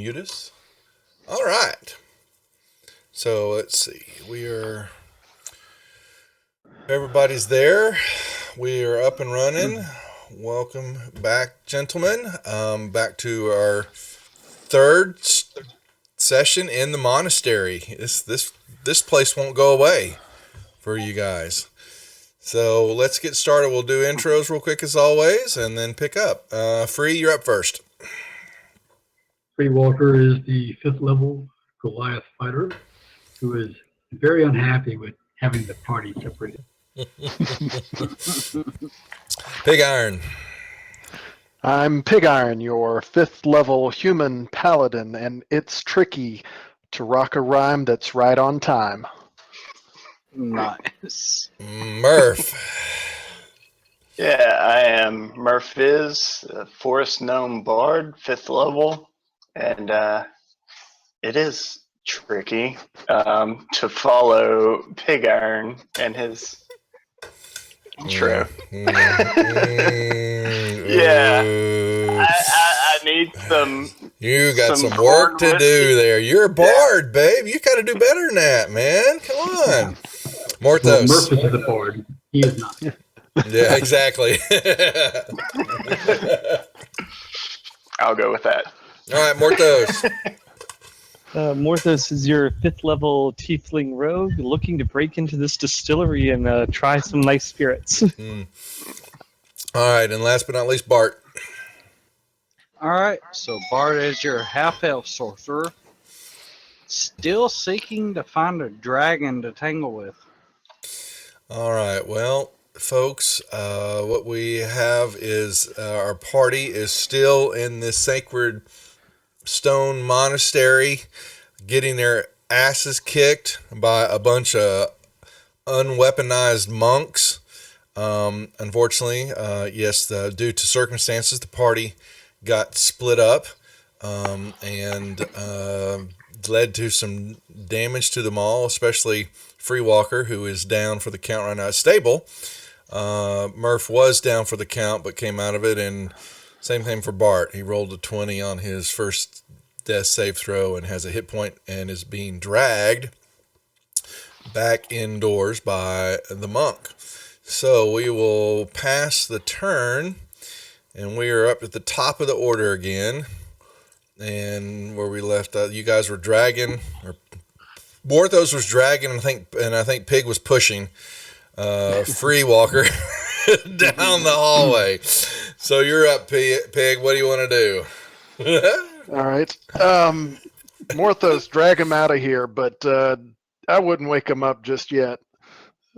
mute us. All right. So let's see. Everybody's there. We are up and running. Welcome back, gentlemen. Back to our third session in the monastery. This place won't go away for you guys. So let's get started. We'll do intros real quick as always, and then pick up. Free, you're up first. Free Walker is the 5th level Goliath fighter who is very unhappy with having the party separated. Pig Iron. I'm Pig Iron, your 5th level human paladin, and it's tricky to rock a rhyme that's right on time. Nice. Murph. Yeah, I am Murphiz, a Forest Gnome Bard, 5th level, and it is tricky to follow Pig Iron and his intro. Yeah, I need some. You got some work to do there. You're a bard, babe. You got to do better than that, man. Come on. Morthos. Well, Murph is the board. He is not. Yeah, exactly. I'll go with that. All right, Morthos. Morthos is your 5th level tiefling rogue looking to break into this distillery and try some nice spirits. All right, and last but not least, Bart. Alright, so Bart is your half-elf sorcerer, still seeking to find a dragon to tangle with. All right, well, folks, what we have is our party is still in this sacred stone monastery, getting their asses kicked by a bunch of unweaponized monks. Unfortunately, yes, due to circumstances, the party got split up and led to some damage to them all, especially Free Walker, who is down for the count right now. Stable. Murph was down for the count, but came out of it, and same thing for Bart. He rolled a 20 on his first death save throw and has a hit point and is being dragged back indoors by the monk. So we will pass the turn, and we are up at the top of the order again. And where we left, you guys were dragging, or Morthos was dragging, and I think Pig was pushing Free Walker down the hallway. So you're up, Pig. What do you want to do? All right. Morthos, drag him out of here, but I wouldn't wake him up just yet.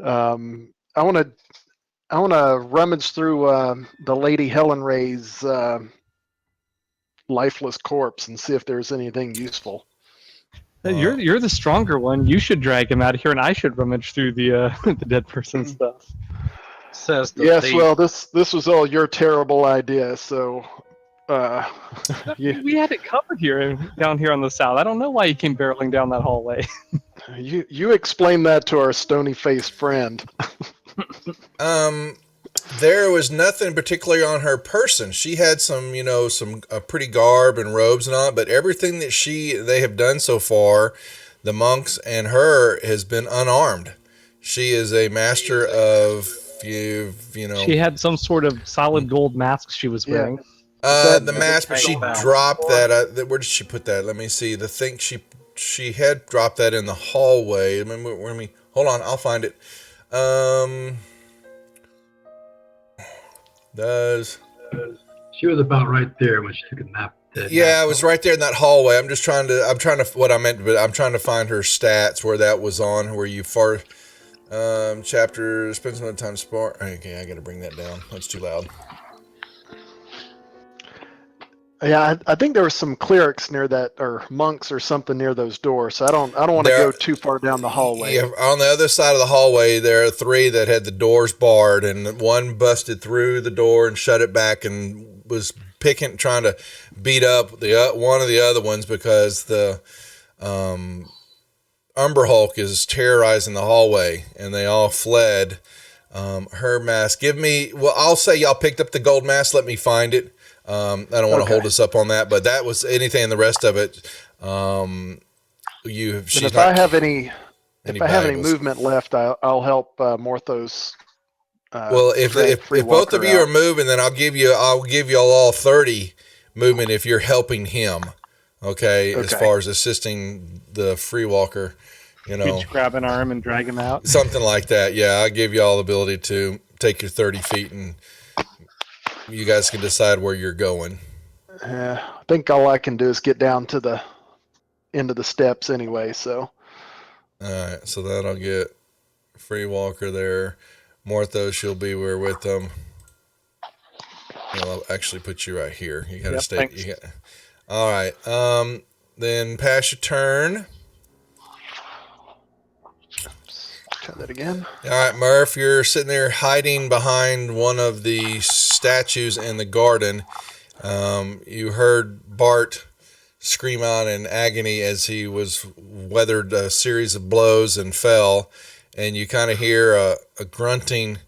I want to rummage through the Lady Helen Ray's lifeless corpse and see if there's anything useful. You're the stronger one. You should drag him out of here, and I should rummage through the the dead person stuff. Says the Yes, thief. well, this was all your terrible idea, so We had it covered down here on the south. I don't know why you came barreling down that hallway. you explain that to our stony-faced friend. There was nothing particularly on her person. She had some pretty garb and robes and all, but everything that they have done so far, the monks and her, has been unarmed. She is a master of She had some sort of solid gold mask she was wearing. The mask, but she dropped that. Where did she put that? Let me see. The thing she had dropped that in the hallway. Hold on, I'll find it. She was about right there when she took a nap. Yeah, it was right there in that hallway. I'm trying to what I meant, but I'm trying to find her stats where that was on, where you far chapter spends some time sport. Okay, I got to bring that down. That's too loud. Yeah, I think there were some clerics near that, or monks or something near those doors. So I don't want to go too far down the hallway. Yeah, on the other side of the hallway, there are 3 that had the doors barred, and one busted through the door and shut it back, and was trying to beat up one of the other ones because the Umber Hulk is terrorizing the hallway, and they all fled her mask. Give me. Well, I'll say y'all picked up the gold mask. Let me find it. I don't want to Okay. hold us up on that, but that was anything. The rest of it, And she's if not I have any valuables. movement left, I'll help Morthos. Well, if drag Free both of Walker you are out. moving, then I'll give you all 30 movement if you're helping him. Okay, as Okay. far as assisting the free walker, Each grab an arm and drag him out. something like that. Yeah, I give you all the ability to take your 30 feet, and you guys can decide where you're going. I think all I can do is get down to the end of the steps anyway. So All right, so that'll get free walker there. Morthos, she'll be where with them. I'll actually put you right here. You gotta Yep, stay. thanks. All right. Then pass your turn. try that again. All right, Murph, you're sitting there hiding behind one of the statues in the garden. You heard Bart scream out in agony as he was weathered a series of blows and fell, and you kind of hear a grunting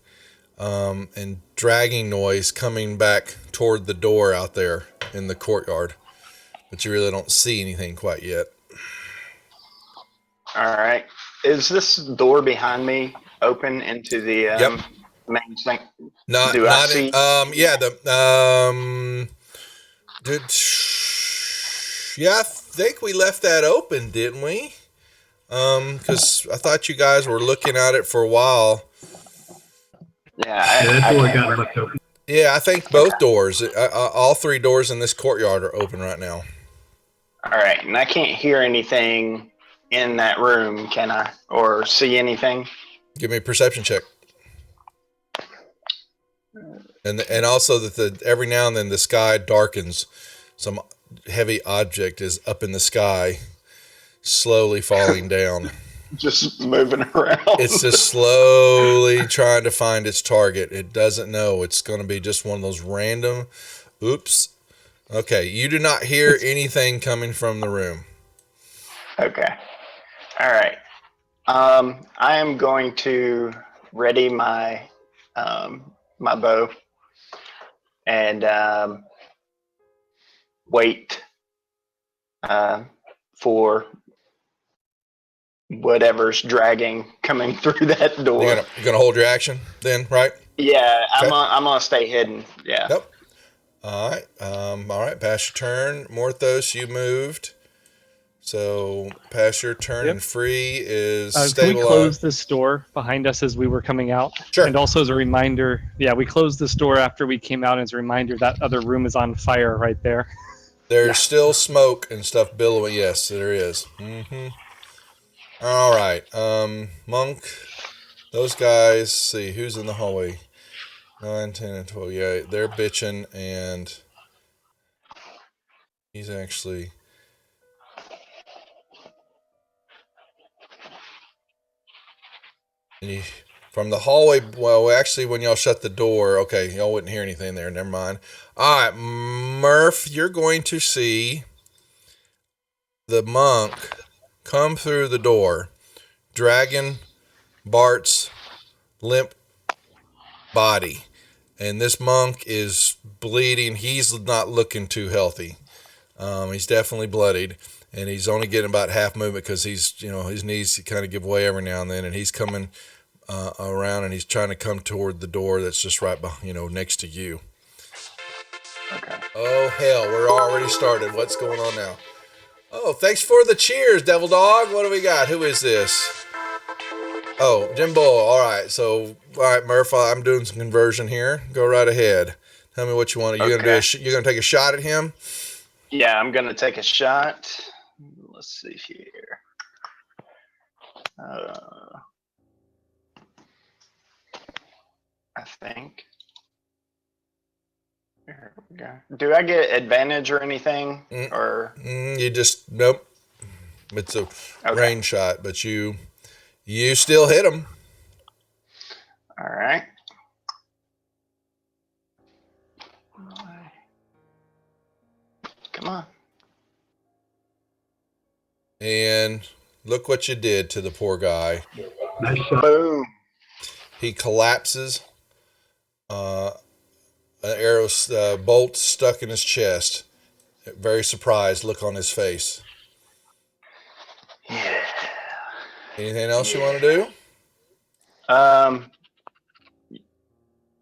and dragging noise coming back toward the door out there in the courtyard, but you really don't see anything quite yet. All right. Is this door behind me open into the Yep. main thing? Not, Do I not see? in, yeah, yeah, I think we left that open, didn't we? Because I thought you guys were looking at it for a while. Yeah, Yeah, that I door can't got remember. left open. Yeah, I think both doors, all 3 doors in this courtyard are open right now. All right, and I can't hear anything in that room, can I? Or see anything? Give me a perception check. And also that every now and then the sky darkens. Some heavy object is up in the sky, slowly falling down. Just moving around. It's just slowly trying to find its target. It doesn't know. It's going to be just one of those random, oops. Okay, you do not hear anything coming from the room. Okay. All right. I am going to ready my my bow and wait for whatever's dragging coming through that door. You're gonna hold your action then, right? Yeah, Okay. I'm gonna stay hidden. Yeah. Yep. All right. All right. Pass your turn. Morthos, you moved. So pass your turn, Yep. and free is Can we stabilized. close this door behind us as we were coming out? Sure. And also as a reminder, yeah, we closed this door after we came out as a reminder that other room is on fire right there. There's still smoke and stuff billowing. Yes, there is. Mm-hmm. All right. Monk, those guys, see who's in the hallway. 9, 10, and 12. Yeah, they're bitching, and he's actually. And you, from the hallway, well, actually, when y'all shut the door, okay, y'all wouldn't hear anything there. Never mind. All right, Murph, you're going to see the monk come through the door, dragging Bart's limp body. And this monk is bleeding. He's not looking too healthy. He's definitely bloodied. And he's only getting about half movement because he's, his knees kind of give way every now and then. And he's coming around, and he's trying to come toward the door that's just right behind, next to you. Okay. Oh, hell, we're already started. What's going on now? Oh, thanks for the cheers, Devil Dog. What do we got? Who is this? Oh, Jim Bull. All right. So, all right, Murph, I'm doing some conversion here. Go right ahead. Tell me what you want. You're gonna you're gonna take a shot at him? Yeah, I'm gonna take a shot. Let's see here. I think. There we go. Do I get advantage or anything? Or You just nope. It's a okay. range shot, but you still hit him. All right. Come on. And look what you did to the poor guy. Nice shot. Boom. He collapses. An arrow bolt stuck in his chest. Very surprised look on his face. Yeah. Anything else you want to do?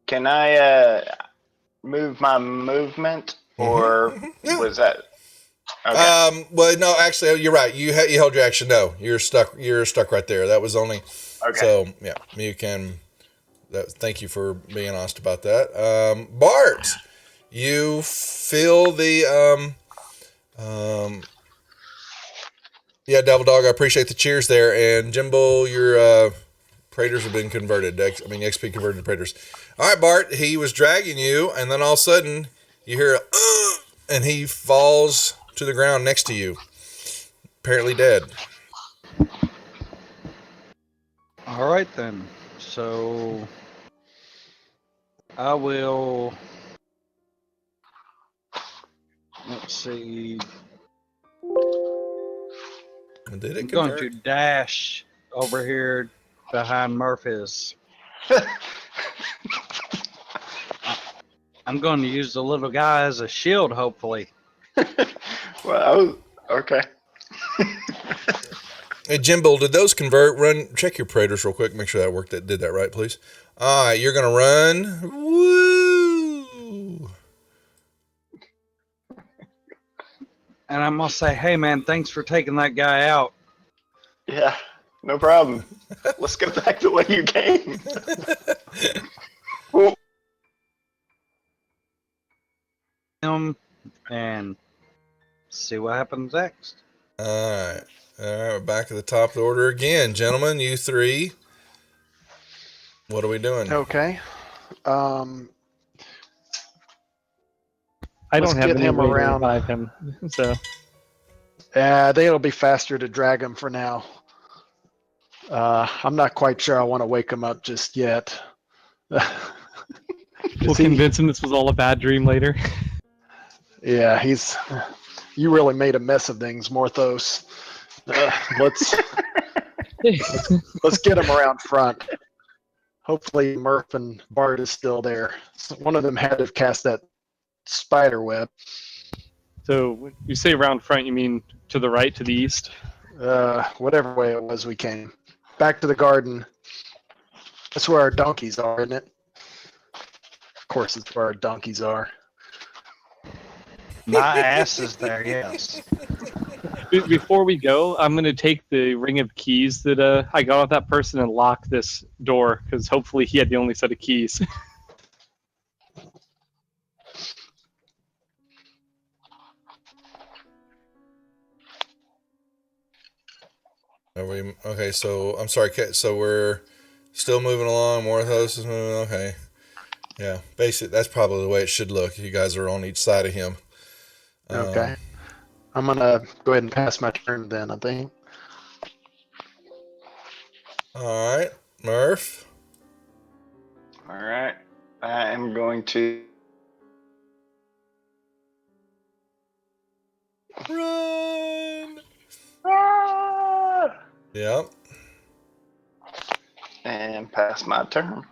Can I move my movement, or Yeah. was that okay? Well, no, actually, you're right. You held your action. No, you're stuck. You're stuck right there. That was only. Okay. So yeah, you can. Thank you for being honest about that. Bart, you feel the yeah, Devil Dog. I appreciate the cheers there, and Jimbo, your Praetors have been converted. XP converted to Praetors. All right, Bart. He was dragging you, and then all of a sudden you hear a, and he falls to the ground next to you, apparently dead. All right then. So I will. Let's see. Did it I'm going to convert? dash over here behind Murphy's. I'm going to use the little guy as a shield, hopefully. Well, okay. Hey, Jimbo, did those convert? Check your Praetors real quick. Make sure that worked. That did that right, please. All right, you're gonna run. Woo! And I'm going to say, hey, man, thanks for taking that guy out. Yeah, no problem. Let's go back the way you came. And see what happens next. All right, we're back at the top of the order again, gentlemen. You three. What are we doing? Okay. I Let's don't have get any him way to around. revive him. So I think it'll be faster to drag him for now. I'm not quite sure I want to wake him up just yet. we'll he- convince him this was all a bad dream later. Yeah, you really made a mess of things, Morthos. Let's get him around front. Hopefully Murph and Bart is still there. So one of them had to have cast that spider web. So when you say around front, you mean to the right, to the east? Whatever way it was we came. Back to the garden. That's where our donkeys are, isn't it? Of course it's where our donkeys are. My ass is there, yes. Before we go, I'm going to take the ring of keys that I got off that person and lock this door, because hopefully he had the only set of keys. Okay, so I'm sorry. So we're still moving along. Morthos is moving. Okay, yeah. Basically, that's probably the way it should look. You guys are on each side of him. Okay. I'm gonna go ahead and pass my turn then, I think. All right, Murph. All right. I am going to. Run. Yep. And pass my turn.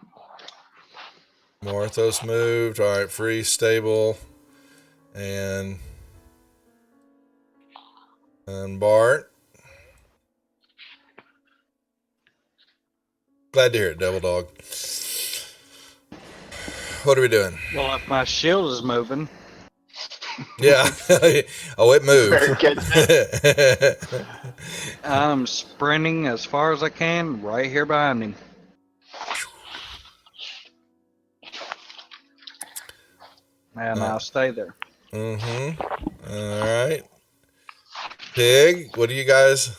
Morthos moved. All right, free, stable, and Bart. Glad to hear it, Devil Dog. What are we doing? Well, if my shield is moving, Yeah. Oh, it Very moved. good. I'm sprinting as far as I can right here behind him. And I'll stay there. Mm-hmm. All right. Pig, what do you guys?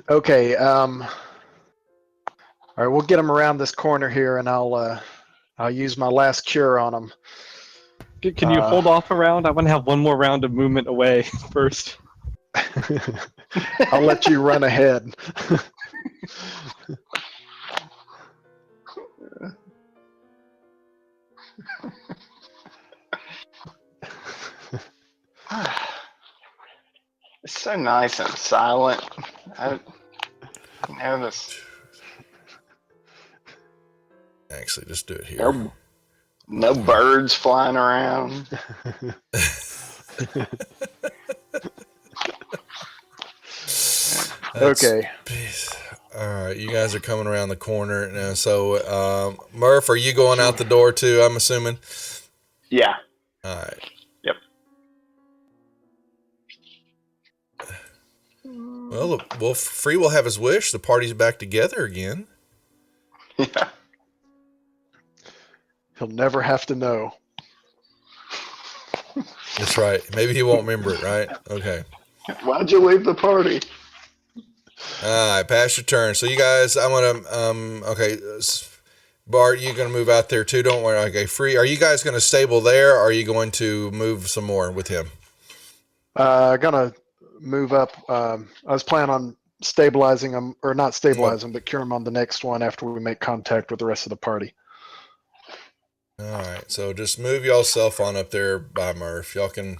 Okay. All right, we'll get him around this corner here, and I'll use my last cure on him. Can you hold off a round? I want to have one more round of movement away first. I'll let you run ahead. It's so nice and silent. I know this actually just do it here. No birds flying around. Okay. All right, you guys are coming around the corner now. So, Murph, are you going out the door too? I'm assuming. Yeah. All right. Yep. Well, Free will have his wish. The party's back together again. Yeah. He'll never have to know. That's right. Maybe he won't remember it, right? Okay. Why'd you leave the party? All right, pass your turn. So you guys, I want to, okay, Bart, you're going to move out there too. Don't worry. Okay, Free, are you guys going to stable there, or are you going to move some more with him? Gonna move up. I was planning on stabilizing him, or not stabilizing, but cure him on the next one after we make contact with the rest of the party. All right, so just move yourself on up there by Murph. Y'all can.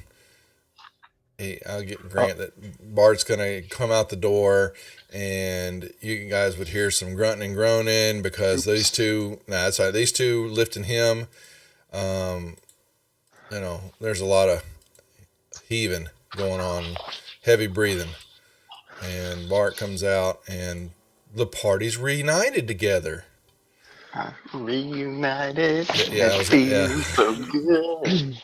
I'll grant that Bart's gonna come out the door, and you guys would hear some grunting and groaning because these two. Nah, that's right. These two lifting him. There's a lot of heaving going on, heavy breathing, and Bart comes out, and the party's reunited together. Reunited. Yeah, It feels so good.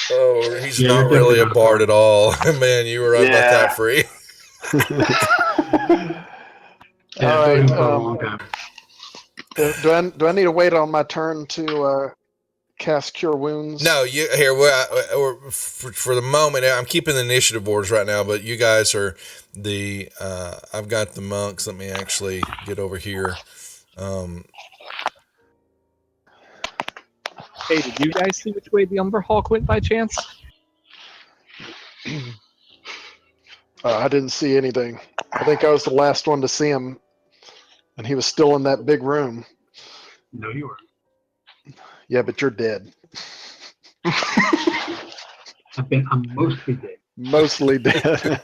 Oh, he's Yeah, not you're really a definitely Bard at all. Man, you were right about that, Free. Yeah, All right, been for a long time. Do I need to wait on my turn to cast Cure Wounds? No, for the moment, I'm keeping the initiative orders right now, but you guys are I've got the monks. Let me actually get over here. Hey, did you guys see which way the Umberhawk went by chance? I didn't see anything. I think I was the last one to see him, and he was still in that big room. No, you were. Yeah, but you're dead. I'm mostly dead. Mostly dead.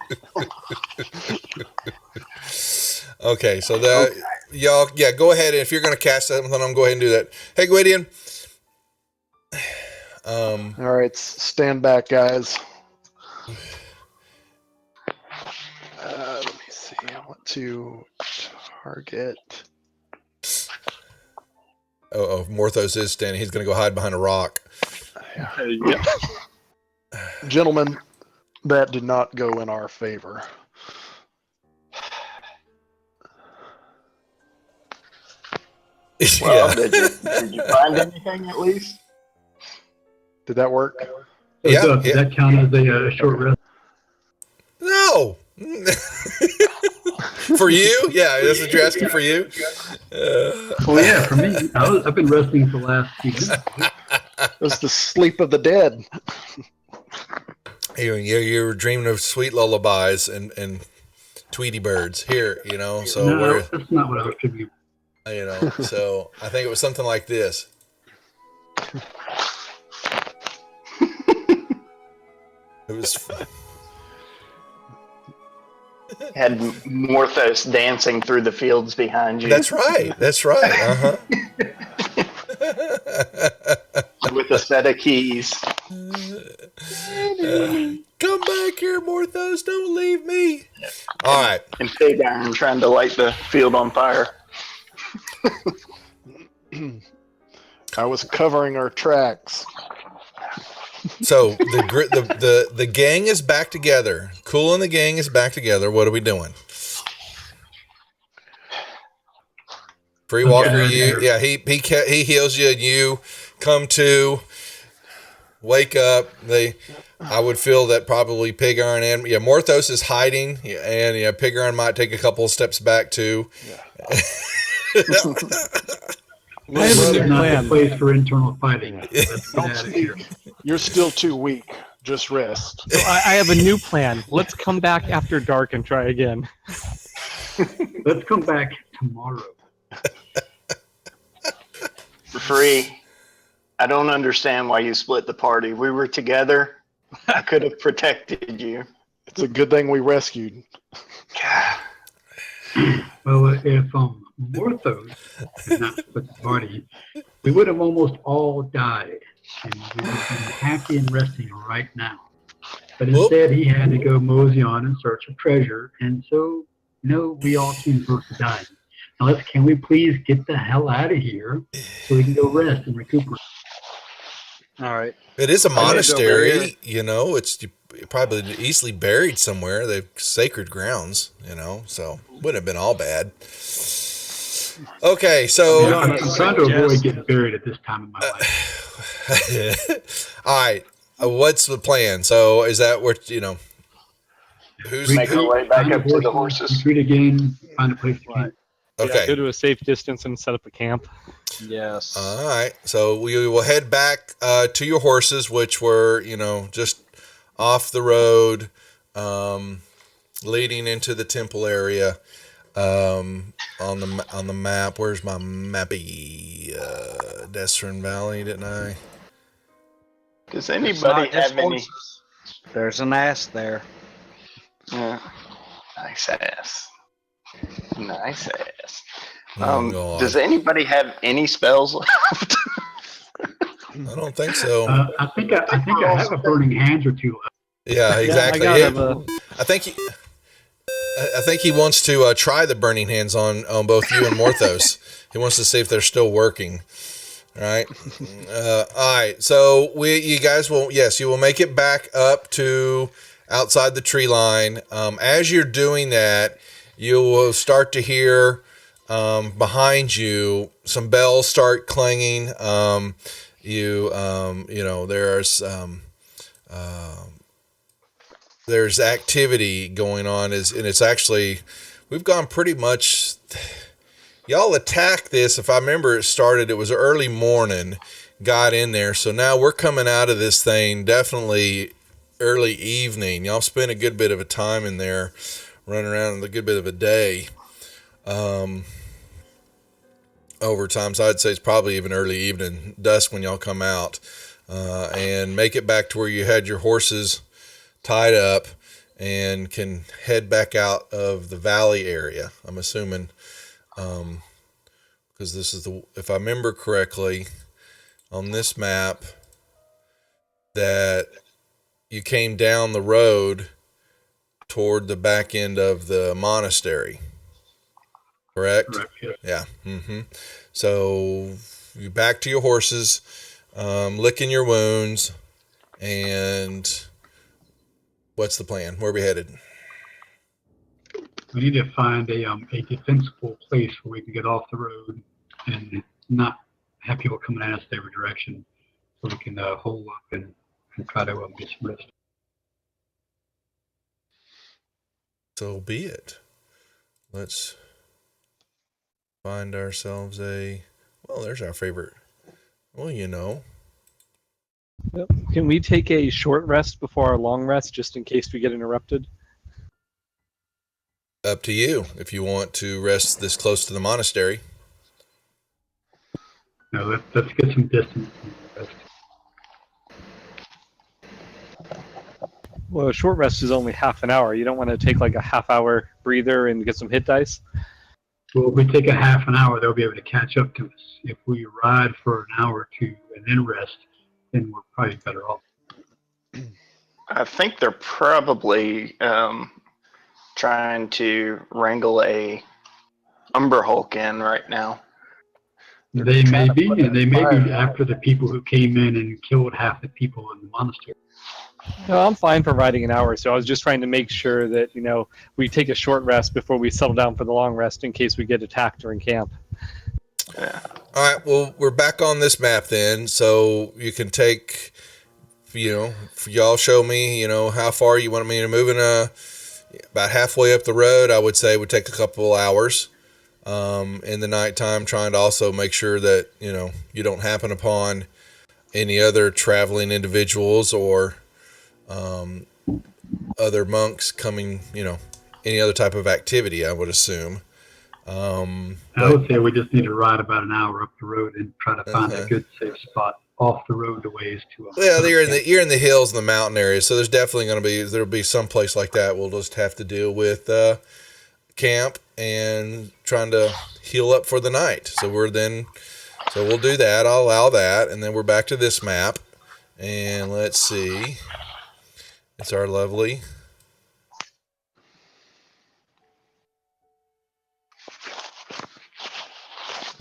Okay, so y'all, yeah, go ahead. If you're going to cast something, I'm go ahead and do that. Hey, Gwydion. All right, stand back, guys. Let me see. I want to target. Oh, Morthos is standing. He's going to go hide behind a rock. Yeah. Gentlemen, that did not go in our favor. Well, did you find anything at least? Did that work? So Yeah, Doug, yeah. does that count as a short rest? No. For you? Yeah, that's what you're asking for you. Well, yeah, for me, I've been resting for the last few minutes. It was the sleep of the dead. You were dreaming of sweet lullabies and Tweety birds here, so No, that's not what I was thinking. So I think it was something like this. It was. Had Morthos dancing through the fields behind you. That's right. Uh-huh. With a set of keys. Come back here, Morthos. Don't leave me. All right. And Big Iron trying to light the field on fire. I was covering our tracks. So the gang is back together. Cool and the gang is back together. What are we doing? Free Walker, he heals you, and you come to, wake up. I would feel that probably Pig Iron and Morthos is hiding, and Pig Iron might take a couple of steps back too. I have a new Not the plan. place for internal fighting. Let's get out of here. You're still too weak. Just rest. So I have a new plan. Let's come back after dark and try again. Let's come back tomorrow. Free. I don't understand why you split the party. We were together. I could have protected you. It's a good thing we rescued. Well, if Morthos had not split the party, we would have almost all died, and we would have been happy and resting right now. But instead, he had to go mosey on in search of treasure, and so, we all came close to dying. Now, can we please get the hell out of here so we can go rest and recuperate? All right. It is a I need to go monastery, it's probably easily buried somewhere. They've sacred grounds, so wouldn't have been all bad. Okay, so I'm trying to avoid getting buried at this time in my life. all right, what's the plan? So is that what who's Make our way back up to the horses. Retreat again, find a place to camp. okay? Go to a safe distance and set up a camp. Yes. All right, so we will head back to your horses, which were just off the road, leading into the temple area. On the map, where's my mappy? Destron Valley, didn't I? Does It's anybody not just have any? horses. There's an ass there. Yeah. Nice ass. Nice ass. Oh, God. Does anybody have any spells left? I don't think so. I think I have a burning hands or two left. Yeah, exactly. I got I think he wants to try the burning hands on both you and Morthos. He wants to see if they're still working. All right. All right. So you guys will make it back up to outside the tree line. As you're doing that, you will start to hear behind you some bells start clanging. There's activity going on, and it's actually, we've gone pretty much, y'all attacked this. If I remember, it was early morning, got in there. So now we're coming out of this thing, definitely early evening. Y'all spent a good bit of a time in there, running around a good bit of a day, over time. So I'd say it's probably even early evening, dusk when y'all come out, and make it back to where you had your horses tied up and can head back out of the valley area. I'm assuming, because this is if I remember correctly on this map, that you came down the road toward the back end of the monastery. Correct? Yeah. Mm-hmm. So you back to your horses, licking your wounds, and what's the plan? Where are we headed? We need to find a defensible place where we can get off the road and not have people coming at us in every direction, so we can hold up and try to get some rest. So be it. Let's find ourselves there's our favorite. Well, Yep. Can we take a short rest before our long rest, just in case we get interrupted? up to you if you want to rest this close to the monastery. No, let's get some distance. Well, a short rest is only half an hour. You don't want to take like a half-hour breather and get some hit dice? Well, if we take a half an hour, they'll be able to catch up to us. If we ride for an hour or two and then rest, then we're probably better off. I think they're probably trying to wrangle a Umber Hulk in right now. They may be, and they may be after the people who came in and killed half the people in the monastery. No, I'm fine for riding an hour, so I was just trying to make sure that, we take a short rest before we settle down for the long rest in case we get attacked during camp. Yeah. All right, well, we're back on this map then, so you can take, y'all show me, how far you want me to move in about halfway up the road. I would say it would take a couple hours in the nighttime, trying to also make sure that, you don't happen upon any other traveling individuals or other monks coming, any other type of activity, I would assume. I would say we just need to ride about an hour up the road and try to find a good safe spot off the road, the ways to. Well, you're in the hills and the mountain areas, so there's definitely there'll be some place like that we'll just have to deal with camp and trying to heal up for the night. So we'll do that. I'll allow that, and then we're back to this map. And let's see. It's our lovely.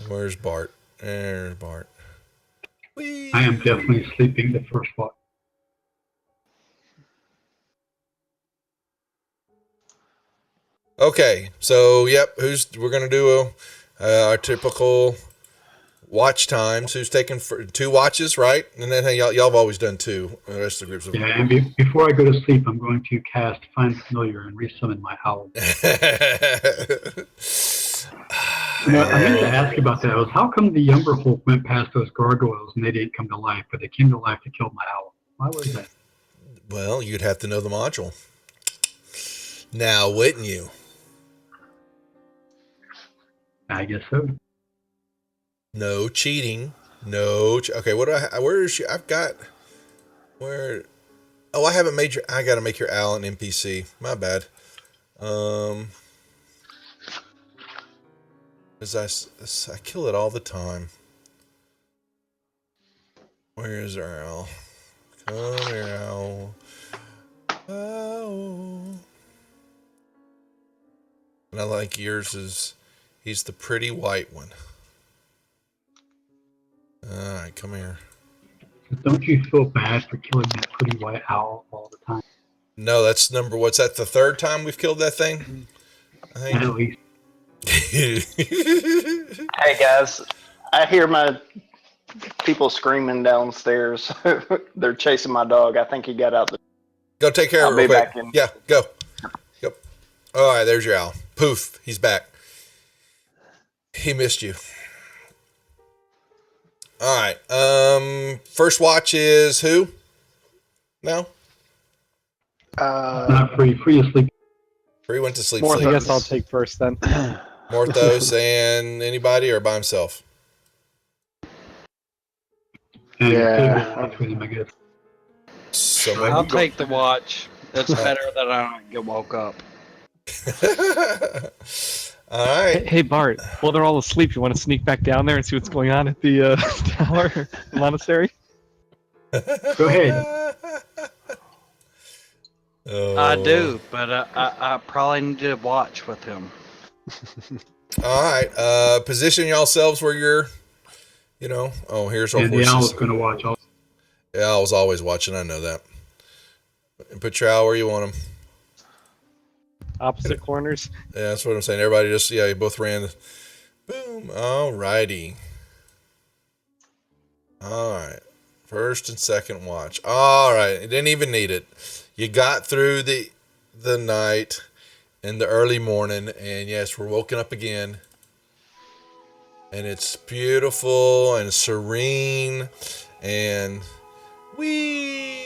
Where's Bart? There's Bart. Whee! I am definitely sleeping the first watch. Okay, so yep, we're gonna do our typical watch times. Who's taking 2 watches, right? And then y'all have always done 2. The rest of the groups. Yeah, and before I go to sleep, I'm going to cast Find Familiar and resummon my owl. I meant to ask you about that. How come the Younger Hulk went past those gargoyles and they didn't come to life, but they came to life to kill my owl? Why was that? Well, you'd have to know the module. Now, wouldn't you? I guess so. No cheating. No. Okay, where is she? I've got. Where? Oh, I haven't made I got to make your owl an NPC. My bad. Because I kill it all the time. Where is our owl? Come here, owl. Owl. And I like yours he's the pretty white one. Alright, come here. Don't you feel bad for killing that pretty white owl all the time? No, that's what's that, the 3rd time we've killed that thing? I think. At least. Hey guys, I hear my people screaming downstairs. They're chasing my dog. I think he got out. Go take care of I'll it real be quick. back in. Yeah, go. Yep. All right, there's your owl. Poof, he's back. He missed you. All right. First watch is who? No? Not free. Free to sleep. Free went to sleep. I guess I'll take first then. Morthos and anybody or by himself? And Yeah. watch with him, I guess. So I'll take the watch. It's better that I don't get woke up. All right. Hey Bart, while they're all asleep, you want to sneak back down there and see what's going on at the tower monastery? Go ahead. Oh. I do, but I probably need to watch with him. All right. Position yourselves where you're, oh, here's our And the owl's horses. going to watch all. Yeah, I was always watching. I know that. And put your owl where you want them. Opposite corners. Yeah, that's what I'm saying. Everybody you both ran. Boom. All righty. All right. First and second watch. All right. You didn't even need it. You got through the night and the early morning, and yes, we're woken up again. And it's beautiful and serene and wee.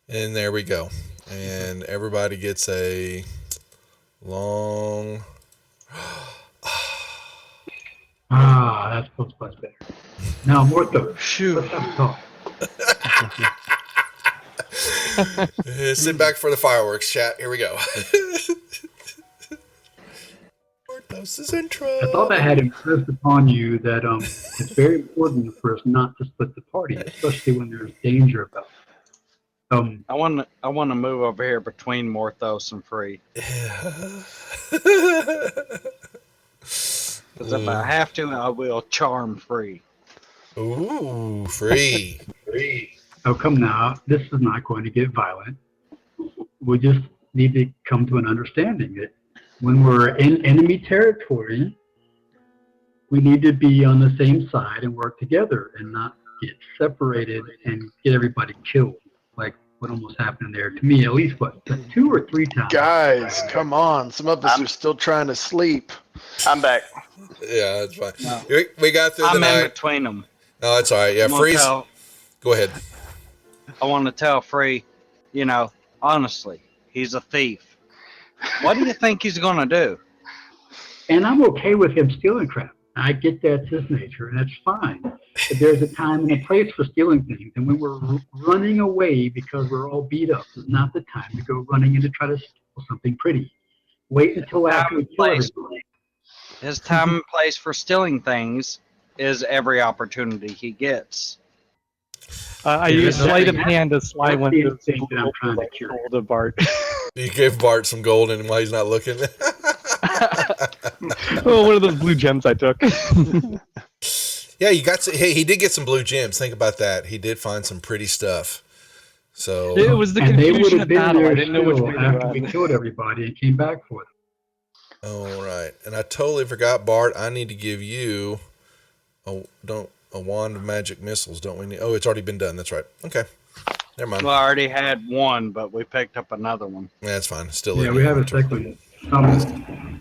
And there we go. And everybody gets a long. That feels much better. Now, Mortho, Phew. let's have a talk. Sit back for the fireworks, chat. Here we go. Morthos' intro. I thought I had impressed upon you that it's very important for us not to split the party, especially when there's danger about it. I want to move over here between Morthos and Free. Because if I have to, I will charm Free. Ooh, free. Oh, come now. This is not going to get violent. We just need to come to an understanding that when we're in enemy territory, we need to be on the same side and work together and not get separated and get everybody killed. Like what almost happened there to me, at least 2 or 3 times. Guys, come on. Some of us are still trying to sleep. I'm back. Yeah, that's fine. No. We got through the I'm in night. between them. No, that's all right. Yeah, freeze. Go ahead. I want to tell Free, honestly, he's a thief. What do you think he's going to do? And I'm okay with him stealing crap. I get that's his nature, and that's fine. But there's a time and a place for stealing things. And when we're running away because we're all beat up, is not the time to go running in to try to steal something pretty. Wait until after we kill Place. everybody. His time and place for stealing things is every opportunity he gets. I Yeah, use that's- sleight of hand to slide that's one the of those instinct that I'm trying to cure. gold to Bart. You gave Bart some gold and while he's not looking. Oh, one of those blue gems I took. Yeah, hey, he did get some blue gems. Think about that. He did find some pretty stuff. So It was the And they would confusion have of been battle. I there didn't know which still way to after we run. killed everybody and came back for them. all right. And I totally forgot, Bart. I need to give you a wand of magic missiles, don't we need? Oh, it's already been done. That's right. Okay. Never mind. Well, I already had one, but we picked up another one. Yeah, that's fine. Still Yeah, in we your have a inventory. second. I was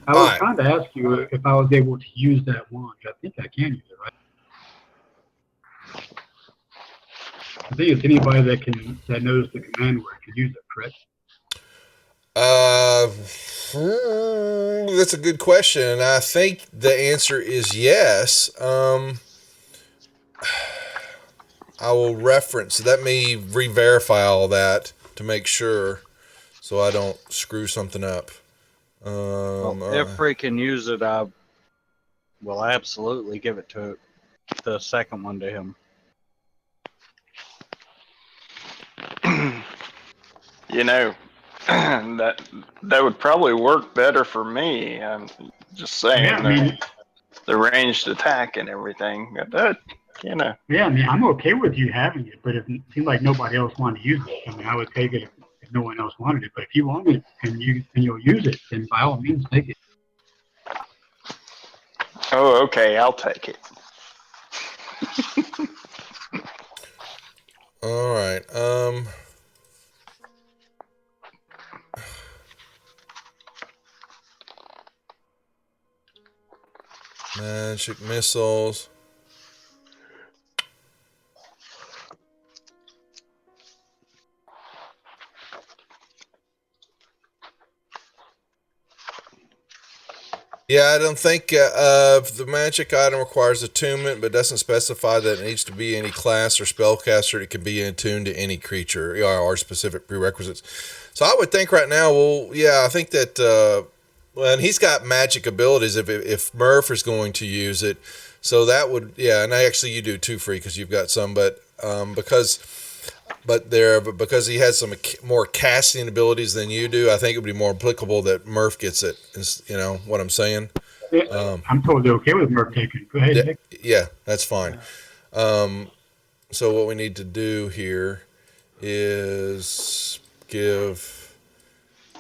Alright. trying to ask you if I was able to use that wand. I think I can use it, right? I think it's anybody that knows the command word can use it, correct? That's a good question. I think the answer is yes. I will reference. Let me re-verify all that to make sure, so I don't screw something up. If we can use it, I will absolutely give it to the second one to him. You know, that would probably work better for me. I'm just saying. Yeah, I mean, the ranged attack and everything. You know. yeah, I mean, I'm okay with you having it, but if it seemed like nobody else wanted to use it, I mean, I would take it if no one else wanted it. But if you want it and you'll use it, then by all means take it. Oh, okay, I'll take it. All right. Magic missiles. Yeah, I don't think the magic item requires attunement, but doesn't specify that it needs to be any class or spellcaster. It can be attuned to any creature or specific prerequisites. So I would think right now, well, yeah, I think that, well, and he's got magic abilities if Murph is going to use it. So that would, yeah, and actually you do too, Free, because you've got some, but because he has some more casting abilities than you do, I think it would be more applicable that Murph gets it. You know what I'm saying? Yeah, I'm totally okay with Murph taking it. Go ahead, Nick. Yeah, that's fine. So what we need to do here is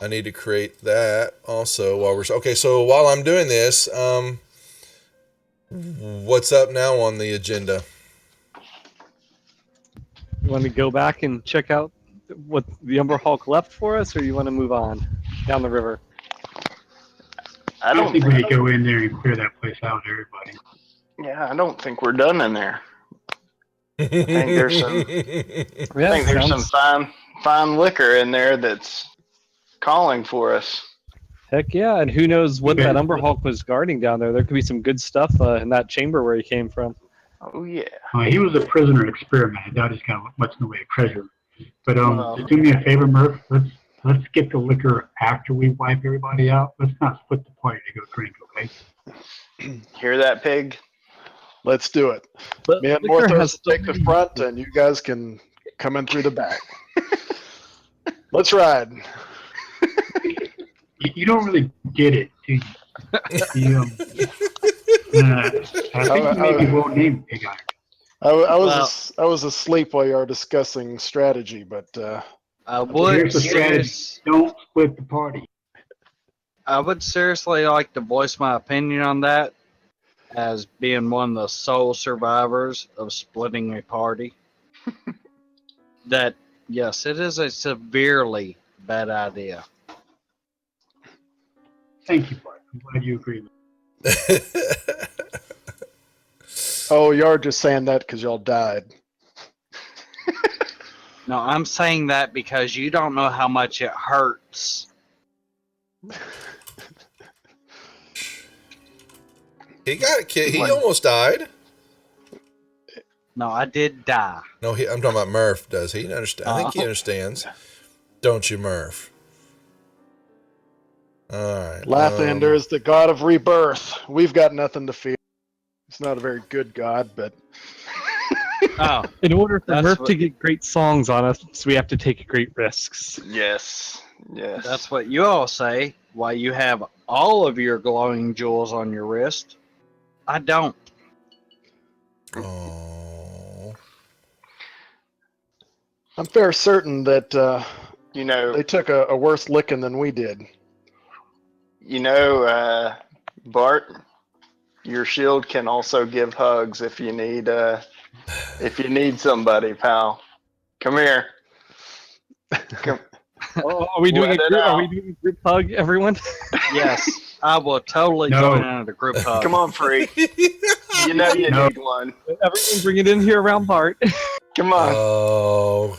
I need to create that also okay. So while I'm doing this, what's up now on the agenda? You want to go back and check out what the Umber Hulk left for us, or you want to move on down the river? I I don't don't think we think. need to go in there and clear that place out, everybody. Yeah, I don't think we're done in there. I think there's some. Yeah, I think there's some sounds- fine liquor in there that's calling for us. Heck yeah, and who knows what Okay. that Umber Hulk was guarding down there. There could be some good stuff in that chamber where he came from. Oh yeah. He was a prisoner experiment. I doubt he's got much in the way of treasure. But Well- just do me a favor, Murph. Let's get the liquor after we wipe everybody out. Let's not split the party to go drink, okay? Hear that, pig? Let's do it. But Me and liquor Morthos has so take the many- front, and you guys can come in through the back. Let's ride. You don't really get it, do you? I think you maybe won't name Pig Iron. I was asleep while you were discussing strategy, but I Here's would the strategy. Don't split the party. I would seriously like to voice my opinion on that as being one of the sole survivors of splitting a party. That, yes, it is a severely bad idea. Thank you, Bart. I'm glad you agree with me. oh, you are just saying that because y'all died. No, I'm saying that because you don't know how much it hurts. He got a kid. He almost died. No, I did die. No, I'm talking about Murph. Does he understand? I think he understands. Don't you, Murph? All right. Lathander is the god of rebirth. We've got nothing to fear. He's not a very good god, but Oh, In order for That's Murph what- to get great songs on us, we have to take great risks. Yes. Yes. that's what you all say. Why you have all of your glowing jewels on your wrist. I don't. Oh. I'm fair certain that You know. they took a worse licking than we did. Bart, your shield can also give hugs if you need somebody, pal. Come here. Come. Oh, are we doing Let it Are we out. doing a group hug, everyone? Yes, I will totally No. join in a group hug. Come on, freak. You know you No. need one. Everyone, bring it in here around Bart. Come on. Oh,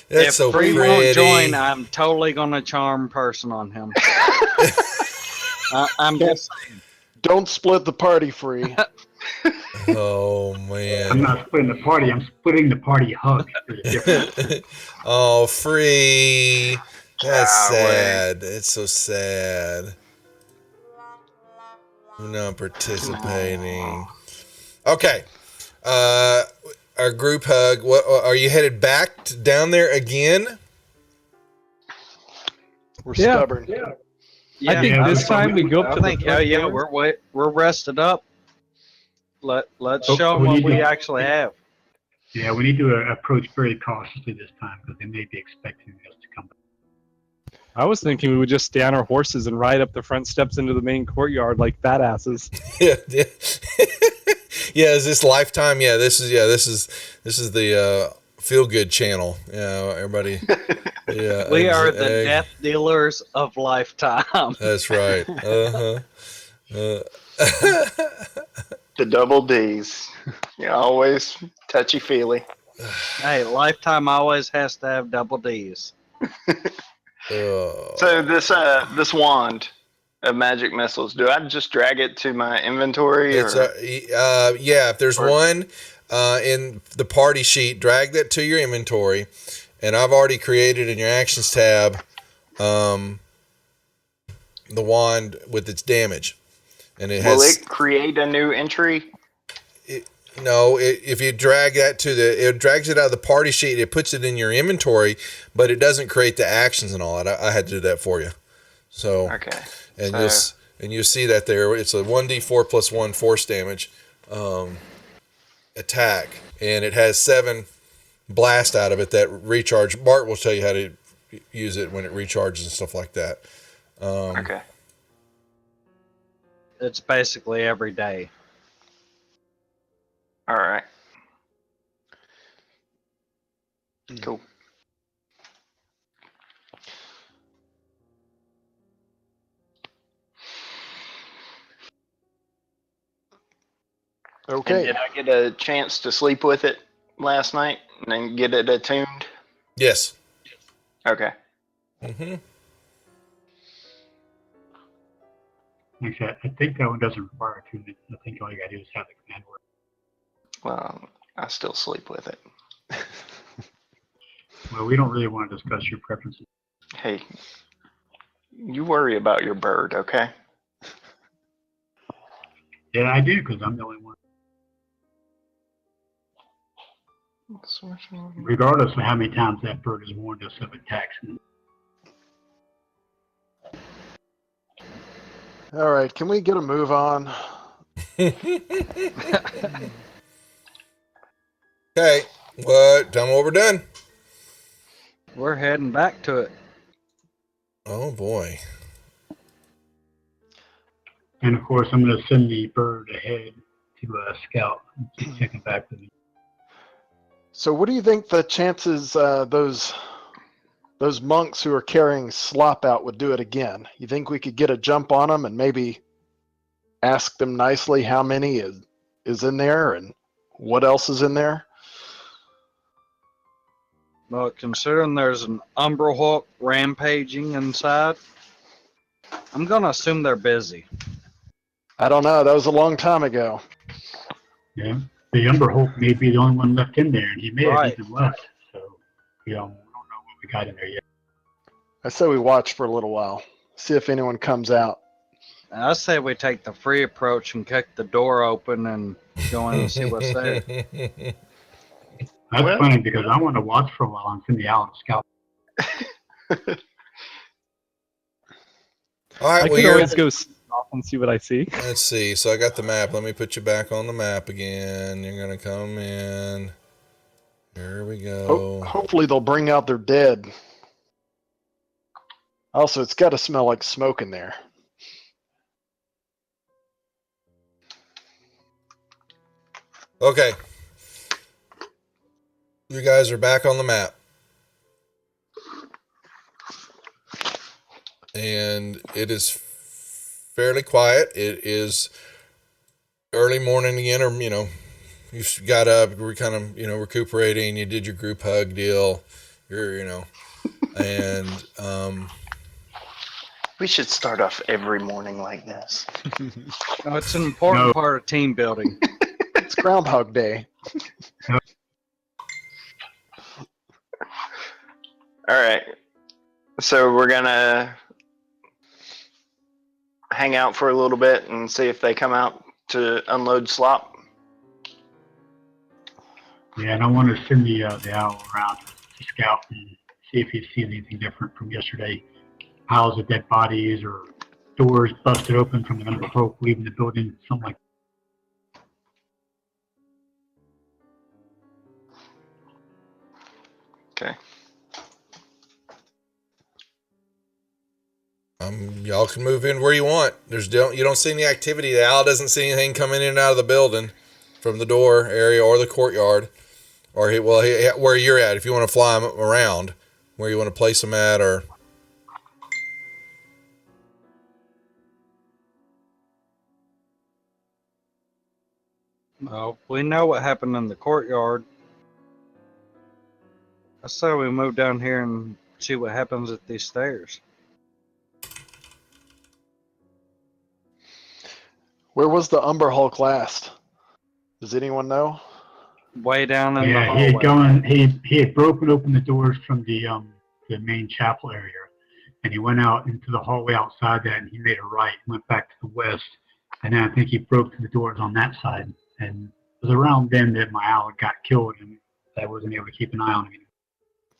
that's If so Free pretty. won't join, I'm totally gonna charm person on him. I'm just Don't split the party, Free. Oh I'm man. not splitting the party. I'm splitting the party hug. There's a difference. Oh, Free. That's Golly. sad. It's so sad. I'm not participating. Okay. Our group hug. What are you headed back down there again? We're Yeah. stubborn. yeah. I think Yeah, this time we go up I to think the hell yeah, floor. we're rested up. Let's Oh, show them we what need we to- actually have. Yeah, we need to approach very cautiously this time because they may be expecting us to come back. I was thinking we would just stay on our horses and ride up the front steps into the main courtyard like badasses. Yeah. Yeah, is this Lifetime? Yeah, this is the feel good channel. Yeah, everybody. Yeah. We are the egg. death dealers of Lifetime. That's right. Uh-huh. The double D's. You always touchy feely. Hey, Lifetime always has to have double D's. So this wand of magic missiles, do I just drag it to my inventory? It's Or? yeah. If there's Or- one in the party sheet, drag that to your inventory, and I've already created in your actions tab the wand with its damage, and it Will has it create a new entry? no. If you drag that it drags it out of the party sheet. It puts it in your inventory, but it doesn't create the actions and all that. I had to do that for you. So Okay. and So- you'll see that there. It's a 1d4 plus 1 force damage attack, and it has 7 blast out of it that recharge. Bart will tell you how to use it when it recharges and stuff like that. Okay. It's basically every day. All right. Cool. And Okay. did I get a chance to sleep with it last night and then get it attuned? Yes. Okay. Mm-hmm. Actually, I think that one doesn't require attunement. I think all you gotta do is have the command word. Well, I still sleep with it. Well, we don't really want to discuss your preferences. Hey, you worry about your bird, okay? Yeah, I do because I'm the only one. Regardless of how many times that bird has warned us of attacks. All right. Can we get a move on? Okay. What? Tell me what we're done. We're heading back to it. Oh boy. And of course, I'm going to send the bird ahead to scout and keep checking back with me. So, what do you think the chances those monks who are carrying slop out would do it again? You think we could get a jump on them and maybe ask them nicely how many is in there and what else is in there? Well, considering there's an Umbral Hulk rampaging inside, I'm gonna assume they're busy. I don't know. That was a long time ago. Yeah, the Umber Hulk may be the only one left in there, and he may have Right. even left. So we don't know what we got in there yet. I say we watch for a little while. See if anyone comes out. I say we take the free approach and kick the door open and go in and see what's there. That's Well- funny because I want to watch for a while and send the out scout. All I right, well, can you're, always go off and see what I see. let's see. So I got the map. Let me put you back on the map again. You're gonna come in. Here we go. Hopefully they'll bring out their dead. Also, it's got to smell like smoke in there. Okay. You guys are back on the map. And it is fairly quiet. It is early morning again, or, you know, you got up, we're kind of, you know, recuperating. You did your group hug deal. You're, you know, and, We should start off every morning like this. No, it's an important No. part of team building. It's Groundhog Day. All right. So we're gonna hang out for a little bit and see if they come out to unload slop. Yeah, and I want to send the owl around to scout and see if he sees anything different from yesterday. Piles of dead bodies or doors busted open from the number of folk leaving the building, something like Okay. y'all can move in where you want. You don't see any activity. The owl doesn't see anything coming in and out of the building from the door area or the courtyard, or where you're at. If you want to fly them around, where you want to place them at, or Well, we know what happened in the courtyard. I say we move down here and see what happens at these stairs. Where was the Umber Hulk last? Does anyone know? Way down in the yeah, hallway. he had broken open the doors from the main chapel area, and he went out into the hallway outside that, and he made a right, went back to the west, and then I think he broke through the doors on that side, and it was around then that my owl got killed, and I wasn't able to keep an eye on him.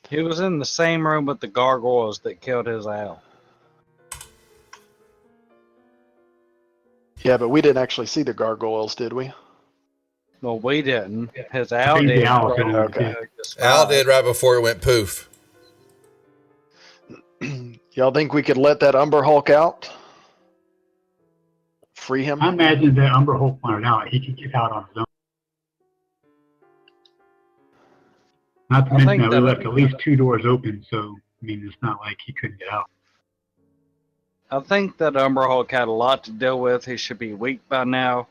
He was in the same room with the gargoyles that killed his owl. Yeah, but we didn't actually see the gargoyles, did we? Well, we didn't. His I owl think did. the owl Right did. Okay. after the spy. Al did right before it went poof. Y'all think we could let that Umber Hulk out? Free him? I imagine that Umber Hulk wanted out. He could get out on his own. Not to I mention think that we that- left at least 2 doors open, so I mean it's not like he couldn't get out. I think that Umber Hulk had a lot to deal with. He should be weak by now.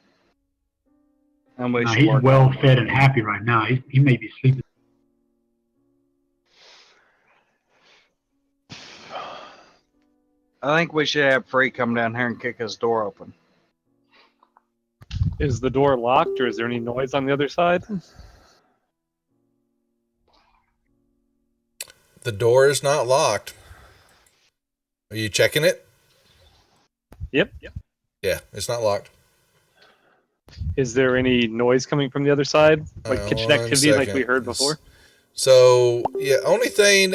And we should He's work well on it. fed and happy right now. He may be sleeping. I think we should have Free come down here and kick his door open. Is the door locked, or is there any noise on the other side? The door is not locked. Are you checking it? Yep. Yeah, it's not locked. Is there any noise coming from the other side, like kitchen One activity, like second. we heard before? So yeah, only thing.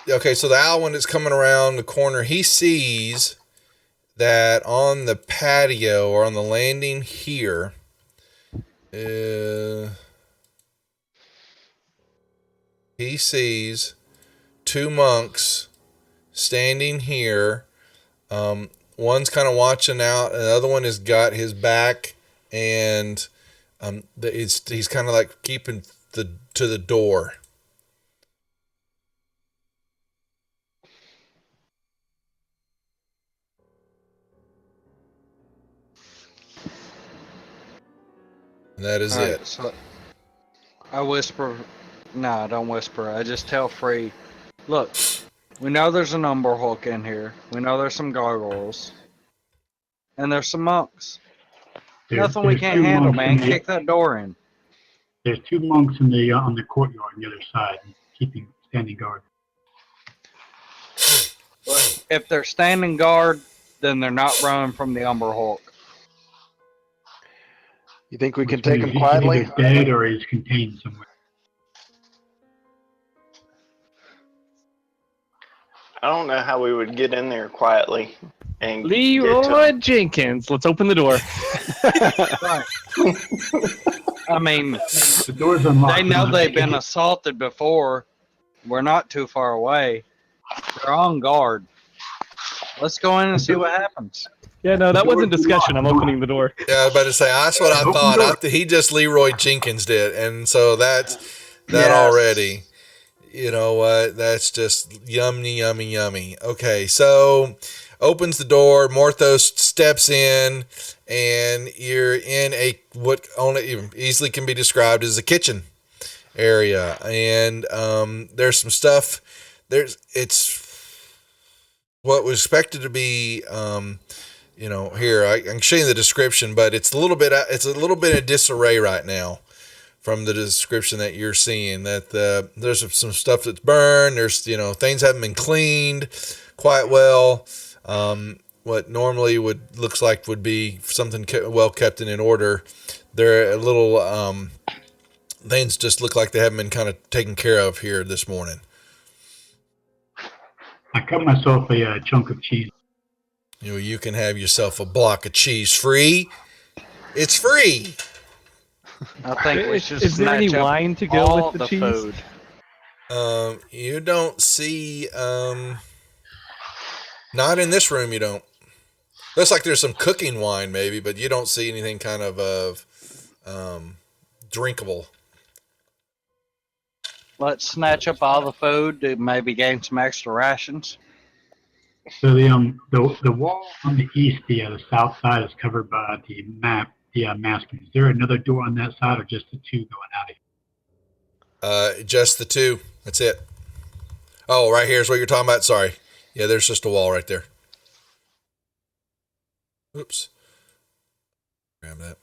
Okay, so the owl, when it's coming around the corner, he sees that on the patio or on the landing here. He sees 2 monks standing here. One's kind of watching out, and the other one has got his back, and he's kind of like keeping to the door. And that is Alright, it. so I whisper. No, I don't whisper. I just tell Free, look, we know there's an Umber Hulk in here. We know there's some gargoyles. And there's some monks. Nothing we There's can't 2 handle, monks man. in the- Kick that door in. There's 2 monks in the on the courtyard on the other side, standing guard. If they're standing guard, then they're not running from the Umber Hulk. You think we can Which take means him he's quietly? either dead or he's contained somewhere. I don't know how we would get in there quietly and get to Leroy him. Jenkins, let's open the door. I mean, The door's unlocked. they know They're not they've been taking it. assaulted before. We're not too far away. They're on guard. Let's go in and see what happens. Yeah, no, that wasn't discussion. I'm opening the door. Yeah, I was about to say that's what I Open thought. door. He just Leroy Jenkins did, and so that Yes. already. You know what? That's just yummy, yummy, yummy. Okay, so opens the door. Morthos steps in, and you're in a what only easily can be described as a kitchen area, and there's some stuff. It's what was expected to be. Here I can show you the description, but it's a little bit in disarray right now. From the description that you're seeing, that there's some stuff that's burned. There's things haven't been cleaned quite well. What normally looks like would be something well kept and in order. There a little things just look like they haven't been kind of taken care of here this morning. I cut myself a chunk of cheese. You can have yourself a block of cheese free. It's free. I think we should Is there any snatch up wine to go all with the the cheese? food. You don't see not in this room. You don't. Looks like there's some cooking wine maybe, but you don't see anything kind of drinkable. Let's snatch up all the food to maybe gain some extra rations. So the wall on the east, the south side is covered by the masking. Is there another door on that side, or just the two going out of here? Just the two. That's it. Oh, right here is what you're talking about. Sorry. Yeah, there's just a wall right there. Oops. Grab that.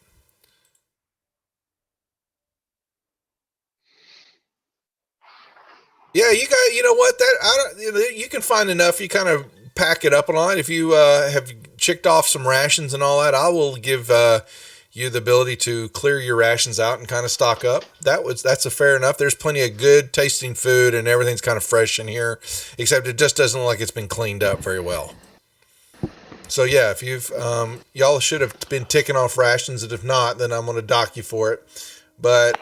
Yeah, you know what? You can find enough. You kind of pack it up a lot. If you have chicked off some rations and all that, I will give you the ability to clear your rations out and kind of stock up. That's a fair enough. There's plenty of good tasting food and everything's kind of fresh in here, except it just doesn't look like it's been cleaned up very well. So yeah, if you've y'all should have been ticking off rations, and if not, then I'm going to dock you for it. But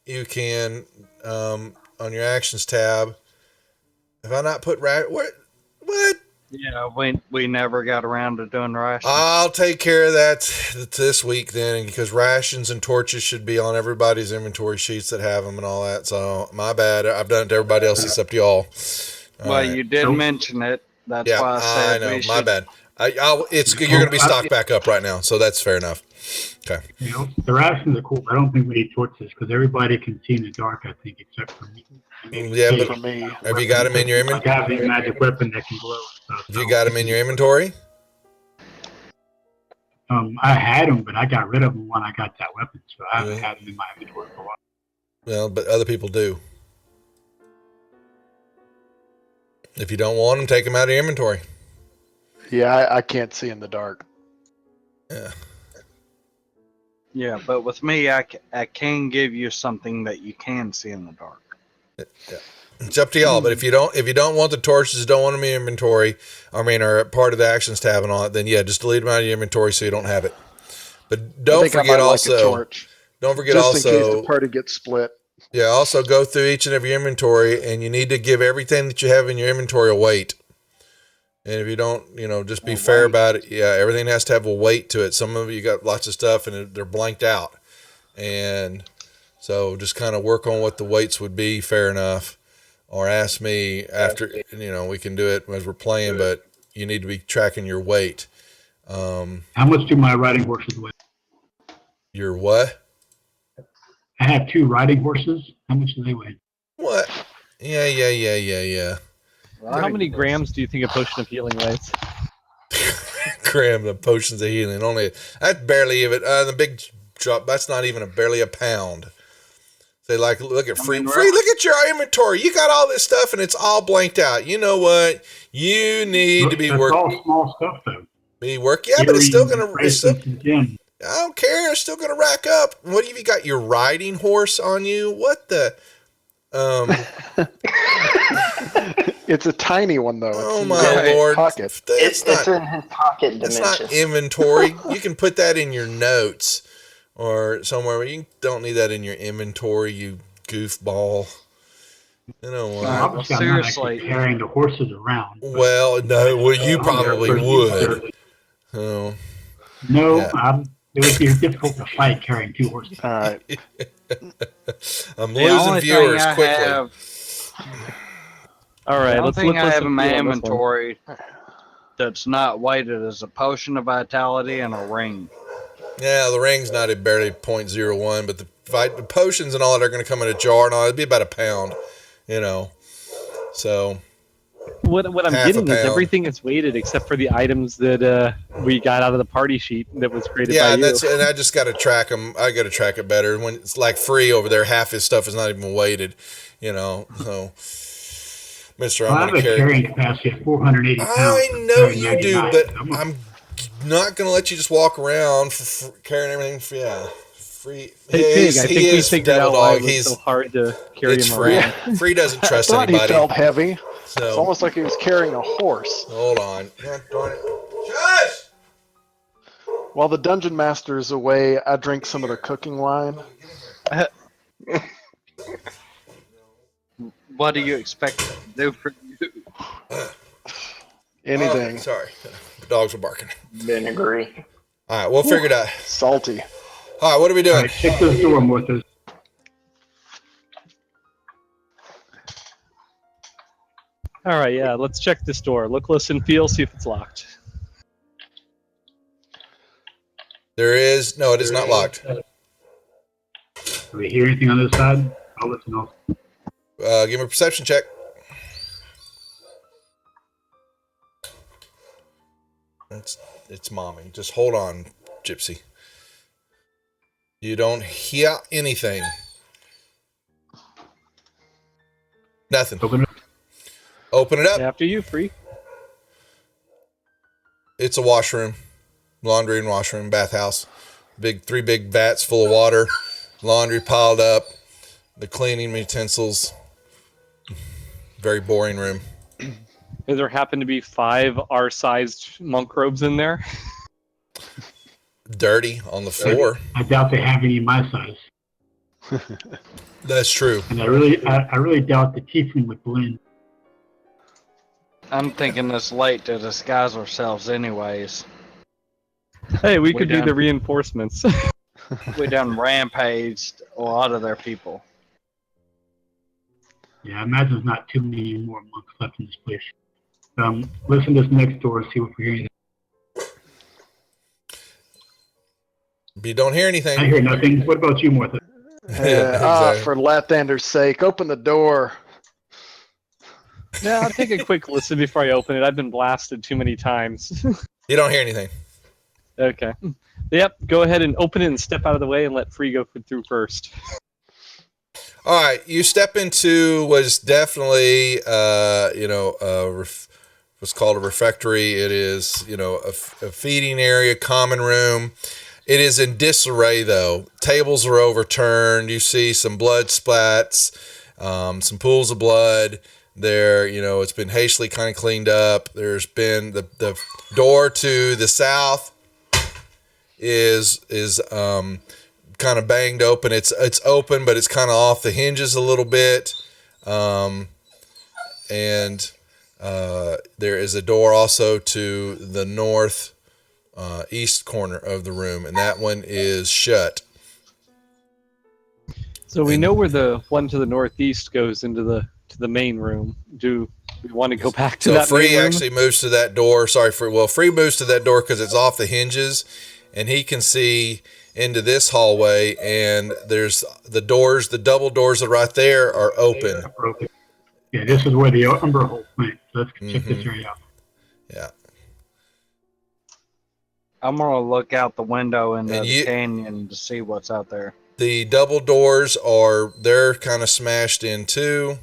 you can on your actions tab. Have I not put what? Yeah, we never got around to doing rations. I'll take care of that this week then, because rations and torches should be on everybody's inventory sheets that have them and all that. So my bad. I've done it to everybody else except y'all. Well, right. you did mention it. That's Yeah, why I said know. we My should. bad. You're going to be stocked back up right now, so that's fair enough. Okay. The rations are cool, but I don't think we need torches because everybody can see in the dark, I think, except for me. Yeah, but For me, have you got them in your inventory? I have a magic weapon that can glow. Have you got them in your inventory? I had them, but I got rid of them when I got that weapon, so I haven't Yeah. had them in my inventory for a while. Well, but other people do. If you don't want them, take them out of your inventory. yeah, I can't see in the dark. Yeah. Yeah, but with me, I can give you something that you can see in the dark. It's up to y'all. But if you don't want the torches, don't want them in your inventory, or part of the actions tab and all that, then yeah, just delete them out of your inventory so you don't have it. But I don't think I forget might also, like a torch, don't forget just in case also, the party gets split. yeah, also go through each and every inventory, and you need to give everything that you have in your inventory a weight. And if you don't, just be fair about it. Yeah, everything has to have a weight to it. Some of you got lots of stuff and they're blanked out. And so just kind of work on what the weights would be, fair enough. Or ask me after, we can do it as we're playing, but you need to be tracking your weight. How much do my riding horses weigh? Your what? I have 2 riding horses. How much do they weigh? What? Yeah. How many grams do you think a potion of healing weighs? Graham, the potions of healing. That's barely even, the big drop, that's not even barely a pound. They like look at I free. mean, Free, look at your inventory. You got all this stuff and it's all blanked out. You know what? You need to be That's working. all small stuff, though. Be work. Yeah, but it's still Earrings, gonna. It's still, bracelets, and gems. I don't care. It's still gonna rack up. What have you got? Your riding horse on you? What the? It's a tiny one though. Oh It's my in his lord! Pocket. That's It's not. in his pocket That's dimension. not inventory. You can put that in your notes or somewhere. Where you don't need that in your inventory. You goofball. You know what? Obviously, I'm not seriously. actually carrying the horses around. Well, no. Well, you probably would. No, Oh. it would be difficult to fight carrying 2 horses. All right. I'm The losing only viewers thing I quickly. have, All the right, only let's thing look. I have in my on this one. inventory that's not weighted is a potion of vitality and a ring. Yeah, the ring's not at barely 0.01, but the potions and all that are going to come in a jar and all. It'd be about a pound, you know. So What I'm Half a getting is pound. everything is weighted except for the items that we got out of the party sheet that was created yeah, by and you. that's and I just got to track them. I got to track it better. When it's like free over there, half his stuff is not even weighted, you know. So, Mister, Well, I I'm have going a to carry. carrying capacity of 480 pounds. I I'm know carrying you do, 99. but I'm not going to let you just walk around for carrying everything. Free. Hey, Yeah, Pig, I think we figured devil out why dog. it was He's so hard to carry it's him free. around. Free doesn't I trust thought anybody. he felt heavy. It's So almost like he was carrying a horse. hold on. God darn it. Shush! While the dungeon master is away, I drink some of the cooking wine. What do you expect to do for you? Anything. Oh, sorry, the dogs were barking. Vinegary. All right, we'll figure it out. Salty. All right, what are we All doing? right, check this door, Morthos. All right, yeah, let's check this door. Look, listen, feel, see if it's locked. There is no, it is not locked. Do we hear anything on this side? I'll listen also. Give me a perception check. It's mommy. Just hold on, Gypsy. You don't hear anything. Nothing. Open it. Open it up. After you, free. It's a washroom, laundry and washroom, bathhouse. Three big vats full of water, laundry piled up, the cleaning utensils. Very boring room. Does there happen to be 5 R-sized monk robes in there? Dirty on the floor. I doubt they have any my size. That's true. And I really doubt the tiefling would blend. I'm thinking it's late to disguise ourselves anyways. Hey, we Way could do down. the reinforcements. We done rampaged a lot of their people. Yeah, I imagine there's not too many more monks left in this place. Listen to this next door and see what we're hearing. You don't hear I anything. hear nothing. What about you, Morthos? exactly. For Lathander's sake, open the door. Yeah, I'll take a quick listen before I open it. I've been blasted too many times. You don't hear anything. Okay. Yep, go ahead and open it and step out of the way and let Free go through first. All right, you step into was definitely, what's called a refectory. It is, a feeding area, common room. It is in disarray, though. Tables are overturned. You see some blood splats, some pools of blood. There, it's been hastily kind of cleaned up. There's been the door to the south is kind of banged open. It's open, but it's kind of off the hinges a little bit. And there is a door also to the north east corner of the room, and that one is shut. So we know where the one to the northeast goes into the main room. Do we want to go back to So that Free main room? actually moves to that door. Free moves to that door because it's off the hinges, and he can see into this hallway, and there's the double doors that are right there are open. Broken. Yeah, this is where the Umber Hole went. So let's check this area out. Yeah. I'm gonna look out the window into And the you- canyon to see what's out there. The double doors they're kind of smashed in too.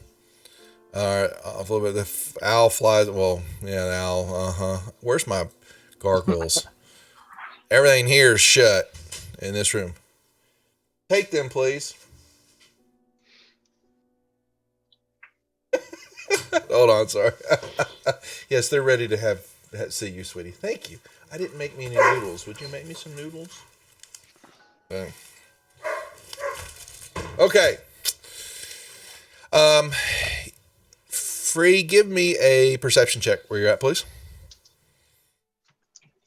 A little bit. The owl flies. Well, yeah, the owl. Where's my gargoyles? Everything here is shut in this room. Take them, please. Hold on, sorry. Yes, they're ready to see you, sweetie. Thank you. I didn't make me any noodles. Would you make me some noodles? Okay. Free, give me a perception check where you're at, please.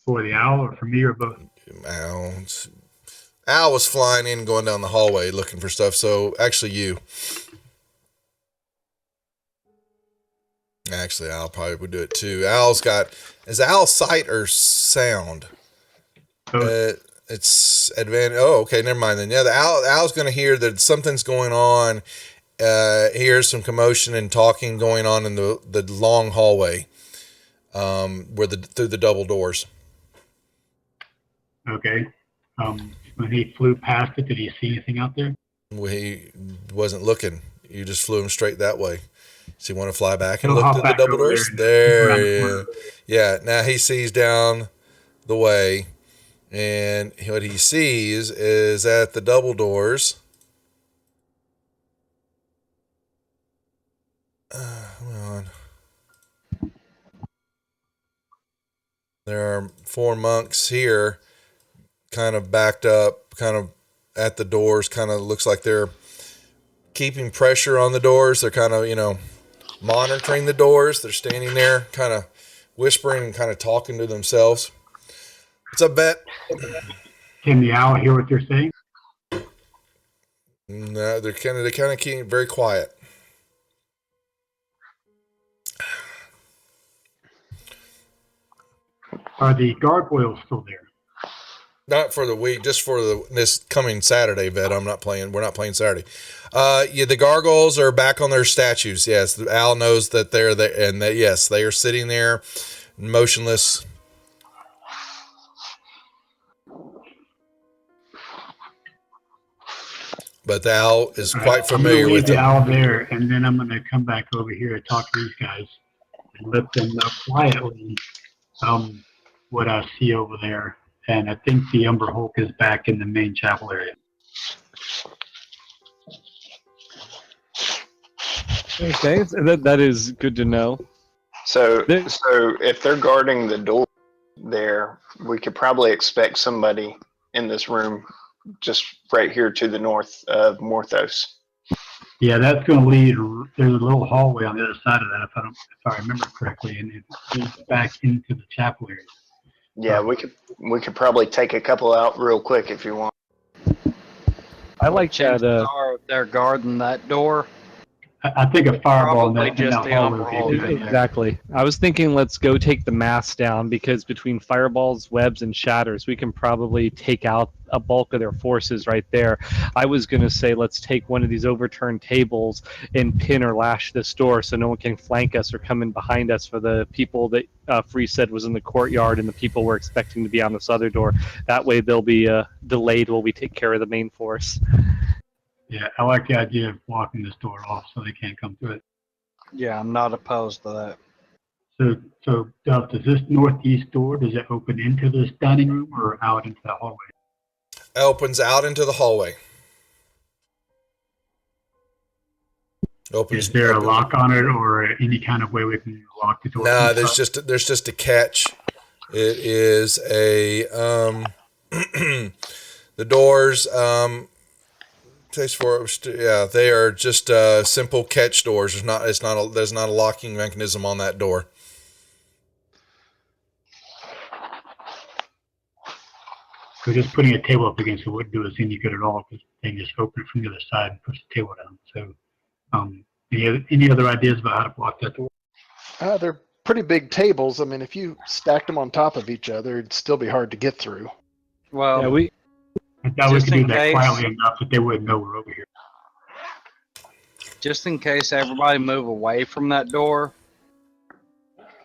For the owl or for me or both? Al was flying in, going down the hallway looking for stuff. So actually, you. Actually, Al probably would do it too. Is Al sight or sound? It's advantage. Oh, okay, never mind then. Yeah, Al's going to hear that something's going on. Hears some commotion and talking going on in the long hallway, through the double doors. Okay. When he flew past it, did he see anything out there? Well, he wasn't looking. You just flew him straight that way. So you want to fly back and He'll look hop through the back double over doors? there. There, yeah. Now he sees down the way, and what he sees is at the double doors. Come on. There are 4 monks here, kind of backed up, kind of at the doors. Kind of looks like they're keeping pressure on the doors. They're kind of, monitoring the doors. They're standing there, kind of whispering and kind of talking to themselves. What's up, Bet? Can the owl hear what they're saying? No, they're kind of keeping very quiet. Are the gargoyles still there? Not for the week, just for this coming Saturday, Bet. We're not playing Saturday. Yeah, the gargoyles are back on their statues. Yes, the owl knows that they're there, and yes, they are sitting there, motionless. But the owl is quite familiar with the them. owl there, and then I'm going to come back over here and talk to these guys and let them know quietly what I see over there. And I think the Umber Hulk is back in the main chapel area. Okay, that is good to know. So if they're guarding the door there, we could probably expect somebody in this room just right here to the north of Morthos. Yeah, that's going to lead. There's a little hallway on the other side of that, if I remember correctly, and it leads back into the chapel area. Yeah, we could probably take a couple out real quick if you want. I like Chances that. are they're guarding that door. I think a fireball in Probably that just the hallway Umber would Hulk. be a good idea. Exactly. I was thinking let's go take the mass down, because between fireballs, webs, and shatters, we can probably take out a bulk of their forces right there. I was going to say let's take one of these overturned tables and pin or lash this door so no one can flank us or come in behind us for the people that Free said was in the courtyard and the people we're expecting to be on this other door. That way they'll be delayed while we take care of the main force. Yeah, I like the idea of blocking this door off so they can't come through it. Yeah, I'm not opposed to that. So does this northeast door, does it open into this dining room or out into the hallway? It opens out into the hallway. Is there a lock on it or any kind of way we can lock the door? No, there's just a catch. It is a the doors they are just simple catch doors. There's not a locking mechanism on that door. So just putting a table up against it wouldn't do us any good at all because they can just open it from the other side and push the table down. So any other ideas about how to block that door? They're pretty big tables. I mean, if you stacked them on top of each other, it'd still be hard to get through. Well, Yeah, I thought we Just could do in that case. quietly enough that they wouldn't know we're over here. just in case everybody move away from that door,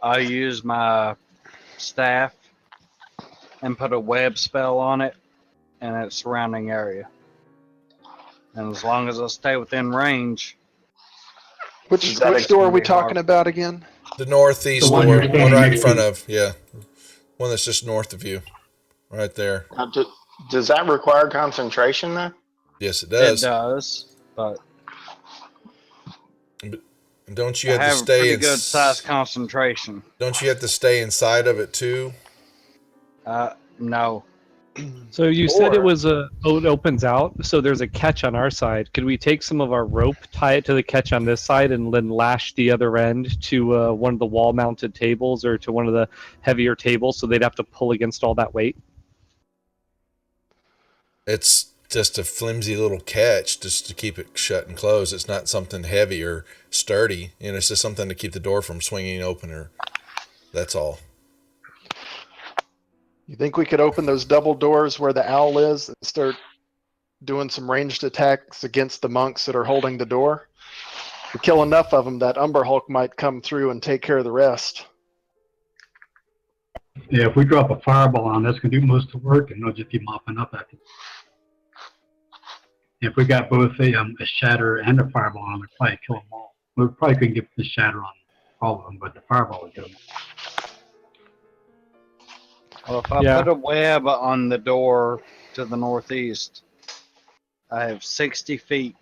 I'll use my staff and put a web spell on it and its surrounding area. And as long as I stay within range, Which Is that which door are we extremely hard? talking about again? The northeast The one door, you're one standing right in next front to. of, yeah. One that's just north of you. Right there. Now, does that require concentration though? Yes, it it does. does. But Don't you I have to have a stay pretty in good size concentration. Don't you have to stay inside of it too? No. So you said it Or- was it opens out, so there's a catch on our side. Could we take some of our rope, tie it to the catch on this side, and then lash the other end to one of the wall-mounted tables or to one of the heavier tables, so they'd have to pull against all that weight? It's just a flimsy little catch just to keep it shut and closed. It's not something heavy or sturdy. It's just something to keep the door from swinging open. Or that's all. You think we could open those double doors where the owl is and start doing some ranged attacks against the monks that are holding the door? We kill enough of them that Umber Hulk might come through and take care of the rest. Yeah, if we drop a fireball on, that's going to do most of the work, and they'll just be mopping up after. If we got both a shatter and a fireball on, we'd probably kill them all. We probably couldn't get the shatter on all of them, but the fireball would kill them. Well, if I Yeah. put a web on the door to the northeast, I have 60 feet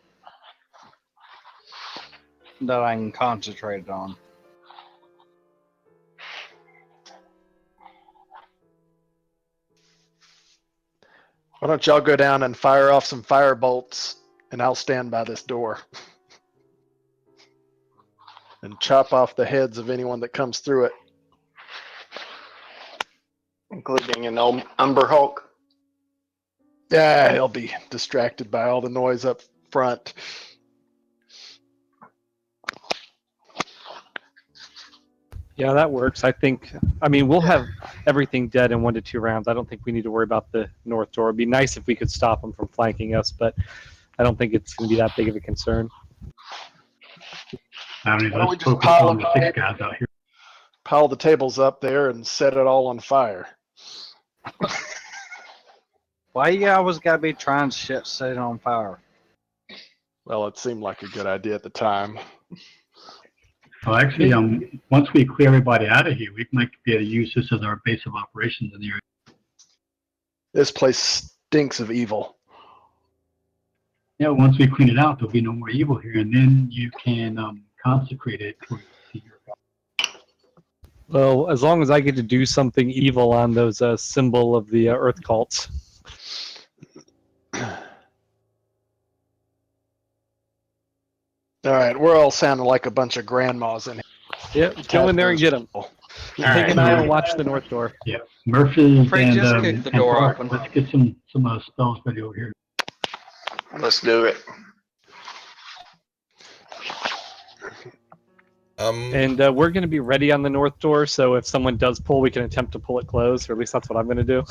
that I can concentrate on. Why don't y'all go down and fire off some fire bolts, and I'll stand by this door. And chop off the heads of anyone that comes through it. Including an Umber Hulk? Yeah, he'll be distracted by all the noise up front. Yeah, that works. I mean, we'll have everything dead in 1 to 2 rounds. I don't think we need to worry about the north door. It'd be nice if we could stop them from flanking us, but I don't think it's going to be that big of a concern. I mean, Why don't we let's just focus pile on the them 6 up? guys out here. Pile the tables up there and set it all on fire. Why you always gotta be trying to set it on fire? Well, it seemed like a good idea at the time. Well, actually, once we clear everybody out of here, we might be able to use this as our base of operations in the area. This place stinks of evil. Yeah, once we clean it out, there'll be no more evil here, and then you can consecrate it to your God. Well, as long as I get to do something evil on those symbol of the earth cults. All right, we're all sounding like a bunch of grandmas in here. Yeah, go in there and get them. All Pig right. and I will watch the north door. Murphy Frank, and, just kick the door Bart, open. let's get some spells ready over here. Let's do it. And we're going to be ready on the north door, so if someone does pull, we can attempt to pull it closed, or at least that's what I'm going to do.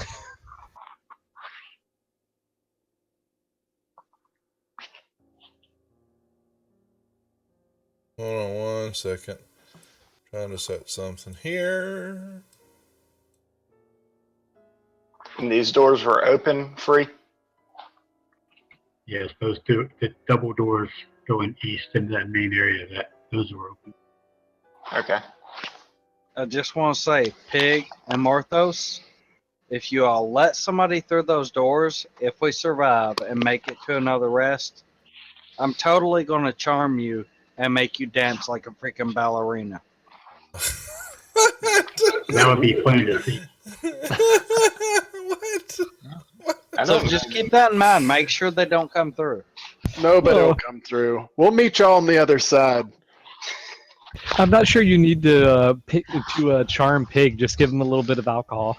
Hold on 1 second. Trying to set something here. And these doors were open, free? Yes, those two, the double doors going east into that main area, those are open. Okay. I just want to say, Pig and Morthos, if you all let somebody through those doors, if we survive and make it to another rest, I'm totally going to charm you and make you dance like a freaking ballerina. That would be funny to see. What? I So don't just keep that in mind. Make sure they don't come through. Nobody Well- will come through. We'll meet y'all on the other side. I'm not sure you need to charm Pig. Just give him a little bit of alcohol.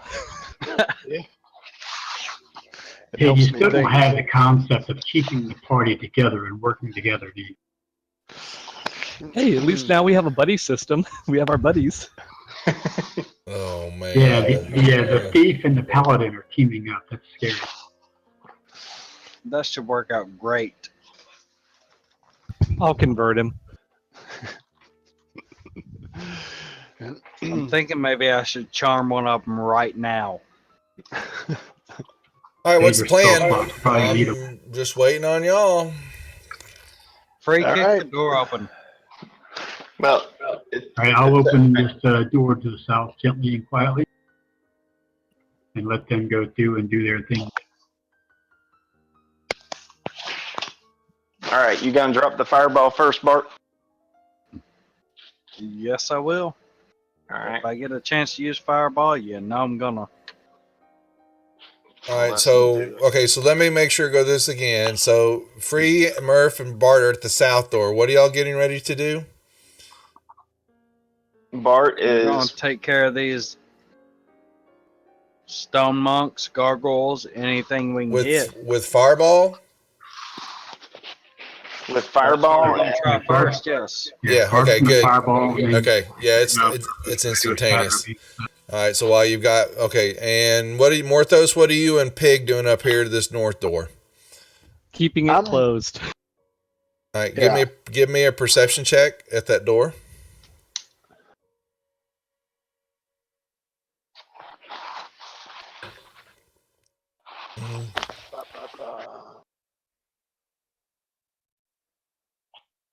It Yeah, helps you me still don't think. have the concept of keeping the party together and working together. Do you? Hey, at least now we have a buddy system. We have our buddies. Oh man. Yeah, the thief and the paladin are teaming up. That's scary. That should work out great. I'll convert him. I'm thinking maybe I should charm one of them right now. All right, what's the Favorite spell plan? slots, probably need 'em. I'm just waiting on y'all. Free All kick right. the door open. Well, All right, I'll open this door to the south gently and quietly and let them go through and do their thing. all right, you gonna drop the fireball first, Bart? Yes, I will. All right. If I get a chance to use fireball, you know I'm gonna. All right, so so let me make sure go this again. So Free, Murph, and Bart are at the south door. What are y'all getting ready to do? Bart We're gonna is take care of these stone monks, gargoyles, anything we can hit. With Fireball? with That's what we're fireball. gonna try first. Yes. Yeah, Bart okay, with good. Fireball, and then, Okay, yeah, it's uh, it's go instantaneous. Saturday. All right, so while you've got and what are you, Morthos? What are you and Pig doing up here to this north door? Keeping it closed. All right, Yeah. give me a perception check at that door.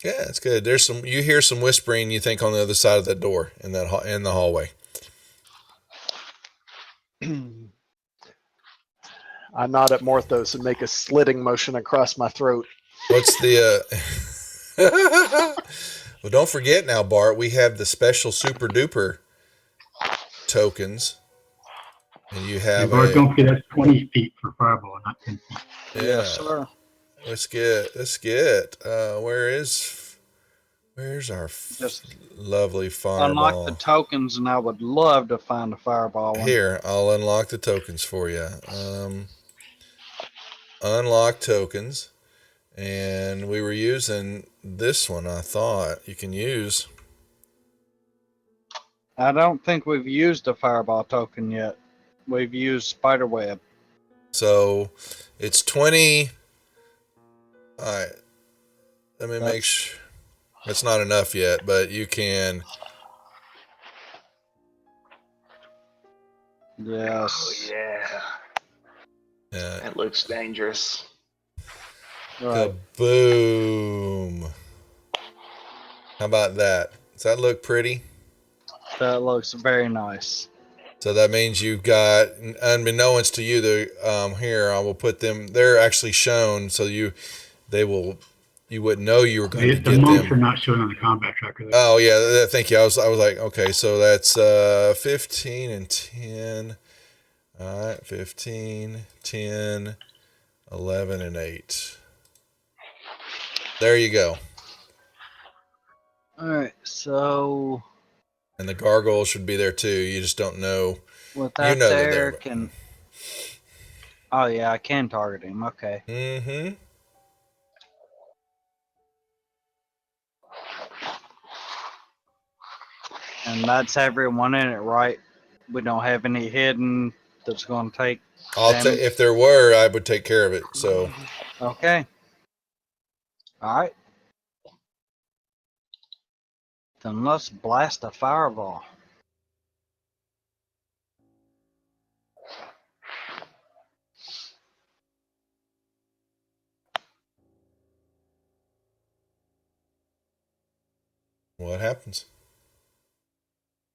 Yeah, it's good. There's you hear some whispering. You think on the other side of that door in in the hallway. I nod at Morthos and make a slitting motion across my throat. What's the? Well, don't forget now, Bart. We have the special super duper tokens, and you And have Bart, don't forget that's 20 feet for Fireball, not 10 feet. Yeah. Yes, sir. Let's get. Where's our Just lovely unlock the fireball? tokens, and I would love to find a fireball one. Here, I'll unlock the tokens for you. Unlock tokens, and we were using this one. I thought you can use. I don't think we've used a fireball token yet. We've used spiderweb. So it's 20. All right. Let me make sure. It's not enough yet, but you can. Yes. Oh yeah, Yeah. it looks dangerous. Right. Kaboom. How about that? Does that look pretty? That looks very nice. So that means you've got, unbeknownst to you, here I will put them. They're actually shown, so you wouldn't know you were going to The get monks them. are not shown on the combat tracker. Oh yeah, thank you. I was like, okay, so that's 15 and 10. All right, 15, 10, 11, and 8. There you go. All right. So And the gargoyle should be there too. You just don't know. with that know they're there, there. can. Oh yeah, I can target him. Okay. Mm-hmm. And that's everyone in it, right? We don't have any hidden that's going to take. If there were, I would take care of it. So Okay. All right. Then let's blast a fireball. what happens?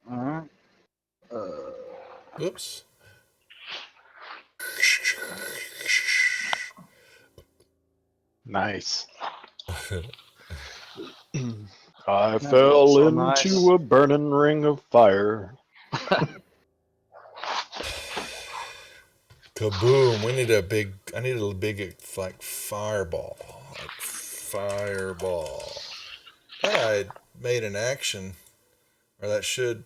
All right. Oops. Nice. I That fell looks so into nice. a burning ring of fire. Kaboom! I need a big like fireball. Like fireball. I made an action, or that should.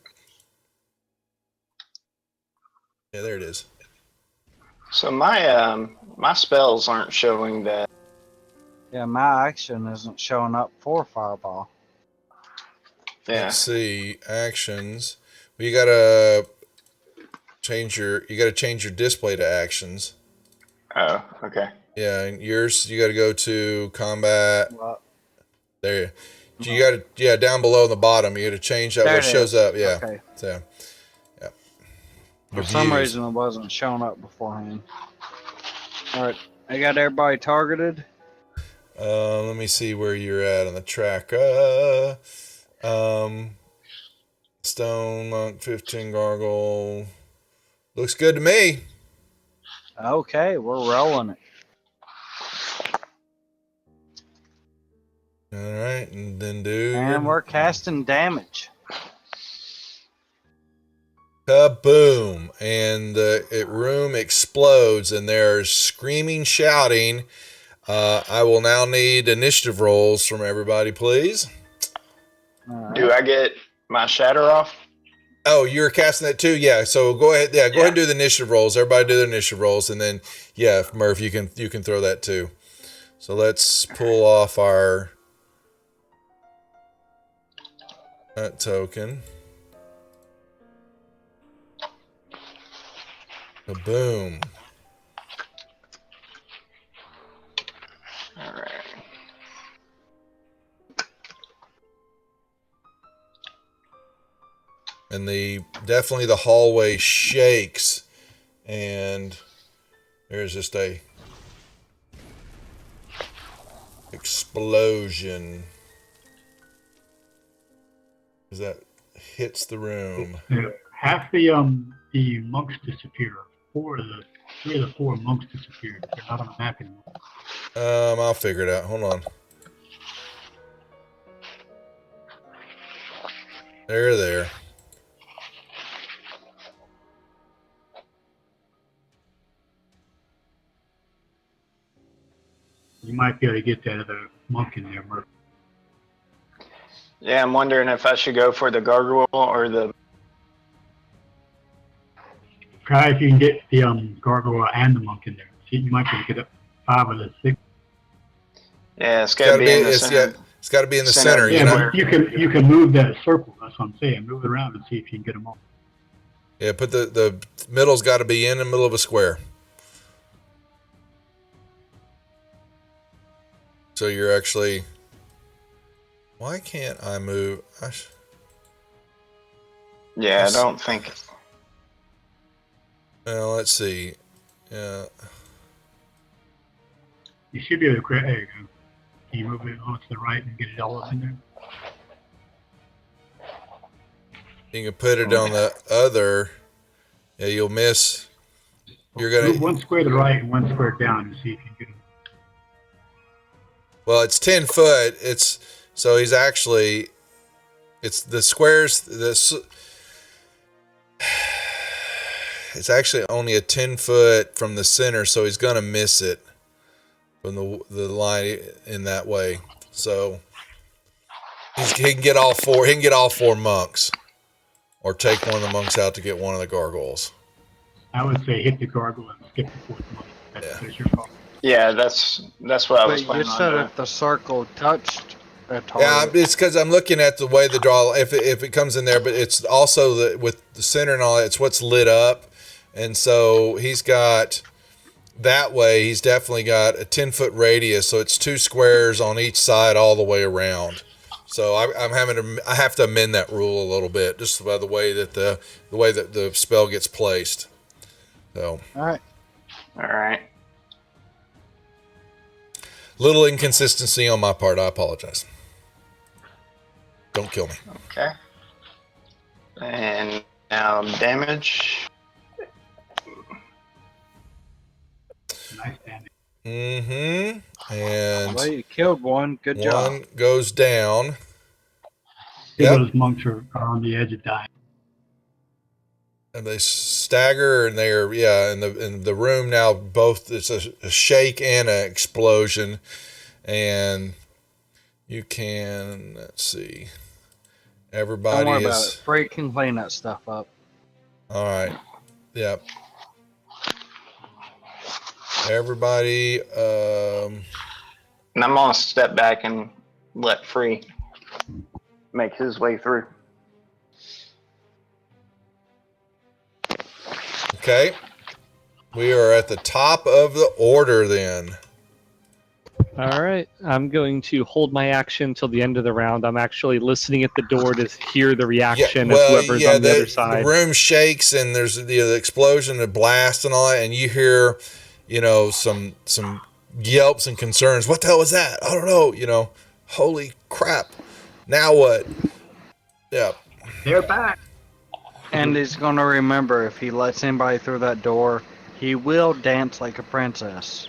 Yeah, there it is. So my spells aren't showing that. Yeah, my action isn't showing up for fireball. Yeah. Let's see actions. Well, you gotta change your display to actions. Oh, okay. Yeah, and yours you gotta go to combat. Well, There, you gotta down below in the bottom. You gotta change that. There What it shows is. up? Yeah. Okay. So, yeah. For some reason, it wasn't showing up beforehand. All right, I got everybody targeted. Let me see where you're at on the track. Stone monk, 15 gargle. Looks good to me. Okay, we're rolling it. All right, and then do And we're casting damage. kaboom, and the room explodes, and there's screaming, shouting. I will now need initiative rolls from everybody, please. All right. Do I get my shatter off? Oh, you're casting that too? Yeah. So go ahead. Yeah, go ahead and do the initiative rolls. Everybody do their initiative rolls, and then yeah, Murph, you can throw that too. So let's pull off our that token. Boom. All right. And definitely the hallway shakes, and there's just a explosion as that hits the room. Half the monks disappear. Three of the four monks disappeared. They're not on the map anymore. I'll figure it out. Hold on. They're there. You might be able to get that other monk in there, Murph. Yeah, I'm wondering if I should go for the gargoyle or the. Try if you can get the gargoyle and the monk in there. See, you might be able to get 5 of the 6. Yeah, it's got to be in the center. It's got to be in the Center, center. Yeah, You know. but you can move that circle. That's what I'm saying. Move it around and see if you can get them all. Yeah, put the middle's got to be in the middle of a square. So you're actually. Why can't I move? Yeah, I don't think. Well, let's see. Yeah. You should be able to create. There you go. Can you move it on to the right and get it all up in there? You can put it on the other. Yeah, you'll miss. You're Move gonna. one square to the right and one square down and see if you can get them. Well, it's 10 foot. So he's actually. It's the squares. It's actually only a 10 foot from the center, so he's gonna miss it from the line in that way. So he can get all four. He can get all 4 monks, or take one of the monks out to get one of the gargoyles. I would say hit the gargoyle and skip the 4th monk. That's your call. Yeah, that's what I was But you planning on said doing. if the circle touched a target. Yeah, it's because I'm looking at the way the draw. If it comes in there, but it's also with the center and all that. It's what's lit up, and so he's got that way. He's definitely got a 10-foot radius, so it's 2 squares on each side all the way around. So I have to amend that rule a little bit just by the way that the spell gets placed. So All right. All right. little inconsistency on my part. I apologize. Don't kill me. Okay. And now damage. Nice damage. Mm-hmm. And Well, you killed one. Good job. one goes down. See, Yep. those monks are on the edge of dying. And they stagger, and they're in the room now. Both it's a shake and an explosion, and you can let's see. Don't Everybody worry about is it. Free can clean that stuff up. all right. Yep. Everybody. And I'm gonna step back and let Free make his way through. Okay. We are at the top of the order then. All right. I'm going to hold my action till the end of the round. I'm actually listening at the door to hear the reaction of whoever's on the other side. The room shakes, and there's the explosion, the blast, and all that, and you hear, some yelps and concerns. What the hell was that? I don't know. Holy crap. Now what? Yeah. They're back. And he's gonna remember if he lets anybody through that door, he will dance like a princess.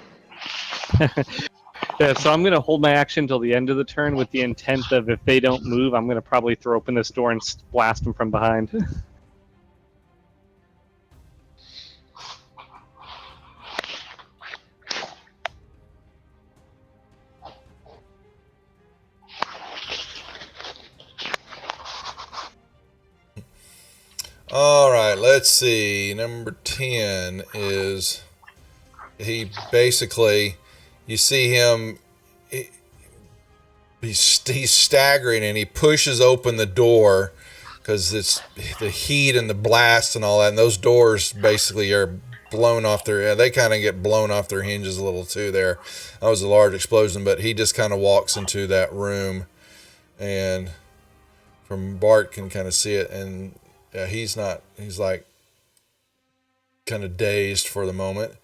Yeah, so I'm going to hold my action until the end of the turn with the intent of if they don't move, I'm going to probably throw open this door and blast them from behind. All right, let's see. Number 10 is he basically, you see him, he's staggering and he pushes open the door because it's the heat and the blast and all that. And those doors basically are blown off they kind of get blown off their hinges a little too there. That was a large explosion, but he just kind of walks into that room and from Bart can kind of see it. And yeah, he's like kind of dazed for the moment.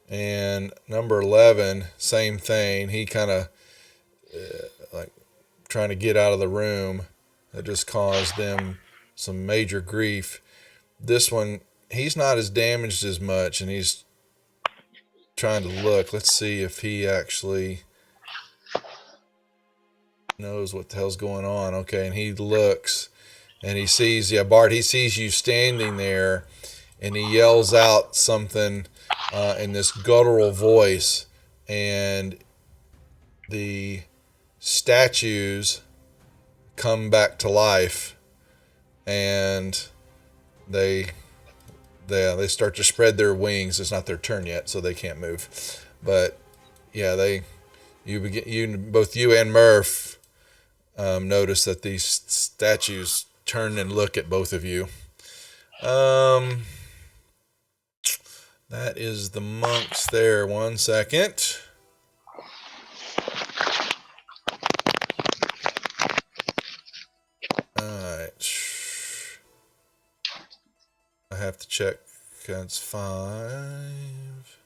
And number 11, same thing. He kind of like trying to get out of the room. That just caused them some major grief. This one, he's not as damaged as much, and he's trying to look. Let's see if he actually knows what the hell's going on. Okay, and he looks. And he sees, Bart, he sees you standing there, and he yells out something in this guttural voice, and the statues come back to life, and they start to spread their wings. It's not their turn yet, so they can't move. But yeah, both you and Murph notice that these statues turn and look at both of you. That is the monks there. 1 second. Alright. I have to check. That's 5.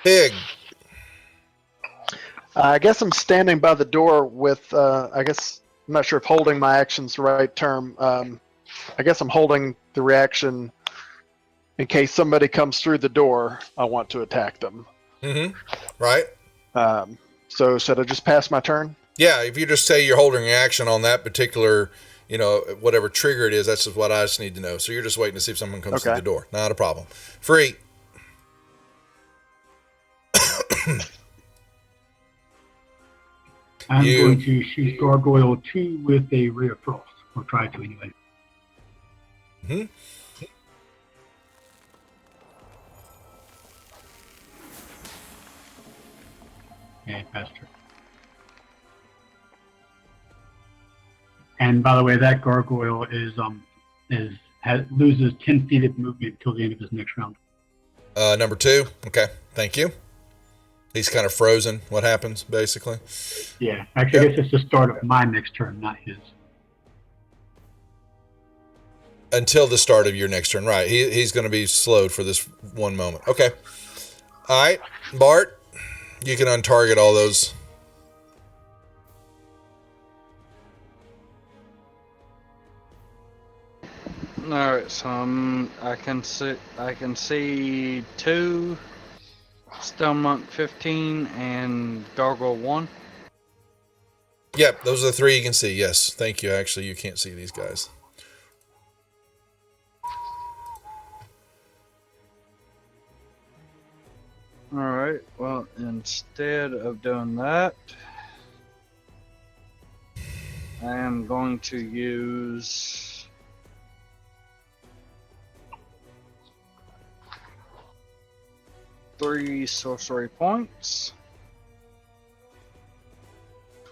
Pig. I guess I'm standing by the door with, I guess, I'm not sure if holding my action's the right term. I guess I'm holding the reaction in case somebody comes through the door, I want to attack them. Mm-hmm. Right. So should I just pass my turn? Yeah, if you just say you're holding an action on that particular, whatever trigger it is, that's just what I just need to know. So you're just waiting to see if someone comes through the door. Not a problem. Free. I'm going to shoot Gargoyle 2 with a Ray of Frost, or try to anyway. Mm-hmm. Okay, faster. And by the way, that Gargoyle loses 10 feet of movement until the end of his next round. Number 2. Okay, thank you. He's kind of frozen. What happens, basically? Yeah, actually, I guess it's the start of my next turn, not his. Until the start of your next turn, right. He's going to be slowed for this one moment. Okay. All right, Bart, you can untarget all those. All right, so I can see 2, Stone Monk 15, and Gargoyle 1. Yep, those are the 3 you can see. Yes, thank you. Actually, you can't see these guys. All right. Well, instead of doing that, I am going to use three sorcery points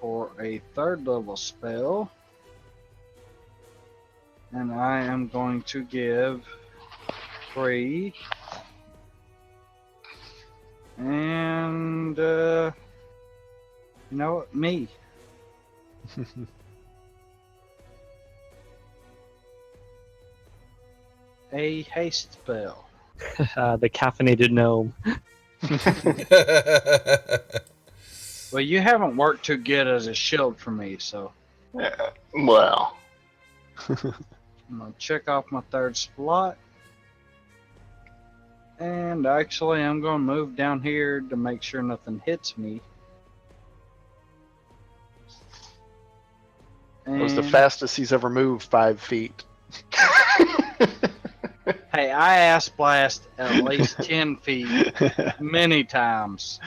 for a 3rd level spell, and I am going to give 3 and You know what? Me. A haste spell. The caffeinated gnome. Well, you haven't worked too good as a shield for me, so Yeah, well, I'm gonna check off my third slot. And actually, I'm gonna move down here to make sure nothing hits me. That was the And- fastest he's ever moved, 5 feet. Hey, I ass blast at least 10 feet many times.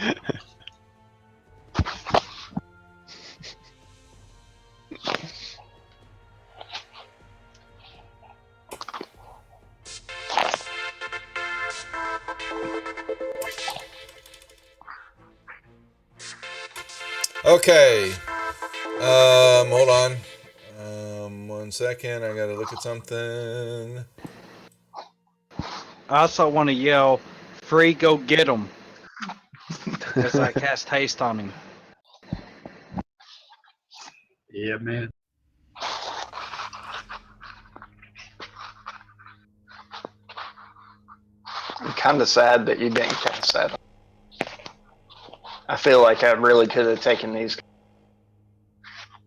Okay. Hold on. 1 second. I gotta look at something. I also want to yell, "Free, go get him!" as I cast haste on him. Yeah, man. I'm kind of sad that you didn't cast that. I feel like I really could have taken these.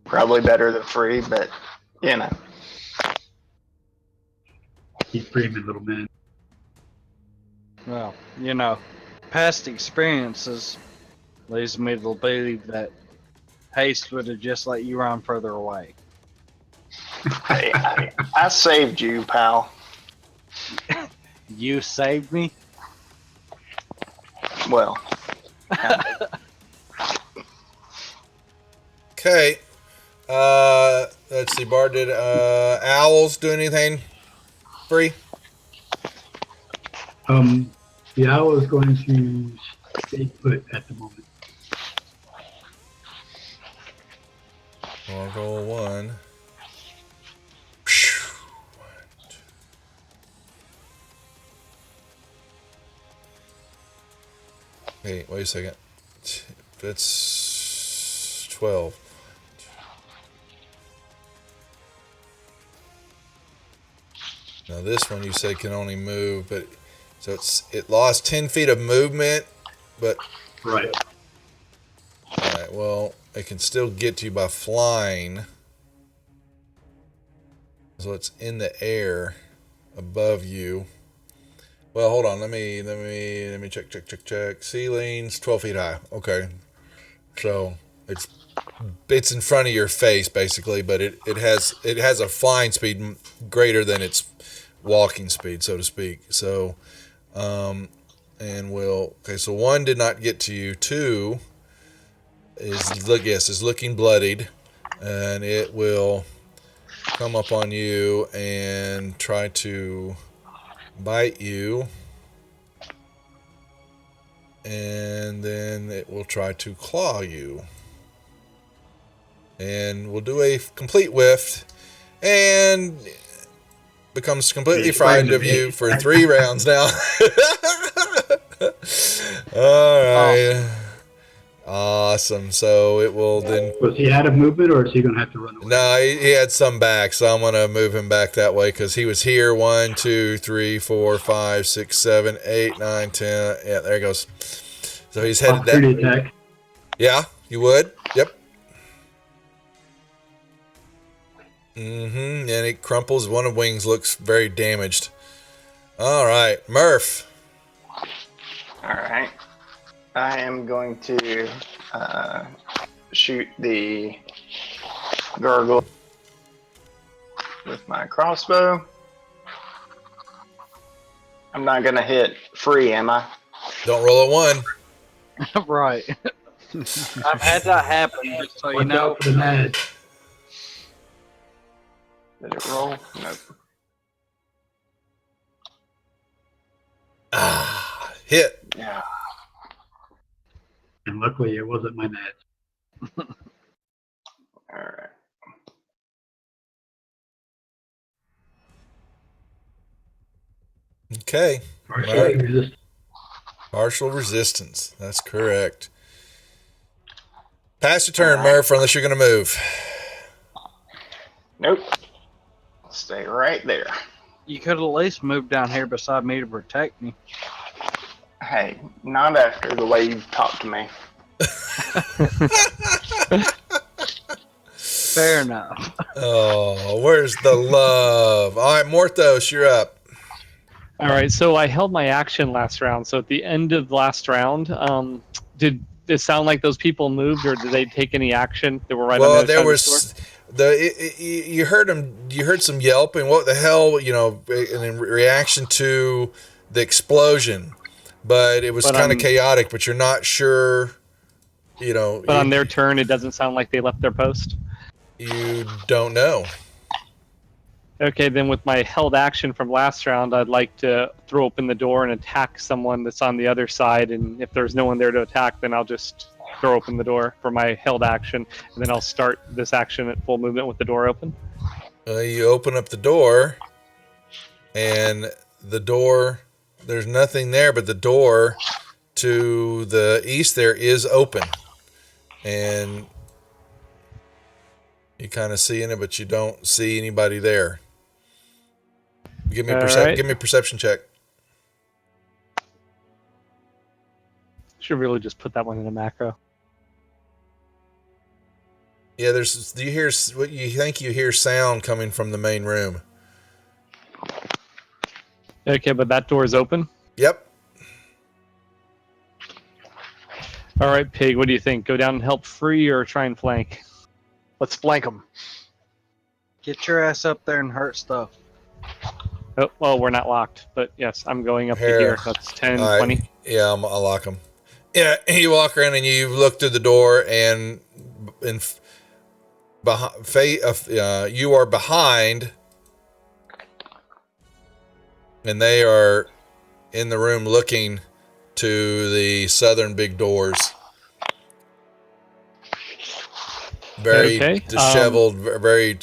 Probably better than free, but you know. He's premium, little man. Well, you know, past experiences leads me to believe that haste would have just let you run further away. Hey, I saved you, pal. You saved me? Well, Okay. Let's see. Bard, did owls do anything free? The owl is going to stay put at the moment. I'll roll one. Hey, wait a second. That's 12. Now this one you said can only move, but so it lost 10 feet of movement, but Right. all right. Well, it can still get to you by flying, so it's in the air above you. Well, hold on. Let me check. Ceiling's 12 feet high. Okay, so it's in front of your face basically, but it has a flying speed greater than its walking speed, so to speak. So, okay. So one did not get to you. Two is looking bloodied, and it will come up on you and try to bite you, and then it will try to claw you, and we'll do a complete whiff, and becomes completely frightened of you for 3 rounds now. All right. Awesome. So it will then. Was he out of movement, or is he going to have to run away? No, he had some back, so I'm gonna move him back that way because he was here. 1, 2, 3, 4, 5, 6, 7, 8, 9, 10. Yeah, there he goes. So he's headed that. Opportunity attack. Yeah, you would. Yep. And it crumples. One of wings looks very damaged. All right, Murph. all right. I am going to shoot the gargoyle with my crossbow. I'm not gonna hit free, am I? Don't roll a 1. Right. I've had that happen, just so you Watch know. out for the mad. Did it roll? Nope. Hit. Yeah. And luckily, it wasn't my mad. All right. Okay. Partially Right. resist. Partial resistance. That's correct. Pass your turn, All right. Murph, unless you're going to move. Nope. Stay right there. You could at least move down here beside me to protect me. Hey, not after the way you talked to me. Fair enough. Oh, where's the love? All right, Morthos, you're up. All right, so I held my action last round. So at the end of last round, did it sound like those people moved, or did they take any action? They were right on the Well, other there side of the store? was you heard them. You heard some yelping. What the hell? And in reaction to the explosion, but it was But kind of chaotic. But you're not sure. But on their turn, it doesn't sound like they left their post. You don't know. Okay, then with my held action from last round, I'd like to throw open the door and attack someone that's on the other side. And if there's no one there to attack, then I'll just throw open the door for my held action, and then I'll start this action at full movement with the door open. You open up the door, and the door, there's nothing there, but the door to the east there is open. And you kind of see in it, but you don't see anybody there. Give me a Right. give me a perception check. Should really just put that one in a macro. Yeah, do you hear what you think you hear sound coming from the main room? Okay, but that door is open. Yep. All right, Pig, what do you think? Go down and help free or try and flank? Let's flank them. Get your ass up there and hurt stuff. Oh, well, we're not locked, but yes, I'm going up Here. to here. That's 10, All right. 20. Yeah, I'll lock them. Yeah, you walk around and you look through the door, and you are behind, and they are in the room looking to the southern big doors. Very Okay, disheveled, very,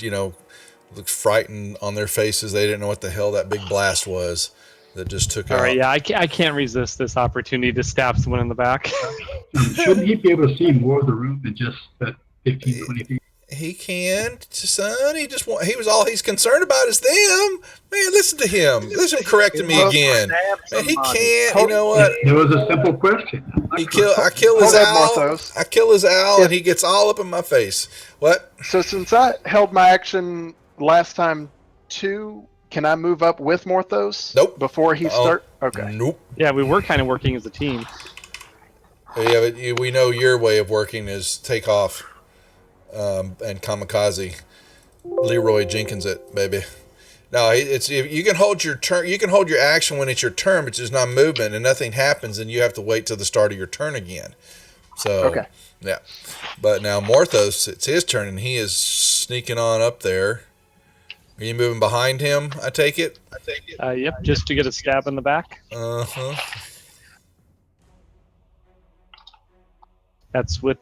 looks frightened on their faces. They didn't know what the hell that big blast was that just took All out. right, yeah, I can't resist this opportunity to stab someone in the back. Shouldn't he be able to see more of the room than just that 15, 20 feet? He can, son. He's concerned about is them. Man, listen to him. Listen to him correcting me again. Man, he can't. You know what? It was a simple question. I kill his Hold on, owl. Morthos. I kill his owl, and he gets all up in my face. What? So since I held my action last time too, can I move up with Morthos? Nope. Before he start? Okay. Nope. Yeah, we were kind of working as a team. Yeah, but we know your way of working is take off, and kamikaze. Leroy Jenkins it, baby. No, you can hold your turn. You can hold your action when it's your turn, but there's not movement and nothing happens, and you have to wait till the start of your turn again. So Okay. yeah, but now Morthos, it's his turn, and he is sneaking on up there. Are you moving behind him? I take it. Yep, just to get a stab in the back. Uh-huh. That's with.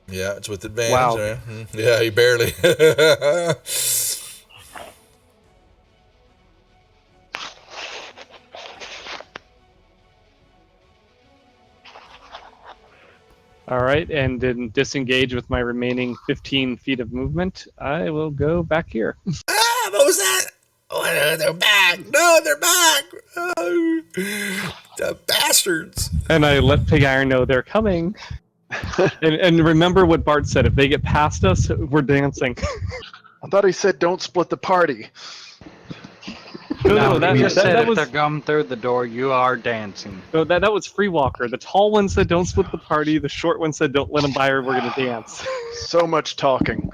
Yeah, it's with advantage. Wow. Yeah, he barely. All right, and then disengage with my remaining 15 feet of movement. I will go back here. Ah, what was that? Oh, no, they're back. No, they're back. Oh, the bastards. And I let Pig Iron know they're coming. and remember what Bart said, if they get past us, we're dancing. I thought he said don't split the party. No, that just said if was they're coming through the door, you are dancing. no, that was Free Walker. The tall one said don't split the party. The short one said don't let them buy her. We're gonna dance. So much talking.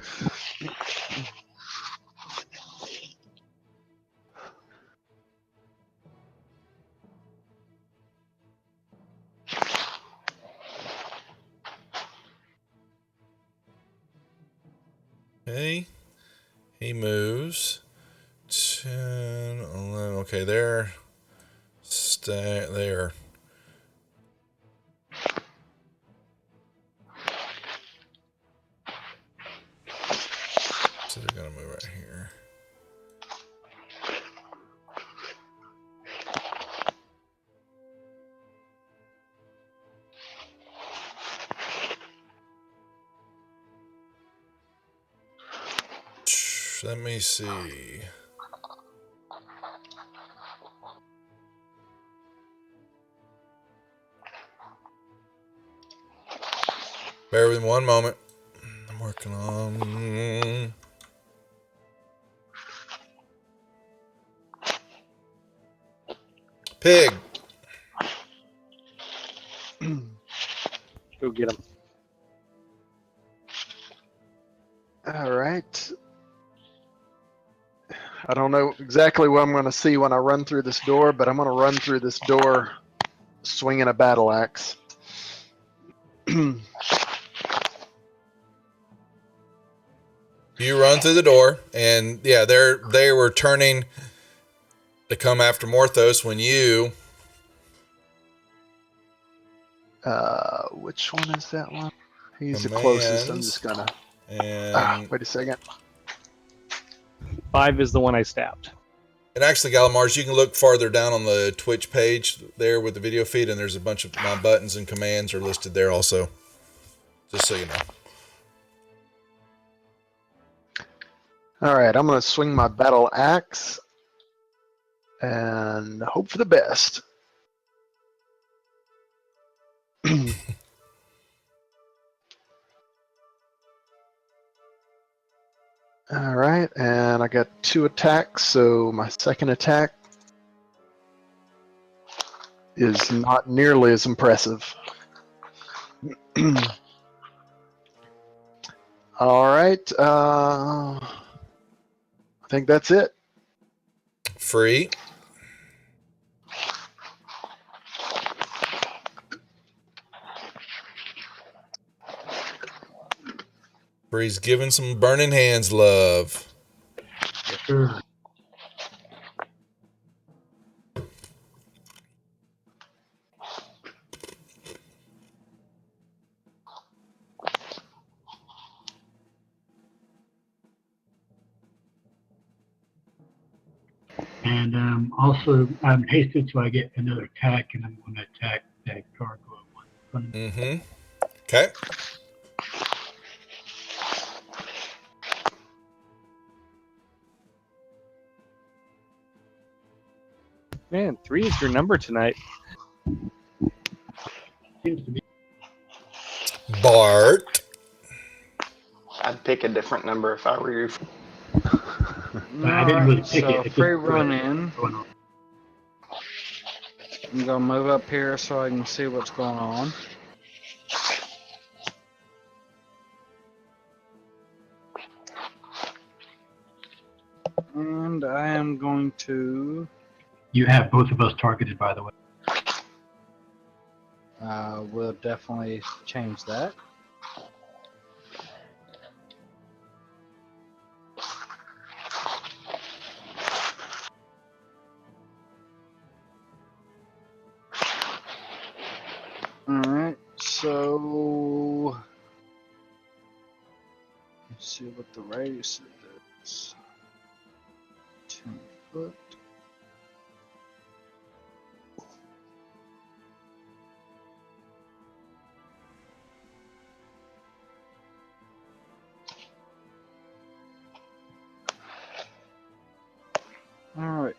Okay. He moves. 10, 11. Okay, there. Stay there. So they're gonna move right here. Let me see. Bear with me one moment. I'm working on. Pig. Go get him. All right. I don't know exactly what I'm going to see when I run through this door, but I'm going to run through this door swinging a battle axe. You run through the door, and yeah, they were turning to come after Morthos when you. Which one is that one? He's the closest. I'm just gonna. And Wait a second. 5 is the one I stabbed. and actually, Galamars, you can look farther down on the Twitch page there with the video feed, and there's a bunch of my buttons and commands are listed there also. Just so you know. All right, I'm gonna swing my battle axe and hope for the best. All right, and I got 2 attacks, so my second attack is not nearly as impressive. All right, I think that's it. Free. Free's giving some burning hands love. Yes, sir. And also, I'm hasted so I get another attack, and I'm going to attack that gargoyle one. Mm-hmm. Okay. Man, 3 is your number tonight. Seems to be. Bart. I'd pick a different number if I were you. I didn't really pick so it. It's free just run in. going on. I'm gonna move up here so I can see what's going on. And I am going to You have both of us targeted, by the way. we'll definitely change that. Alright, so let's see what the radius of this. 10 foot. Alright.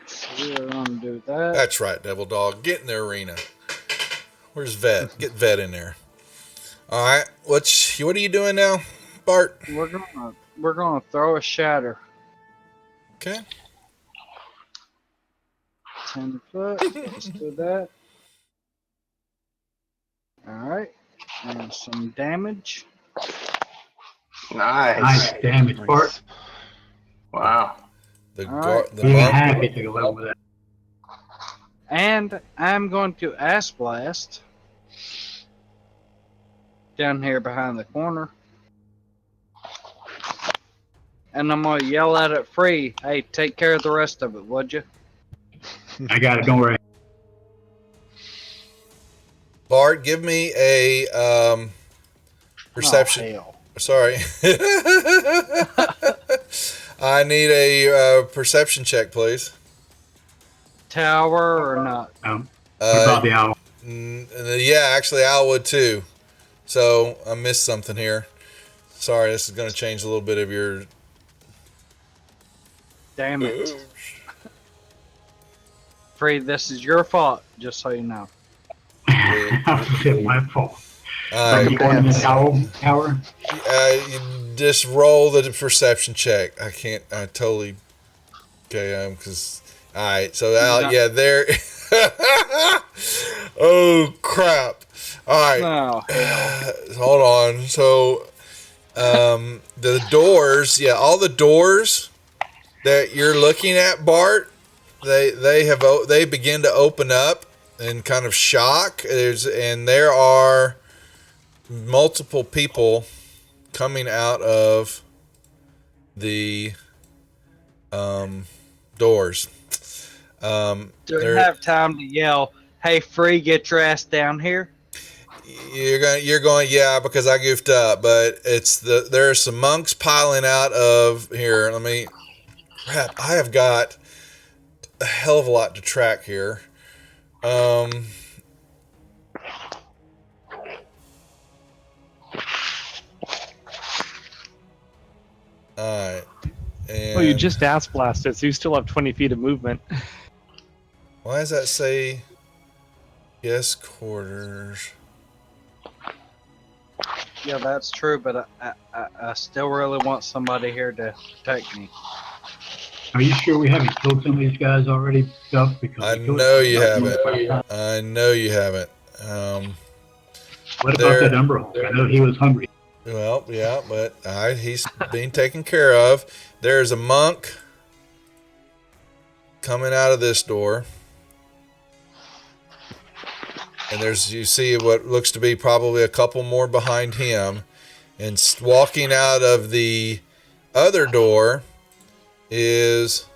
So we're gonna do that. That's right, Devil Dog. Get in the arena. Where's Vet? Get Vet in there. All right. What are you doing now, Bart? We're gonna throw a shatter. Okay. 10 foot. Let's do that. Alright. And some damage. Nice. Nice damage, Bart. Wow. The All gar- right. the Being monk. happy to go out with that. And I'm going to Ass Blast down here behind the corner. And I'm going to yell at it free. Hey, take care of the rest of it, would you? I got it. Don't worry. Bart, give me a perception. Oh, hell. Sorry. I need a perception check, please. Tower or not? What about the owl? Yeah, actually, Al would too. So I missed something here. Sorry, this is going to change a little bit of your Damn it. Free, this is your fault, just so you know. It's my fault. All Are you going in the dance. tower? You just roll the perception check. I totally. Okay, because. All right, so yeah, there. Oh crap! All right, Oh, hell. hold on. So, the doors, yeah, all the doors that you're looking at, Bart, they begin to open up in kind of shock. There are multiple people coming out of the doors. Don't have time to yell, "Hey, Free, get your ass down here." You're going, yeah, because I goofed up, but there are some monks piling out of here. Crap, I have got a hell of a lot to track here. Alright. Well, you just ass blasted, so you still have 20 feet of movement. Why does that say guest quarters? Yeah, that's true, but I still really want somebody here to protect me. Are you sure we haven't killed some of these guys already, Duff? Because I we killed know some you of haven't. them. I know you haven't. What about that Umberhulk? I know he was hungry. Well, yeah, but he's being taken care of. There's a monk coming out of this door. And you see what looks to be probably a couple more behind him. And walking out of the other door is...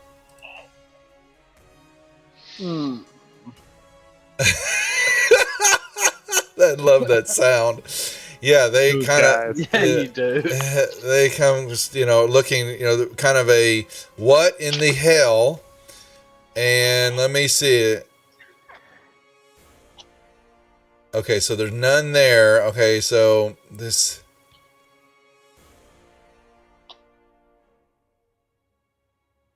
I love that sound. Yeah, they kind of... Yeah, you do. They come, looking, kind of a what in the hell? And let me see it. Okay, so there's none there. Okay, so this...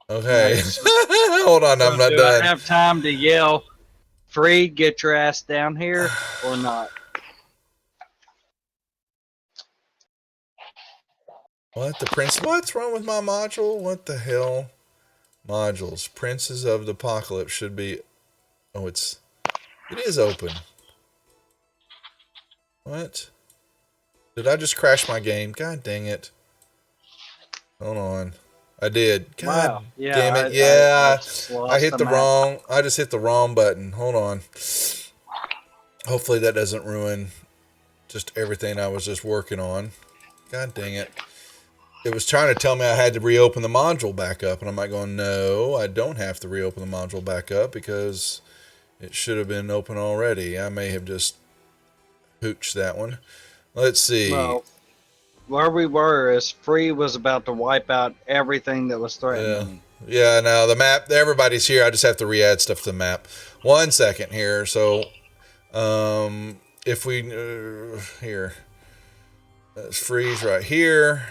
Okay. Hold on, I'm not Do done. I have time to yell, "Free, get your ass down here," or not? What's wrong with my module? What the hell? Modules. Princes of the Apocalypse should be... Oh, it is open. What? Did I just crash my game? God dang it. Hold on. I did. God Wow. Yeah, damn it. I hit the wrong... I just hit the wrong button. Hold on. Hopefully that doesn't ruin just everything I was just working on. God dang it. It was trying to tell me I had to reopen the module back up, and I'm like going, no, I don't have to reopen the module back up because it should have been open already. I may have just hooched that one. Let's see. Well, where we were is Free was about to wipe out everything that was threatening me. Yeah, now the map, everybody's here. I just have to re-add stuff to the map. 1 second here. So, if we, here, let's freeze right here.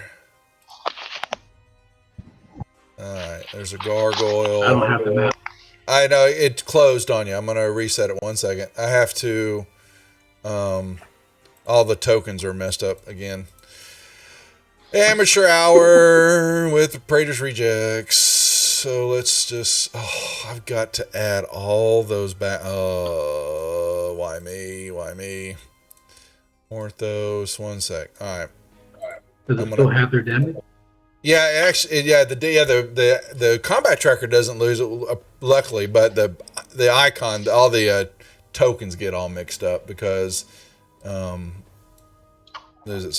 Alright, there's a gargoyle. I don't have the map. I know, it closed on you. I'm going to reset it 1 second. I have to, all the tokens are messed up again. Amateur hour with Praetor's Rejects. So let's just, I've got to add all those back. Why me? Orthos, 1 sec. Alright. Does it still have their damage? Yeah, actually, the combat tracker doesn't lose it, luckily, but the icon, all the tokens get all mixed up because so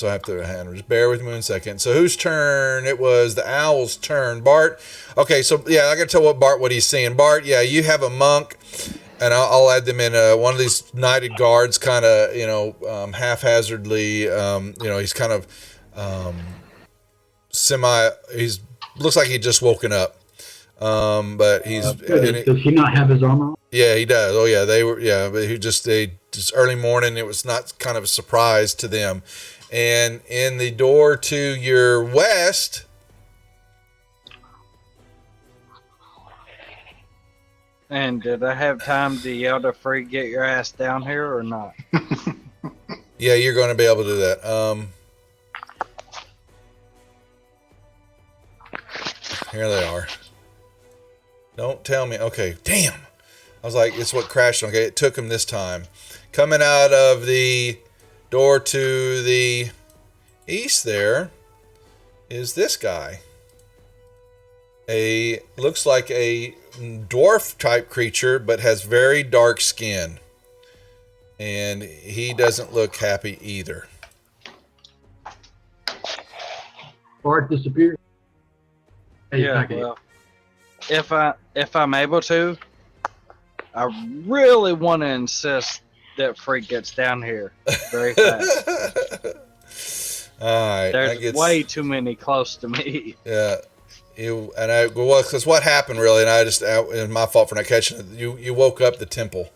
I have to just bear with me 1 second. So whose turn? It was the owl's turn. Bart. Okay, so yeah, I got to tell Bart what he's seeing. Bart, yeah, you have a monk, and I'll add them in one of these knighted guards, kind of haphazardly. He's kind of he's looks like he just woken up, but he's does he not have his armor on? Yeah, he does. Oh yeah, but just early morning. It was not kind of a surprise to them. And in the door to your west, And did I have time to yell to Free, get your ass down here or not? Yeah, you're going to be able to do that. Here they are. Don't tell me. Okay, damn. I was like, it's what crashed. Okay, it took him this time. Coming out of the door to the east there is this guy. Looks like a dwarf type creature, but has very dark skin. And he doesn't look happy either. Bart disappeared. Hey, Yeah, back again. well, if I'm able to, I really want to insist that Freak gets down here very fast. All right. There's way too many close to me. Yeah. Because what happened really, and it's my fault for not catching it. You woke up the temple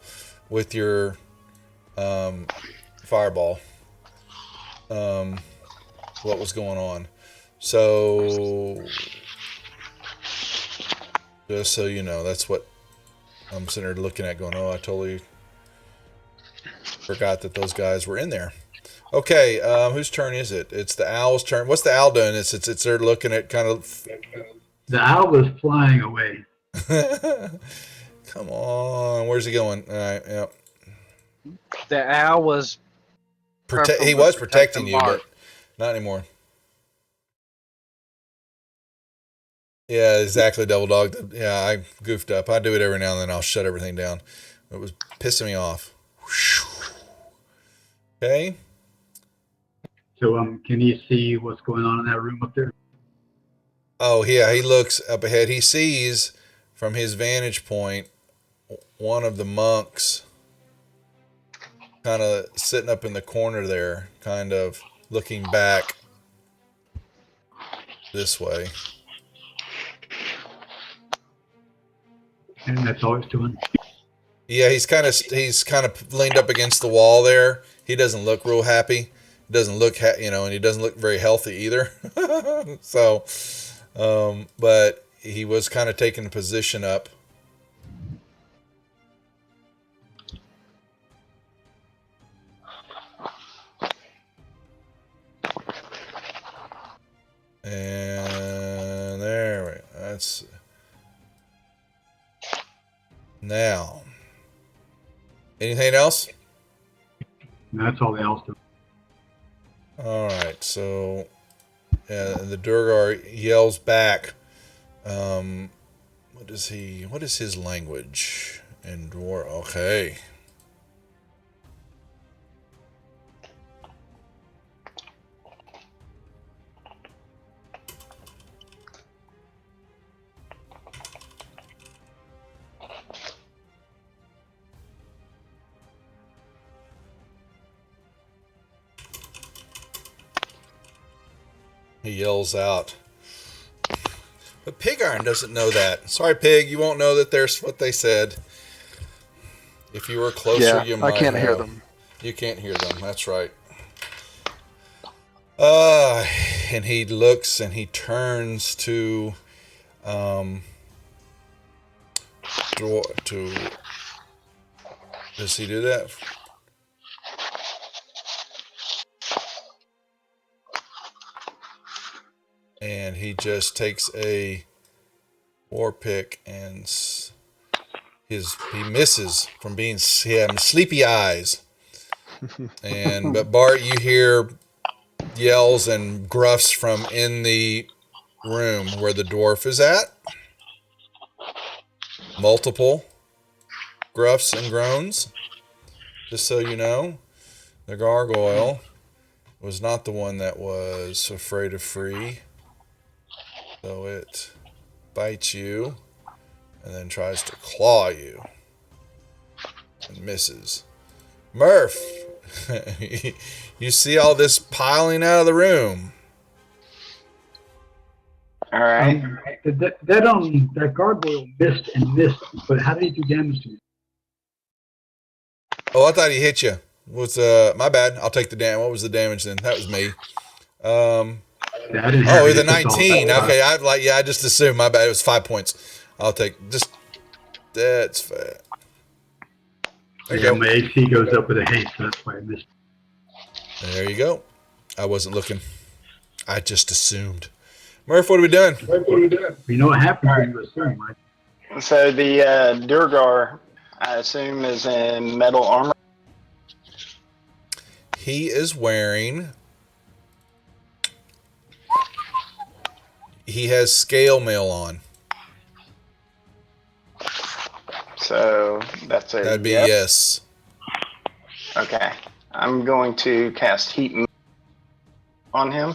with your fireball. What was going on? So, just so you know, that's what I'm sitting there looking at, going, "Oh, I totally forgot that those guys were in there." Okay, whose turn is it? It's the owl's turn. What's the owl doing? It's there looking at kind of. The owl was flying away. Come on, where's he going? All right, yep. The owl was He was protecting you, Mark. but not anymore. Yeah, exactly, Double Dog. Yeah, I goofed up. I do it every now and then. I'll shut everything down. It was pissing me off. Okay. So can you see what's going on in that room up there? Oh, yeah, he looks up ahead. He sees from his vantage point one of the monks kind of sitting up in the corner there, kind of looking back this way. And that's all he's doing. Yeah, he's kind of leaned up against the wall there. He doesn't look real happy. He doesn't look, and he doesn't look very healthy either. So, but he was kind of taking a position up. And there, that's now. Anything else? And that's all the owl's doing. All right, so the Durgar yells back. What is his language? In Dwarf. Okay. He yells out. But Pig Iron doesn't know that. Sorry, Pig, you won't know that there's what they said. If you were closer, you might I can't hear know. them. You can't hear them. That's right. And he looks and he turns to does he do that? And he just takes a war pick and he misses from being having sleepy eyes. But Bart, you hear yells and gruffs from in the room where the dwarf is at. Multiple gruffs and groans. Just so you know, the gargoyle was not the one that was afraid of Free. So it bites you and then tries to claw you and misses. Murph, you see all this piling out of the room. All right. That gargoyle missed and missed, but how did he do damage to you? Oh, I thought he hit you. My bad. I'll take the damage. What was the damage then? That was me. The 19. Okay, I just assumed. My bad. It was 5 points. I'll take just That's fat. There you Yeah, go. my AC goes up with a haste, so that's why I missed. There you go. I wasn't looking. I just assumed. Murph, what are we doing? You know what happens when you assume, right? So the Durgar, I assume, is in metal armor. He is wearing. He has scale mail on. So that's a That'd be yep. yes. Okay. I'm going to cast heat on him.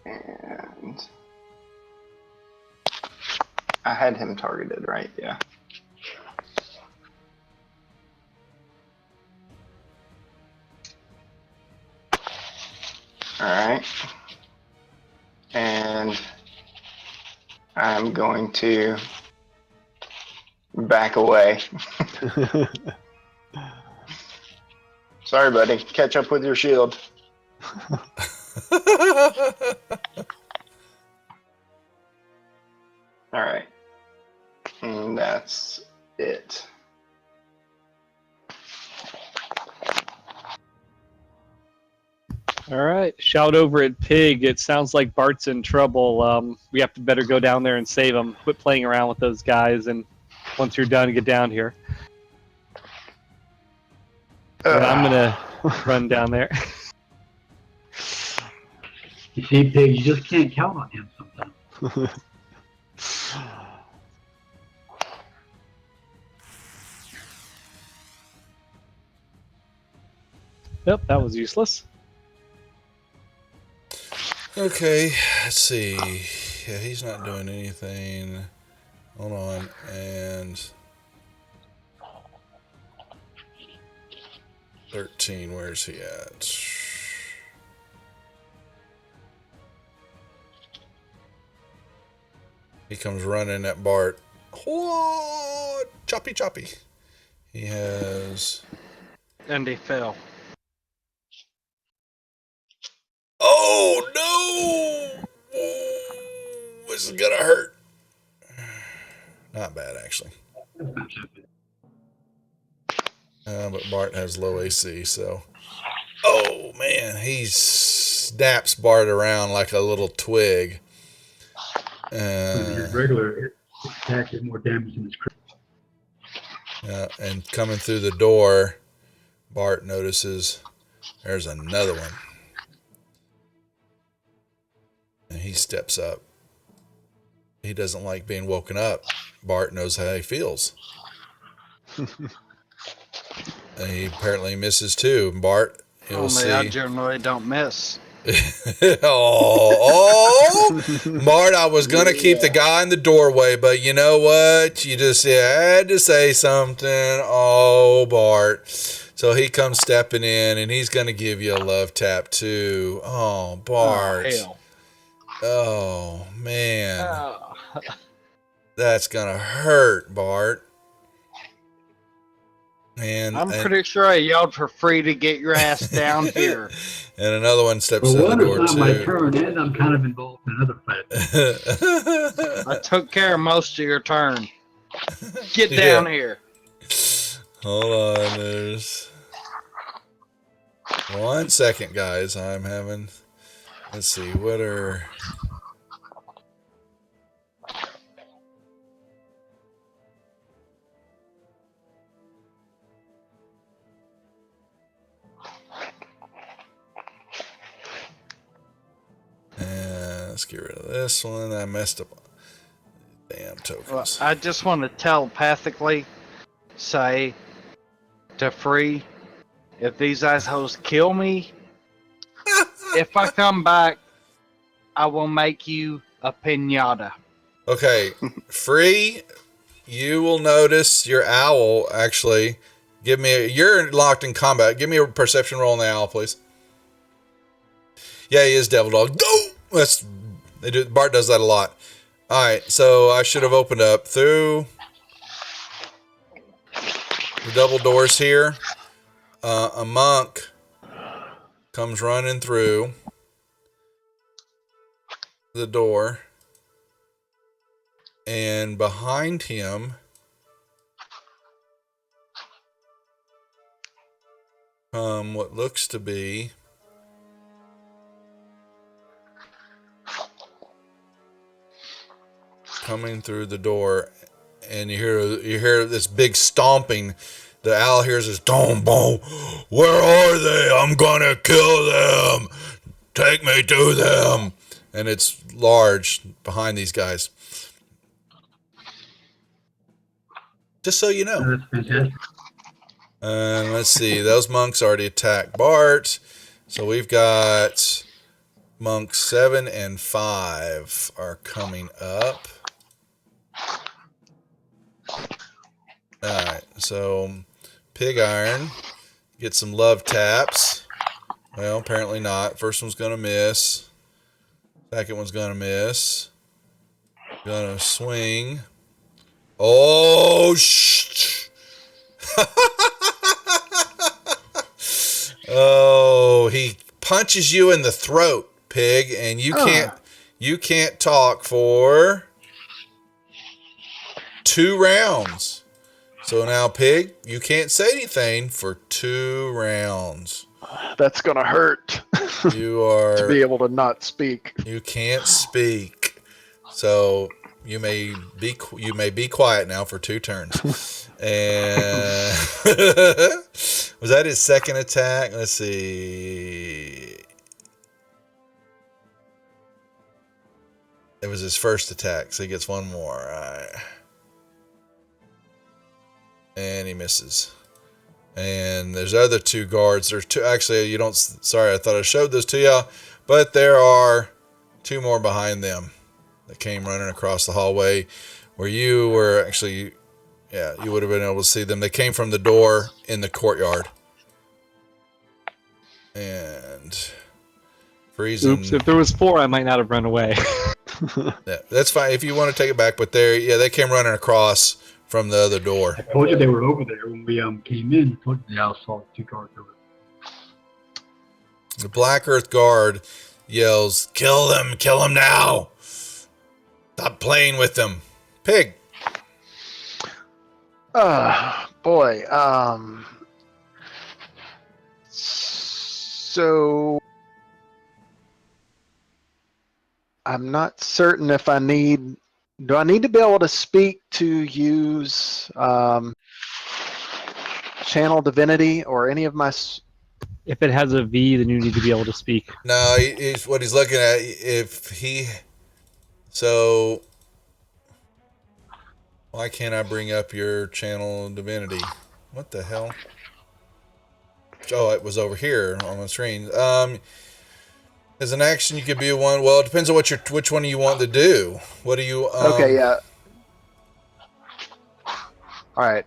And I had him targeted, right? Yeah. All right. And I'm going to back away. Sorry, buddy. Catch up with your shield. All right. And that's it. All right. Shout over at Pig. It sounds like Bart's in trouble. We have to better go down there and save him. Quit playing around with those guys, and once you're done, get down here. And I'm gonna run down there. You see, Pig, you just can't count on him sometimes. Yep, that was useless. Okay, let's see. Yeah, he's not doing anything. Hold on, and 13. Where's he at? He comes running at Bart. Oh, choppy, choppy. He has. And he fell. Oh no! Ooh, this is gonna hurt. Not bad, actually. But Bart has low AC, so. Oh man, he snaps Bart around like a little twig. His regular attack is more damage than his crit. And coming through the door, Bart notices there's another one. And he steps up. He doesn't like being woken up. Bart knows how he feels. And he apparently misses too. Bart, you'll see. I generally don't miss. Oh, Bart, I was going to keep the guy in the doorway, but you know what? You just had to say something. Oh, Bart. So he comes stepping in, and he's going to give you a love tap, too. Oh, Bart. Oh, hell. Oh, man. That's going to hurt, Bart. And I'm pretty sure I yelled for free to get your ass down here. And another one steps Well, in the one, door, it's not my too. turn, and I'm kind of involved in another fight. I took care of most of your turn. Get down here. Hold on, there's 1 second, guys. I'm having. Let's see, what are. And let's get rid of this one. I messed up. Damn tokens. Well, I just want to telepathically say to Free, if these assholes kill me, if I come back, I will make you a pinata. Okay, Free, you will notice your owl actually. You're locked in combat. Give me a perception roll on the owl, please. Yeah, he is Devil Dog. Go! Bart does that a lot. All right, so I should have opened up through the double doors here. A monk comes running through the door, and behind him come what looks to be coming through the door, and you hear this big stomping. The owl hears this boom boom. Where are they? I'm gonna kill them. Take me to them. And it's large behind these guys. Just so you know. That's fantastic. Let's see. Those monks already attacked Bart. So we've got monks 7 and 5 are coming up. Alright, so Pig Iron gets some love taps. Well, apparently not. First one's going to miss. Second one's going to miss. Gonna swing. Oh, shh. Oh, he punches you in the throat, Pig, and you can't talk for 2 rounds. So now, Pig, you can't say anything for 2 rounds. That's gonna hurt. You are to be able to not speak. You can't speak. So you may be quiet now for 2 turns. And was that his second attack? Let's see. It was his first attack, so he gets 1 more. All right. And he misses. And there's other 2 guards. There's 2. Actually, you don't. Sorry, I thought I showed those to y'all, but there are 2 more behind them that came running across the hallway, where you were actually. Yeah, you would have been able to see them. They came from the door in the courtyard. And freezing. Oops, if there was 4, I might not have run away. Yeah, that's fine if you want to take it back. But they came running across from the other door. I told you they were over there when we came in. I told you the owl saw 2 guards over there. The Black Earth Guard yells, "Kill them! Kill them now! Stop playing with them!" Pig. Boy. So I'm not certain if do I need to be able to speak to use channel divinity or any of my If it has a V, then you need to be able to speak. No, what he's looking at. So why can't I bring up your channel divinity? What the hell? Oh, it was over here on the screen. As an action, you could be one. Well, it depends on which one you want to do. What do you? Okay, yeah. All right.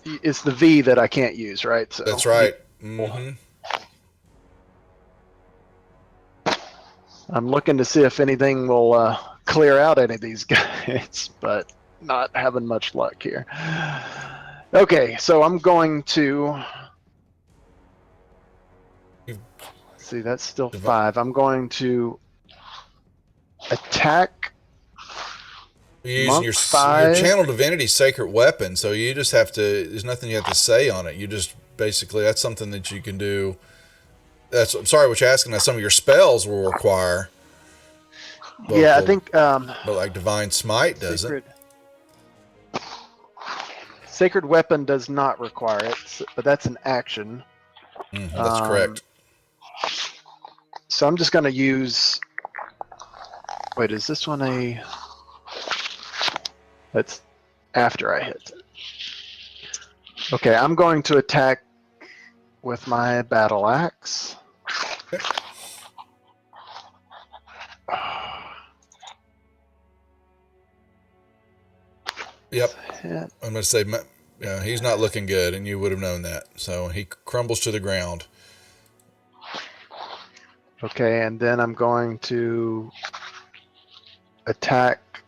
It's the V that I can't use, right? So That's right. Mm-hmm. I'm looking to see if anything will clear out any of these guys, but not having much luck here. Okay, so I'm going to see. That's still 5. I'm going to attack. You're Monk using your 5. channel divinity sacred weapon, so you just have to. There's nothing you have to say on it. You just basically that's something that you can do. I'm sorry, what you're asking. That some of your spells will require. Yeah, I think. But like divine smite doesn't. Sacred weapon does not require it, but that's an action. That's correct. So I'm just going to use. Wait, is this one a? That's after I hit it. Okay, I'm going to attack with my battle axe. Yep. I'm going to say, he's not looking good, and you would have known that. So he crumbles to the ground. Okay, and then I'm going to attack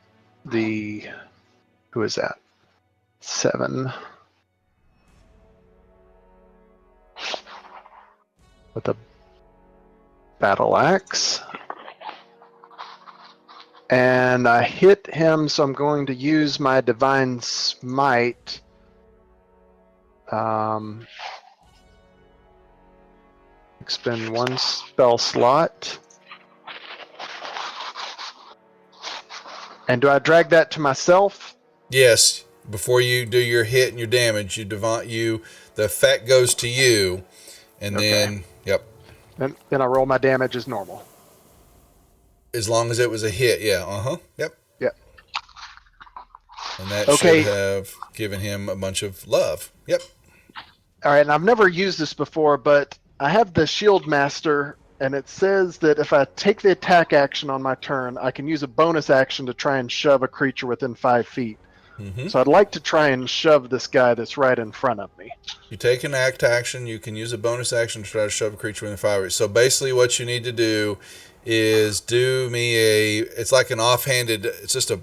the. Who is that? 7. with a battle axe. And I hit him, so I'm going to use my divine smite. Expend one spell slot. And do I drag that to myself? Yes. Before you do your hit and your damage, the effect goes to you, and Okay. then yep. Then I roll my damage as normal. As long as it was a hit, yeah. Yep. Yep. And that Okay. should have given him a bunch of love. Yep. All right, and I've never used this before, but I have the Shield Master, and it says that if I take the attack action on my turn, I can use a bonus action to try and shove a creature within 5 feet. Mm-hmm. So I'd like to try and shove this guy that's right in front of me. You take an act action. You can use a bonus action to try to shove a creature within 5 feet. So basically, what you need to do is do me it's like an offhanded. It's just a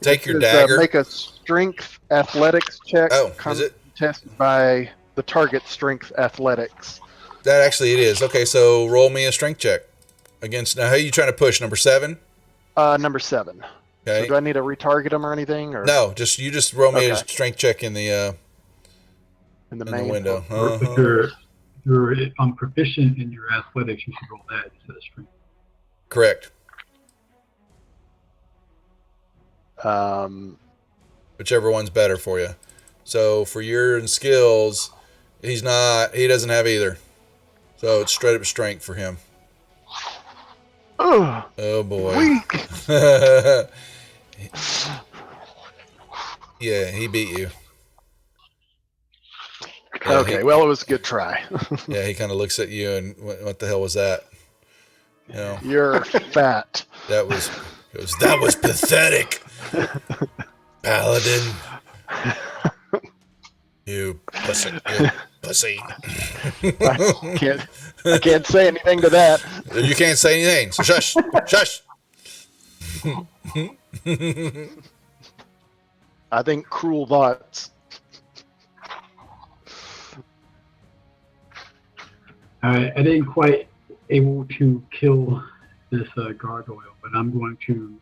take your dagger. Make a strength athletics check. Oh, is it? Tested by the target strength athletics. That actually it is. Okay, so roll me a strength check against. Now, who are you trying to push? Number 7. Number 7. Okay. So do I need to retarget him or anything? Or No, you just roll me a Okay. strength check in the in the in main the window. If you're proficient in your athletics, you should roll that instead of strength. Correct. Whichever one's better for you. So for your skills, he doesn't have either. So it's straight up strength for him. Oh, Oh boy. weak. Yeah, he beat you. Yeah, Okay, well, it was a good try. he kind of looks at you and what the hell was that? You know, You're fat. that was pathetic. Paladin. You pussy. You pussy. I can't say anything to that. You can't say anything. So shush. Shush. I think cruel thoughts. I didn't quite able to kill this gargoyle, but I'm going to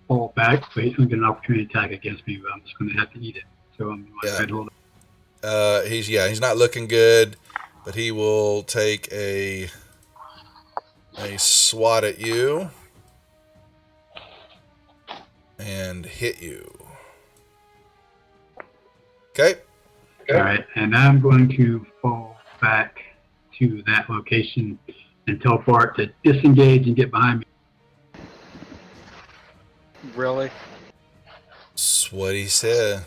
fall back. So he's going to get an opportunity attack against me, but I'm just going to have to eat it. So I'm going to try to hold it. He's not looking good, but he will take a swat at you and hit you. Okay. All right, and I'm going to fall back to that location and tell Bart to disengage and get behind me. Really? That's what he said.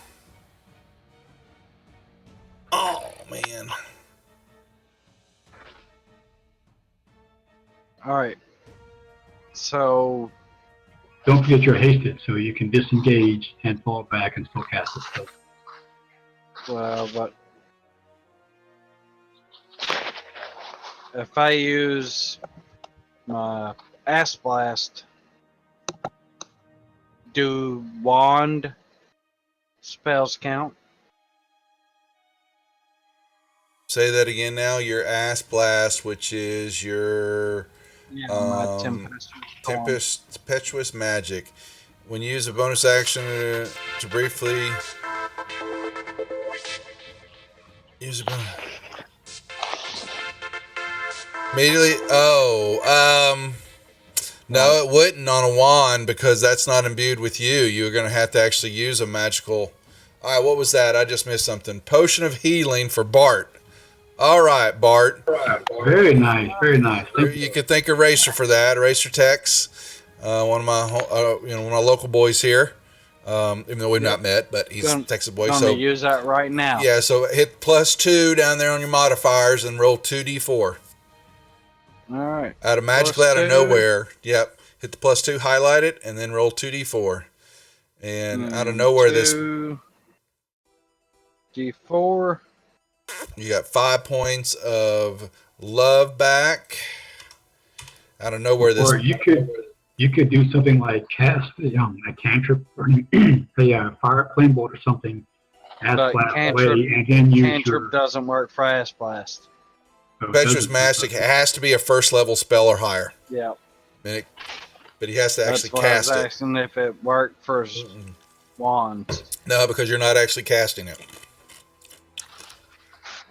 Oh man. All right. So Don't forget you're hasted, so you can disengage and fall back and still cast the spell. well, but if I use my Ass Blast, do wand spells count? Say that again now. Your ass blast, which is your Yeah, my tempestuous magic. When you use a bonus action to briefly use a bonus. Immediately. No, it wouldn't on a wand because that's not imbued with you. You're going to have to actually use a magical. All right, what was that? I just missed something. Potion of healing for Bart. All right, Bart. Very nice, very nice. You could thank Eraser for that. Eraser Tex, one of my one of my local boys here. Even though we've not met, but he's a Texas boy. I'm So gonna use that right now. yeah, so hit +2 down there on your modifiers and roll 2d4. All right. Out of magically out of +2. nowhere. Yep. Hit the +2, highlight it, and then roll 2d4. And out of nowhere, this D4. you got 5 points of love back. Out of nowhere, this Or you could do something like cast a cantrip or a fire flame bolt or something. Ass But blast cantrip- away, and then use Cantrip your doesn't work for Ass Blast. So it Impetuous doesn't- Mastic has to be a first level spell or higher. Yeah. And but he has to That's actually what I was cast it. asking if it worked for his Mm-mm. wand. No, because you're not actually casting it.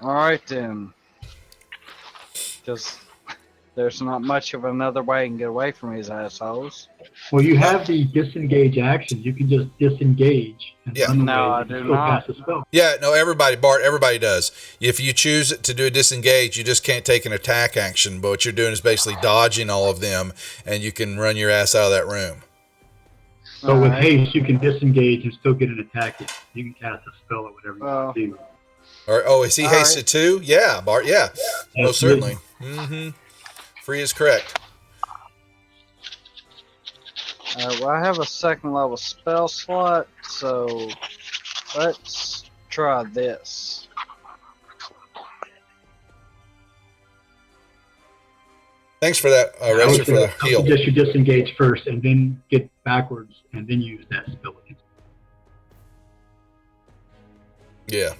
All right then. Because there's not much of another way I can get away from these assholes. Well, you have the disengage action. You can just disengage and Yeah. run away. No, I and do still not. cast a spell. Yeah, no, Bart, everybody does. If you choose to do a disengage, you just can't take an attack action. But what you're doing is basically dodging all of them, and you can run your ass out of that room. So with Alright. haste, you can disengage and still get an attack in. You can cast a spell or whatever you want to do. Or is he All right. hasted too? Yeah, Bart. Yeah, most Absolutely. certainly. Mm-hmm. Free is correct. Well, I have a second level spell slot, so let's try this. Thanks for that, I Racer, would for the say- I would heal. suggest you disengage first and then get backwards and then use that spell again. Yeah. Yeah.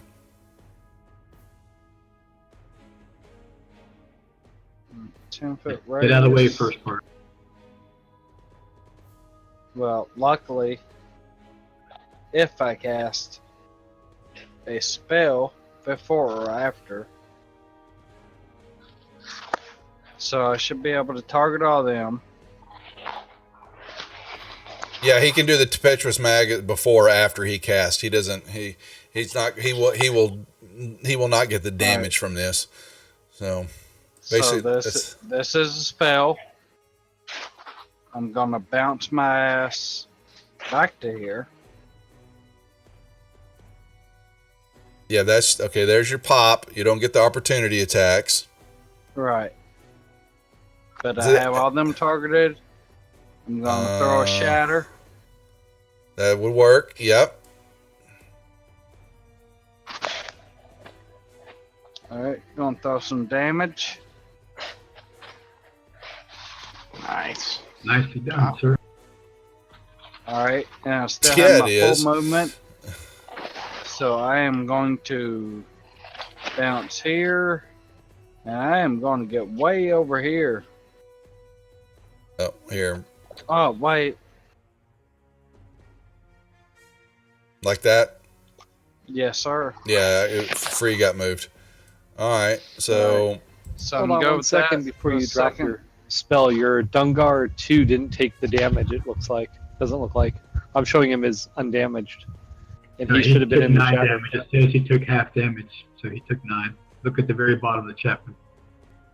10-foot radius. Get out of the way first part. Well, luckily, if I cast a spell before or after, so I should be able to target all them. Yeah, he can do the Tempestuous Mag before or after he casts. He doesn't. He's not. He will not get the damage from this. So basically, So this is a spell. I'm gonna bounce my ass back to here. yeah, that's okay. There's your pop. You don't get the opportunity attacks. Right. But Is I it- have all them targeted. I'm gonna throw a shatter. That would work. Yep. Alright, gonna throw some damage. Nice. Nicely done, sir. Alright, and I still Yeah, have my it is. full movement. So I am going to bounce here. And I am going to get way over here. Oh, here, Oh, wait. like that. Yes, sir. Yeah, free got moved. All right, so So Hold I'm on go one with second that before for a you drop second. your spell. Your Dungar 2 didn't take the damage, it looks like. Doesn't look like. I'm showing him as undamaged. And he should have been took in the 9 shadow. damage. It says he took half damage, so he took 9. Look at the very bottom of the chapter.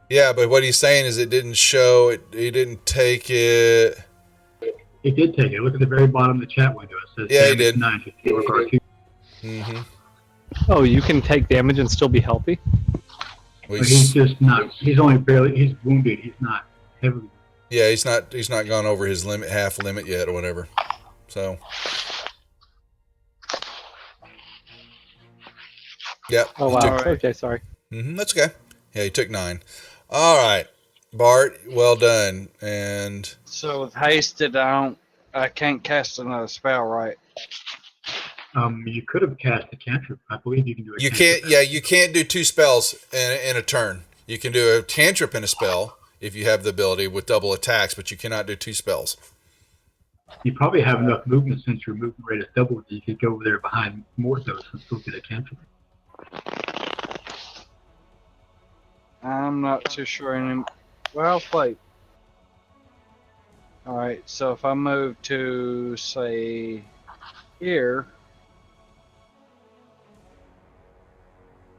yeah, but what he's saying is it didn't show it. He didn't take it. He did take it. Look at the very bottom of the chat window. It says Yeah, he damage did. 9 to Steel Guard 2. Mm-hmm. Oh, you can take damage and still be healthy? We, But he's just not. He's only barely. He's wounded. He's not heavily. yeah, he's not gone over his limit, half limit yet, or whatever. So, yeah. Oh, he wow. took- Alright. Okay, sorry. that's okay. Yeah, he took 9. All right, Bart, well done. And So with hasted, I can't cast another spell, right? You could have cast a cantrip. I believe you can do a you cantrip. can't. Yeah, you can't do 2 spells in a turn. You can do a cantrip in a spell if you have the ability with double attacks, but you cannot do 2 spells. You probably have enough movement since your movement rate is double. You could go over there behind Morthos and still get a cantrip. I'm not too sure anymore. Well, wait. Alright, so if I move to, say, here,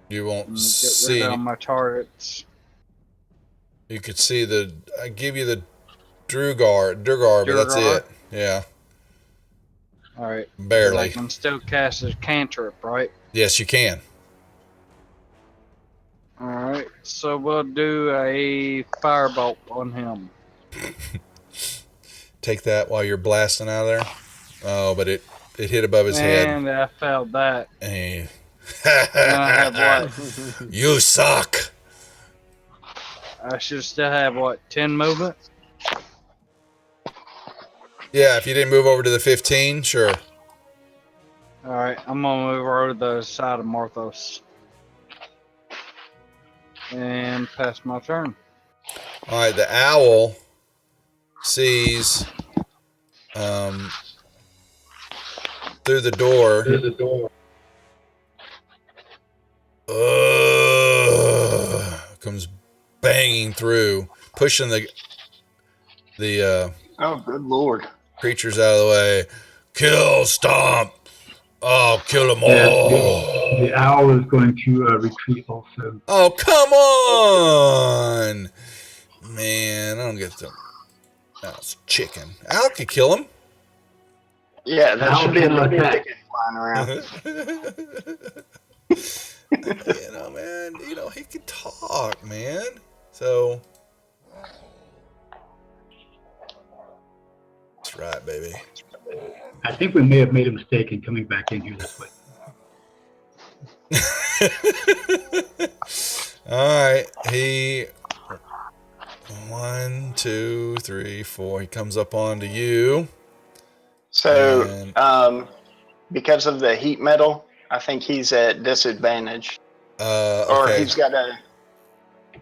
You won't and get see. rid of all my targets. You could see the. I give you the Durgar, but that's Durgar? it. Yeah, Alright. I barely. can still cast a cantrip, right? Yes, you can. Alright, so we'll do a firebolt on him. Take that while you're blasting out of there. Oh, but it hit above his head. And I failed that. Hey. And I have what? You suck. I should still have what? 10 movement? Yeah, if you didn't move over to the 15, sure. Alright, I'm gonna move over to the side of Morthos. and pass my turn. All right, the owl sees through the door. Comes banging through, pushing the Oh, good lord. creatures out of the way. Kill, stomp. Oh, kill them Yeah, all. the owl is going to retreat also. Oh, come on, man! I don't get them. That's chicken. Owl could kill him. Yeah, that Owl should be a cannot little attack. ticket flying around. You know, man. You know he can talk, man. So that's right, baby. I think we may have made a mistake in coming back in here this way. All right, he 1, 2, 3, 4. He comes up onto you. So, And- because of the heat metal, I think he's at disadvantage. Or Okay. he's got a.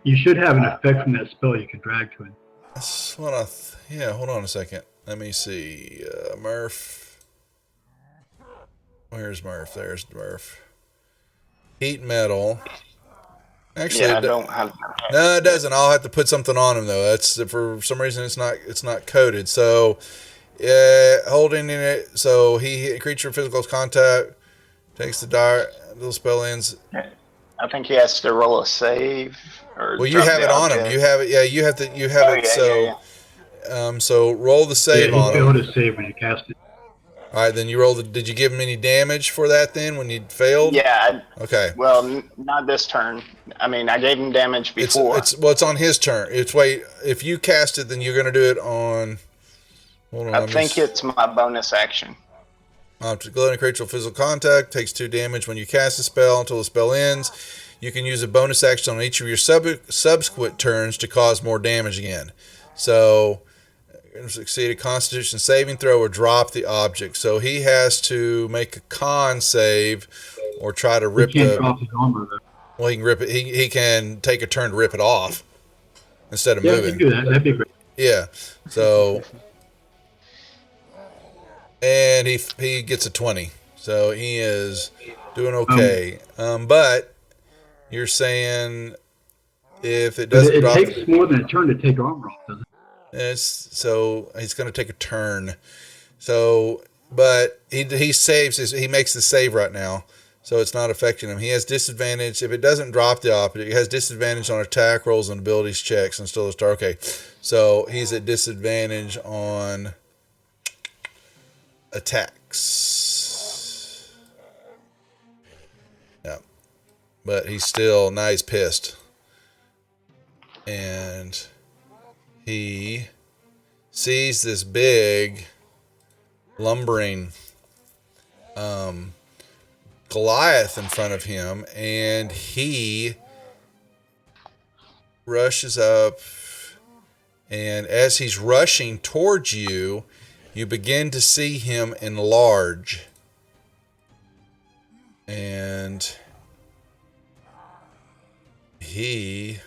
You should have an effect from that spell you can drag to him. That's what I. Yeah, hold on a second. Let me see. Murph. Where's Murph? There's Murph. Heat metal. Actually, Yeah, I don't have. no, it doesn't. I'll have to put something on him though. That's for some reason it's not coded. So, holding in it. So he creature physical contact takes the little spell ends. I think he has to roll a save. Or Well, you drop have the it on him. object. You have it. Yeah, you have to. You have Oh, it. yeah, So, yeah. So roll the save Yeah, on he him. failed to save when you cast it. All right, then you roll the. Did you give him any damage for that then when you failed? Yeah. Okay. Well, not this turn. I mean, I gave him damage before. It's on his turn. If you cast it, then you're gonna do it on. Hold on. I think it's my bonus action. To gloating creature physical contact takes 2 damage when you cast a spell until the spell ends. You can use a bonus action on each of your subsequent turns to cause more damage again. So, succeed a Constitution saving throw or drop the object. So he has to make a con save or try to He rip can't the. drop his armor though. Well, he can rip it. He can take a turn to rip it off instead of Yeah, you moving. can do that. That'd be great. Yeah. So, and he gets a 20. So he is doing okay. But you're saying if it But doesn't it drop, takes more than a turn to take armor off, doesn't it? so he's going to take a turn. So, but he saves he makes the save right now. So it's not affecting him. He has disadvantage if it doesn't drop the object. He has disadvantage on attack rolls and abilities checks and still a star. Okay, so he's at disadvantage on attacks. Yeah, but he's still now he's pissed, and he sees this big lumbering Goliath in front of him, and he rushes up, and as he's rushing towards you, you begin to see him enlarge, and he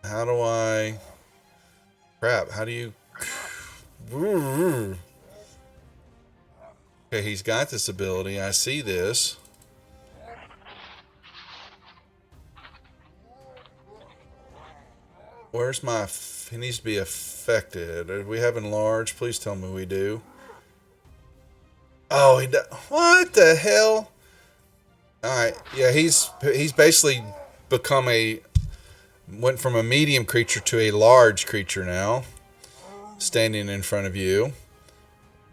how do I crap how do you okay, he's got this ability. I see this. Where's my he needs to be affected. Do we have enlarged? Please tell me we do. Oh, he does. What the hell? All right, yeah, he's basically become went from a medium creature to a large creature now, standing in front of you.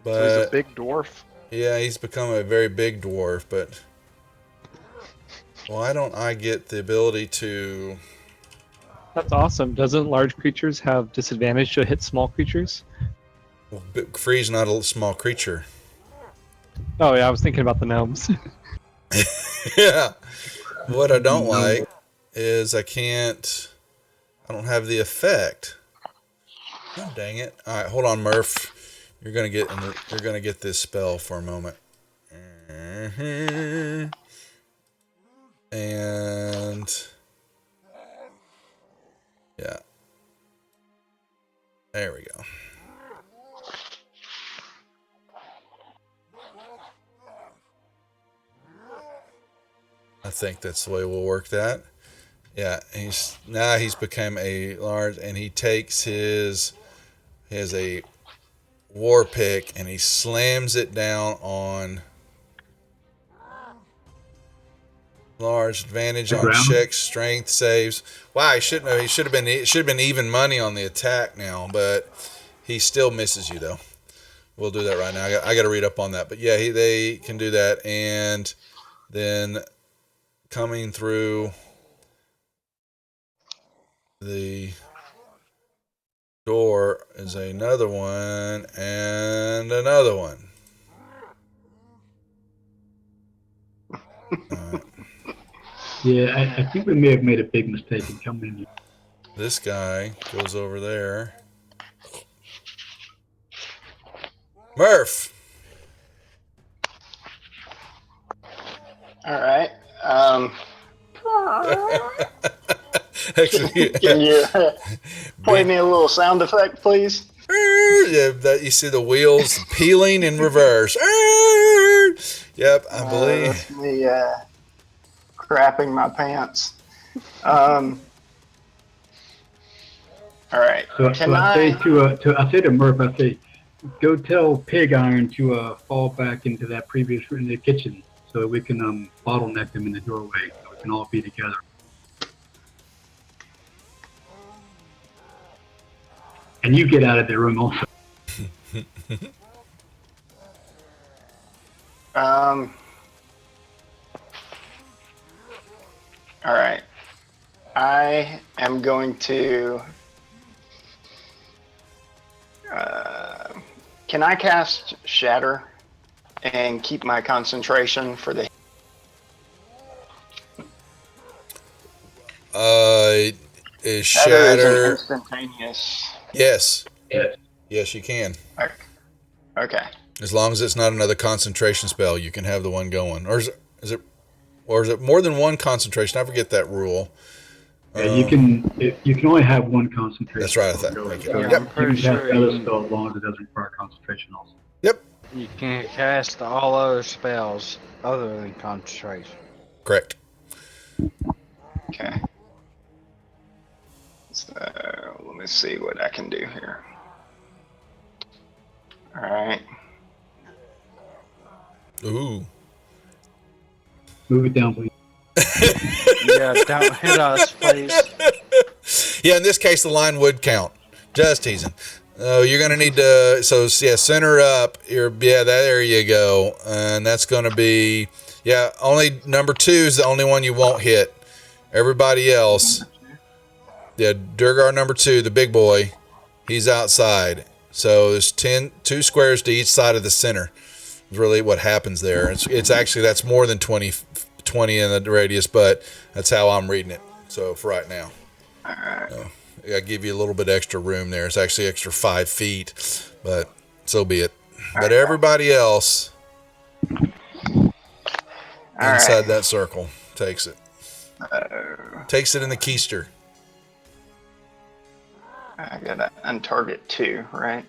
So he's But a big dwarf. yeah, he's become a very big dwarf. But why don't I get the ability to? That's awesome. Doesn't large creatures have disadvantage to hit small creatures? Well, Free's not a small creature. Oh yeah, I was thinking about the gnomes. Yeah. What I don't like is I don't have the effect. Oh, dang it! All right, hold on, Murph. You're gonna get this spell for a moment. And yeah, there we go. I think that's the way we'll work that. Yeah, he's become a large, and he has a war pick, and he slams it down on large. Advantage The on ground? checks, strength saves. Wow, he shouldn't have. He should have been. It should have been even money on the attack now, but he still misses you though. We'll do that right now. I got to read up on that, but yeah, they can do that, and then coming through the door is another one and another one. Yeah, I think we may have made a big mistake in coming in. This guy goes over there. Murph. All right. Actually, Can you play me a little sound effect, please? yeah, that you see the wheels peeling in reverse. Yep, I believe. That's me crapping my pants. All right. So, Can I say to Murph, I say, go tell Pig Iron to fall back into that previous room in the kitchen so that we can bottleneck them in the doorway so we can all be together. And you get out of the room also. All right. I am going to. Can I cast Shatter and keep my concentration for the? Is Shatter is an Shatter? instantaneous. Yes. Yes. Yes, you can. Okay. As long as it's not another concentration spell, you can have the one going. Or is it more than one concentration? I forget that rule. Yeah, you can only have one concentration. That's right, I thought. spell going. Okay. So Yep. you I'm can pretty cast sure the other you- spell as long as it doesn't require concentration also. Yep. You can cast all other spells other than concentration. Correct. Okay. So let me see what I can do here. All right. Ooh. Move it down, please. Yeah, don't hit us, please. Yeah, in this case, the line would count. Just teasing. You're going to need to, center up. There you go. And that's going to be, only number 2 is the only one you won't hit. Everybody else, Durgar number 2, the big boy, he's outside. So there's 2 squares to each side of the center. Is really what happens there. It's actually, that's more than 20 in the radius, but that's how I'm reading it. So for right now. All right. I give you a little bit extra room there. It's actually extra 5 feet, but so be it. But everybody else inside that circle takes it. Takes it in the keister. I gotta untarget 2, right?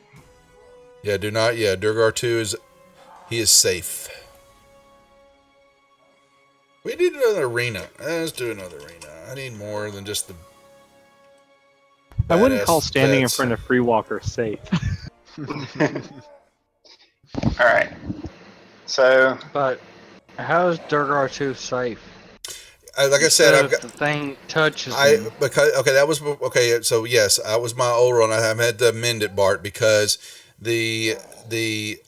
Yeah, do not. Yeah, Durgar 2 he is safe. We need another arena. Let's do another arena. I need more than just the. I wouldn't call badass standing in vets. front of Free Walker safe. All right. So But how is Durgar 2 safe? Like I said, I've If got. the thing touches him. That was okay. So yes, I was my old run. I had to amend it, Bart, because the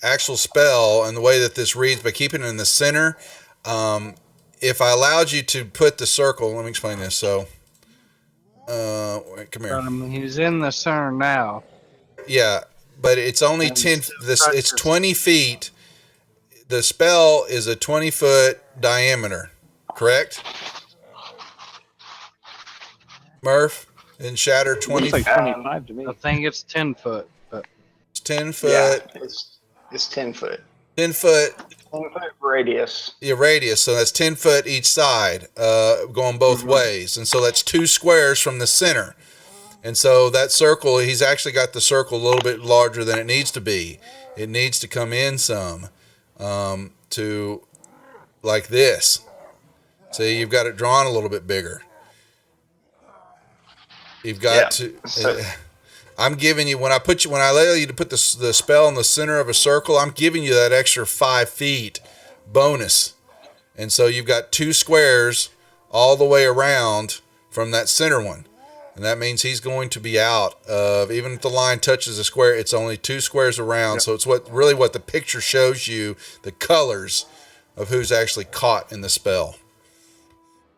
actual spell and the way that this reads, by keeping it in the center, if I allowed you to put the circle, let me explain this. So, come here. He's in the center now. Yeah, but it's only And 10. It's touches. 20 feet. The spell is a 20-foot diameter, correct? Murph, and shatter 20. Looks like 25 to me. I think it's 10 foot. But 10 foot. Yeah, it's 10 foot. 10 foot 10-foot radius. radius. So that's 10 foot each side, going both ways. And so that's 2 squares from the center. And so that circle, he's actually got the circle a little bit larger than it needs to be. It needs to come in some to like this. See, you've got it drawn a little bit bigger. You've got to. I'm giving you when I allow you to put the spell in the center of a circle. I'm giving you that extra 5 feet bonus, and so you've got 2 squares all the way around from that center one, and that means he's going to be out of even if the line touches the square. It's only 2 squares around, so it's what the picture shows you the colors of who's actually caught in the spell.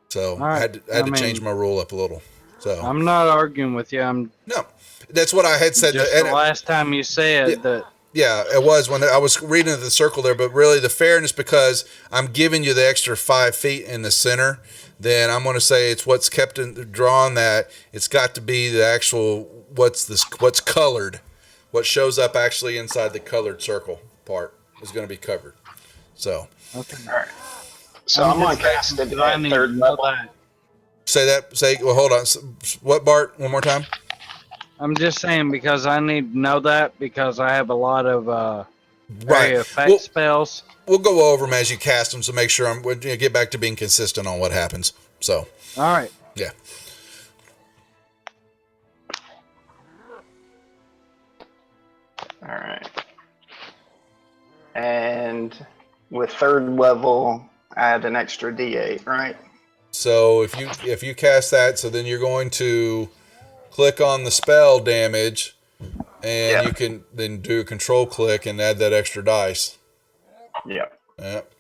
So I had to change my rule up a little. So I'm not arguing with you. No, that's what I had said. Just the last time you said that. Yeah, it was when I was reading the circle there, but really the fairness, because I'm giving you the extra 5 feet in the center, then I'm going to say it's what's kept drawn, that it's got to be the actual what's colored, what shows up actually inside the colored circle part is going to be covered. So Okay. All right. So I'm going to cast it at third level. Well, hold on. What, Bart? One more time. I'm just saying because I need to know that because I have a lot of Right. effect spells. We'll go over them as you cast them, so make sure we'll get back to being consistent on what happens. So, All right. yeah. All right. And with third level, add an extra D8, right? So if you cast that, so then you're going to click on the spell damage, and you can then do a control click and add that extra dice. Yep. Yep.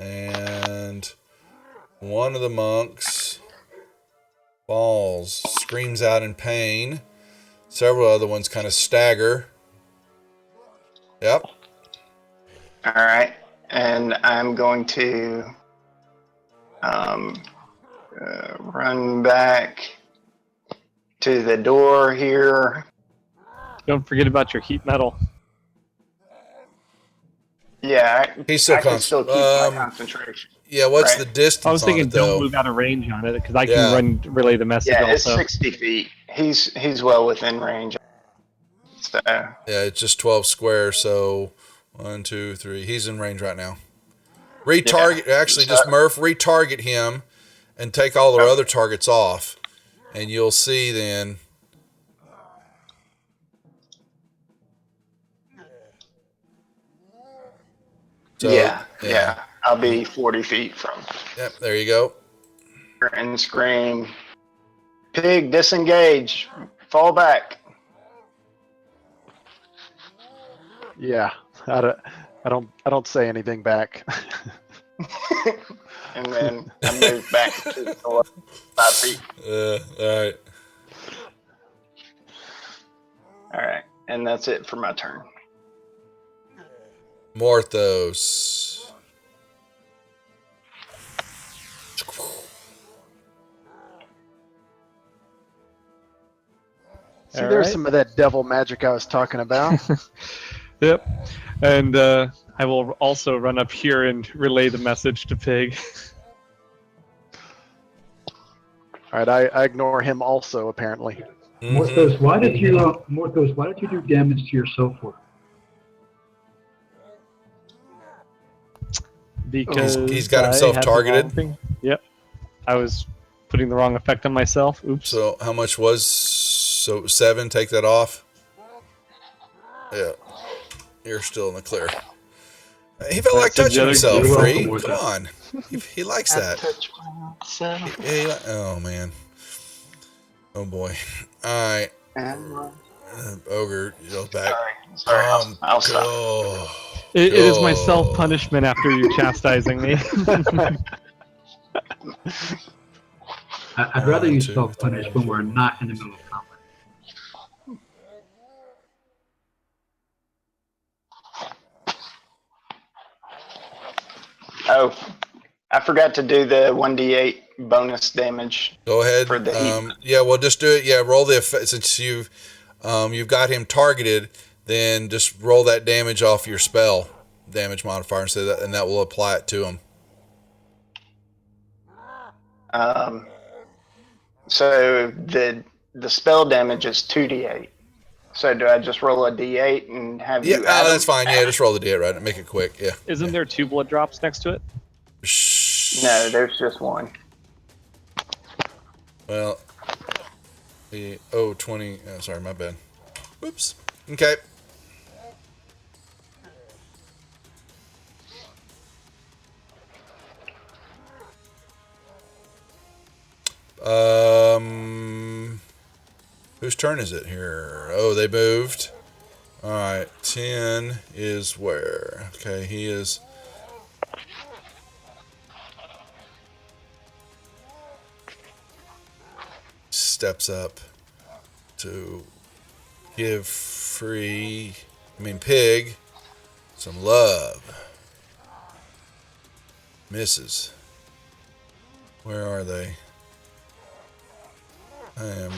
And one of the monks falls, screams out in pain. Several other ones kind of stagger. Yep. All right. And I'm going to run back to the door here. Don't forget about your heat metal. Yeah, He's still I can still keep my concentration. Yeah, what's Right. the distance I was thinking on it, though? don't move out of range on it because I can relay the message Yeah, it's also. 60 feet. He's well within range. So, Yeah, it's just 12 squares, so 1, 2, 3. He's in range right now. Retarget, actually, just Murph, retarget him and take all our other targets off, and you'll see then. So, yeah. I'll be 40 feet from. Yep, there you go. And scream, "Pig, disengage! Fall back!" Yeah, I don't say anything back. And then I move back to the door 5 feet. All right. All right, and that's it for my turn. Morthos. See, there's some of that devil magic I was talking about. Yep. And I will also run up here and relay the message to Pig. All right, I ignore him also, apparently. Morthos, why did you do damage to your sword? Because He's got I himself had the wrong targeted? thing. Yep. I was putting the wrong effect on myself. Oops. So how much was 7? Take that off. Yeah, you're still in the clear. He felt like That's touching himself. You're Free. welcome, Come on. He likes that. Oh man. Oh boy. All right. Ogre goes back. Sorry, I'll stop. Oh, It is my God. self-punishment after you chastising me. I'd rather you 1, 2, self-punish when we're not in the middle of combat. Oh, I forgot to do the 1d8 bonus damage Go ahead. for the heat. Yeah, well, just do it. Yeah, roll the effect since you've got him targeted. Then just roll that damage off your spell damage modifier instead of that, and that will apply it to him. So the spell damage is 2d8. So do I just roll a d8 and have Yeah, you add that's them? fine. Yeah, just roll the d8, right? Make it quick. Yeah. Isn't there 2 blood drops next to it? No, there's just one. Well, 20. Oh, sorry, my bad. Whoops. Okay. Whose turn is it here? Oh, they moved. All right, 10 is where? Okay, he is. Steps up to give Pig some love. Misses. Where are they? I am.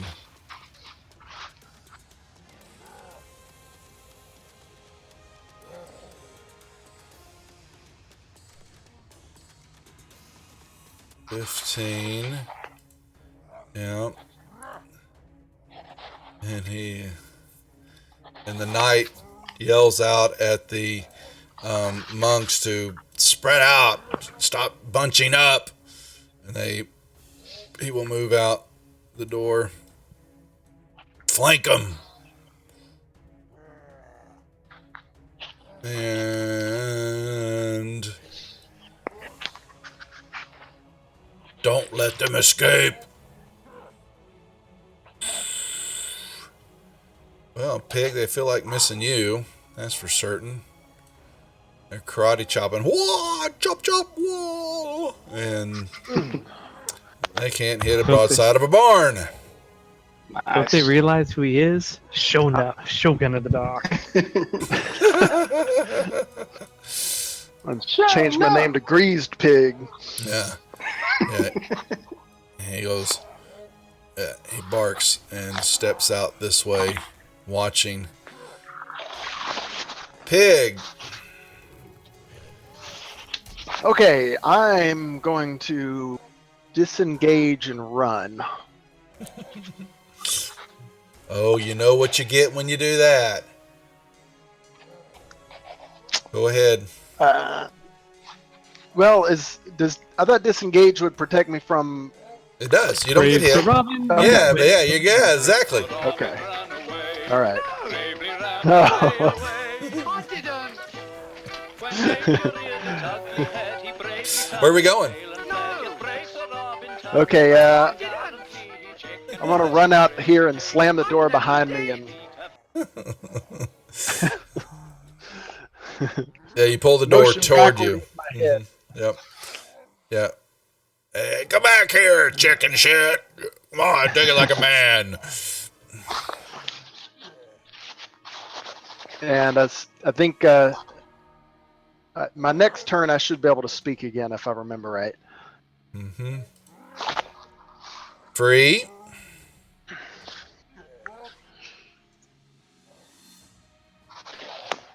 $15. Yeah. And the knight yells out at the monks to spread out, stop bunching up, and he will move out the door. Flank them. And don't let them escape. Well, Pig, they feel like missing you. That's for certain. They're karate chopping. Whoa! Chop, chop, whoa! And they can't hit a broadside of a barn. Don't they realize who he is? Shogun of the Dark. I'll change my name to Greased Pig. Yeah. Yeah. And he goes, he barks and steps out this way, watching. Pig. Okay, I'm going to disengage and run. Oh, you know what you get when you do that. Go ahead. Well, I thought disengage would protect me from. It does. You don't get Praise hit. the Robin. Yeah, but yeah, exactly. Okay. All right. Oh. Where are we going? Okay. I'm gonna run out here and slam the door behind me and. Yeah, you pull the door Motion toward backward you. with my head. Yep. Yeah. Hey, come back here, chicken shit. Come on, dig it like a man. And I think my next turn I should be able to speak again if I remember right. Mm-hmm. Free.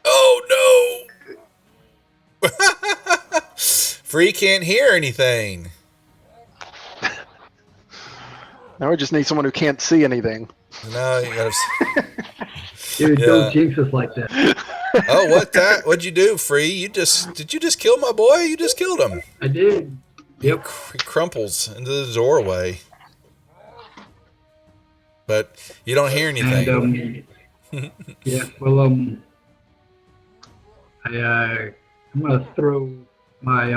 Oh no! Free can't hear anything. Now we just need someone who can't see anything. No, you gotta. Dude, Yeah. don't jinx us like that. Oh, what'd you do, Free? Did you just kill my boy? You just killed him. I did. Yep. He crumples into the doorway, but you don't hear anything. And yeah, well, I'm gonna throw my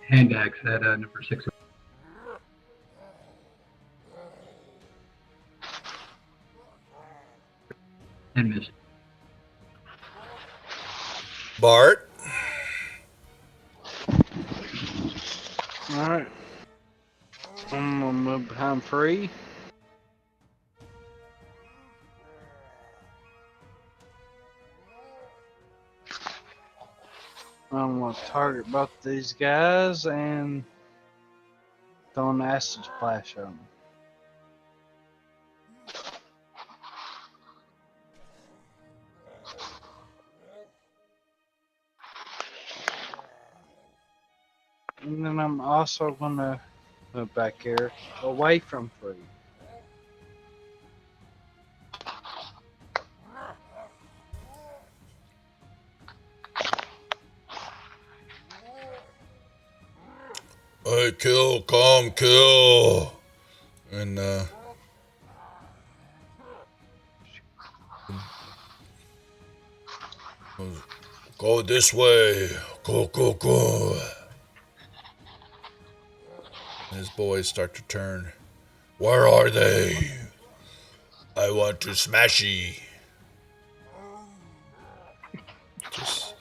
hand axe at number 6. And miss. Bart. All right. I'm gonna move behind Free. I'm gonna target both these guys and throwing acid splash on him. And then I'm also gonna move back here away from Free. Hey, kill, come kill. And, go this way. Go, go, go. His boys start to turn. Where are they? I want to smashy. Just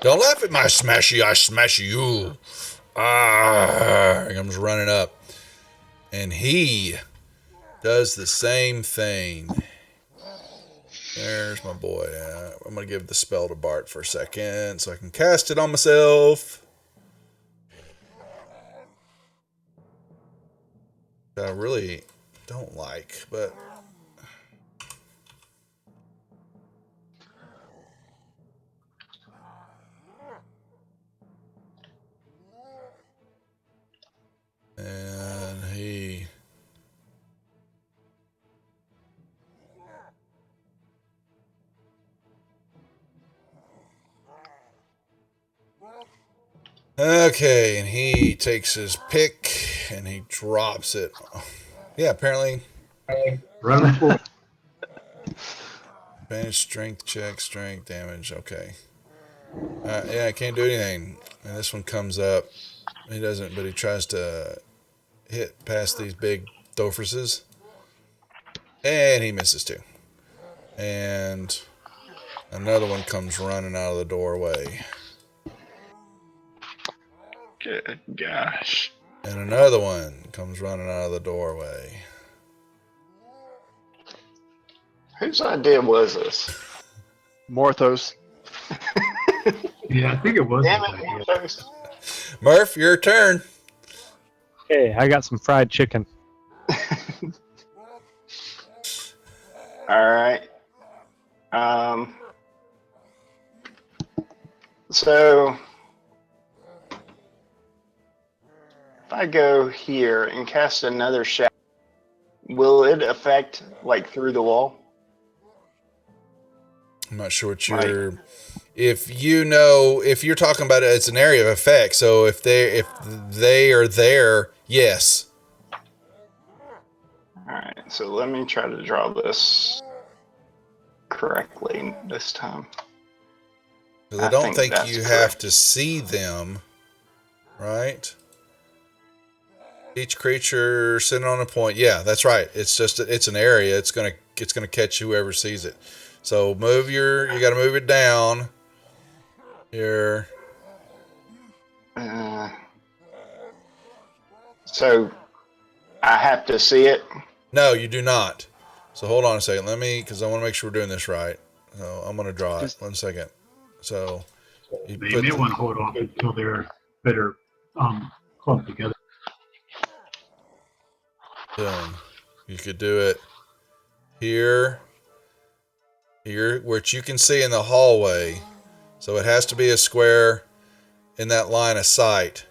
don't laugh at my smashy. I smash you. Ah, he comes running up, and he does the same thing. There's my boy. I'm gonna give the spell to Bart for a second, so I can cast it on myself. I really don't like, but and he okay, and he takes his pick and he drops it. Yeah, apparently. Run for Advantage, strength check, strength, damage. Okay. Yeah, I can't do anything. And this one comes up. He doesn't, but he tries to hit past these big Dofruses. And he misses too. And another one comes running out of the doorway. Good gosh. And another one comes running out of the doorway. Whose idea was this? Morthos. Yeah, I think it was. Damn his it, idea. Morthos. Murph, your turn. Hey, I got some fried chicken. All right. So if I go here and cast another shadow, will it affect like through the wall? I'm not sure what you're. If you're talking about it, it's an area of effect. So if they are there, yes. All right. So let me try to draw this correctly this time. 'Cause I don't think you have to see them, right? Each creature sitting on a point. Yeah, that's right. It's just it's an area. It's gonna catch whoever sees it. So you got to move it down. Here. So I have to see it. No, you do not. So hold on a second. Because I want to make sure we're doing this right. So I'm gonna draw it. 1 second. So you They may want to hold off until they're better clumped together. Boom. You could do it here, which you can see in the hallway. So it has to be a square in that line of sight.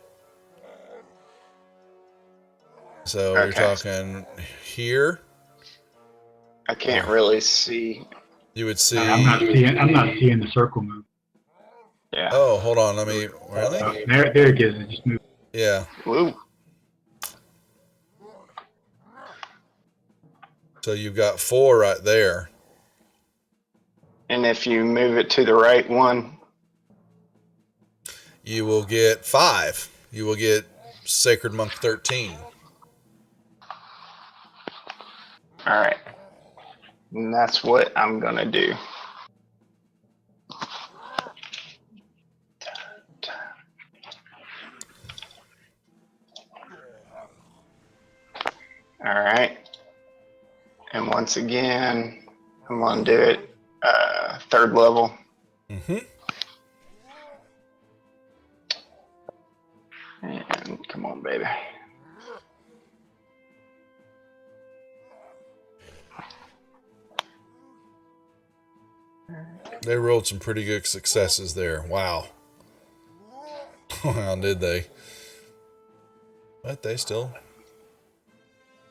So Okay. you're talking here. I can't really see. You would see. I'm not seeing the circle move. Yeah. Oh, hold on. Let me. Really? There it is. It just moved. Yeah. Woo. So you've got 4 right there. And if you move it to the right one, You will get 5. You will get Sacred Monk 13. all right. And that's what I'm gonna do. All right. And once again, I'm gonna do it 3rd level. Mm-hmm. And come on, baby. They rolled some pretty good successes there. Wow. Wow, did they? But they still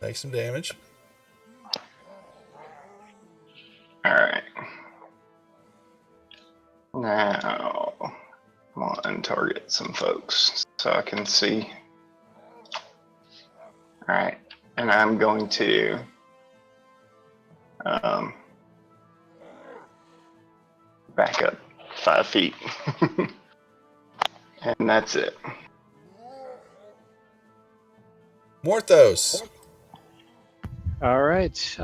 take some damage. Alright. Now, I'm on target some folks so I can see. Alright. And I'm going to back up 5 feet. And that's it. Morthos. All right.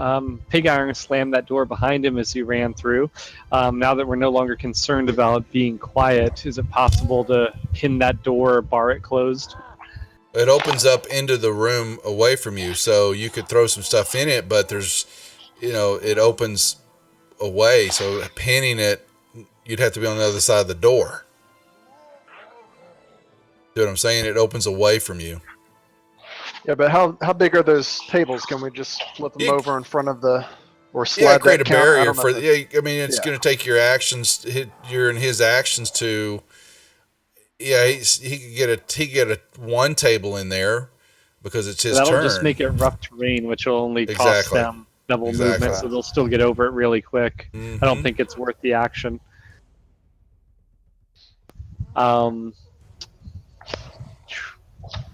Pig Iron slammed that door behind him as he ran through. Now that we're no longer concerned about being quiet, is it possible to pin that door or bar it closed? It opens up into the room away from you, so you could throw some stuff in it, but there's, it opens away, so pinning it, you'd have to be on the other side of the door. See what I'm saying? It opens away from you. Yeah, but how big are those tables? Can we just flip them You- over in front of the, or slide Yeah, create that a count? I barrier don't know for. if that's- Yeah, I mean, it's yeah. going to take your actions. You're in his actions to. Yeah, he could get a one table in there because it's his That'll turn. just make it rough terrain, which will only cost Exactly. them double Exactly. movement, so they'll still get over it really quick. I don't Mhm. think it's worth the action. I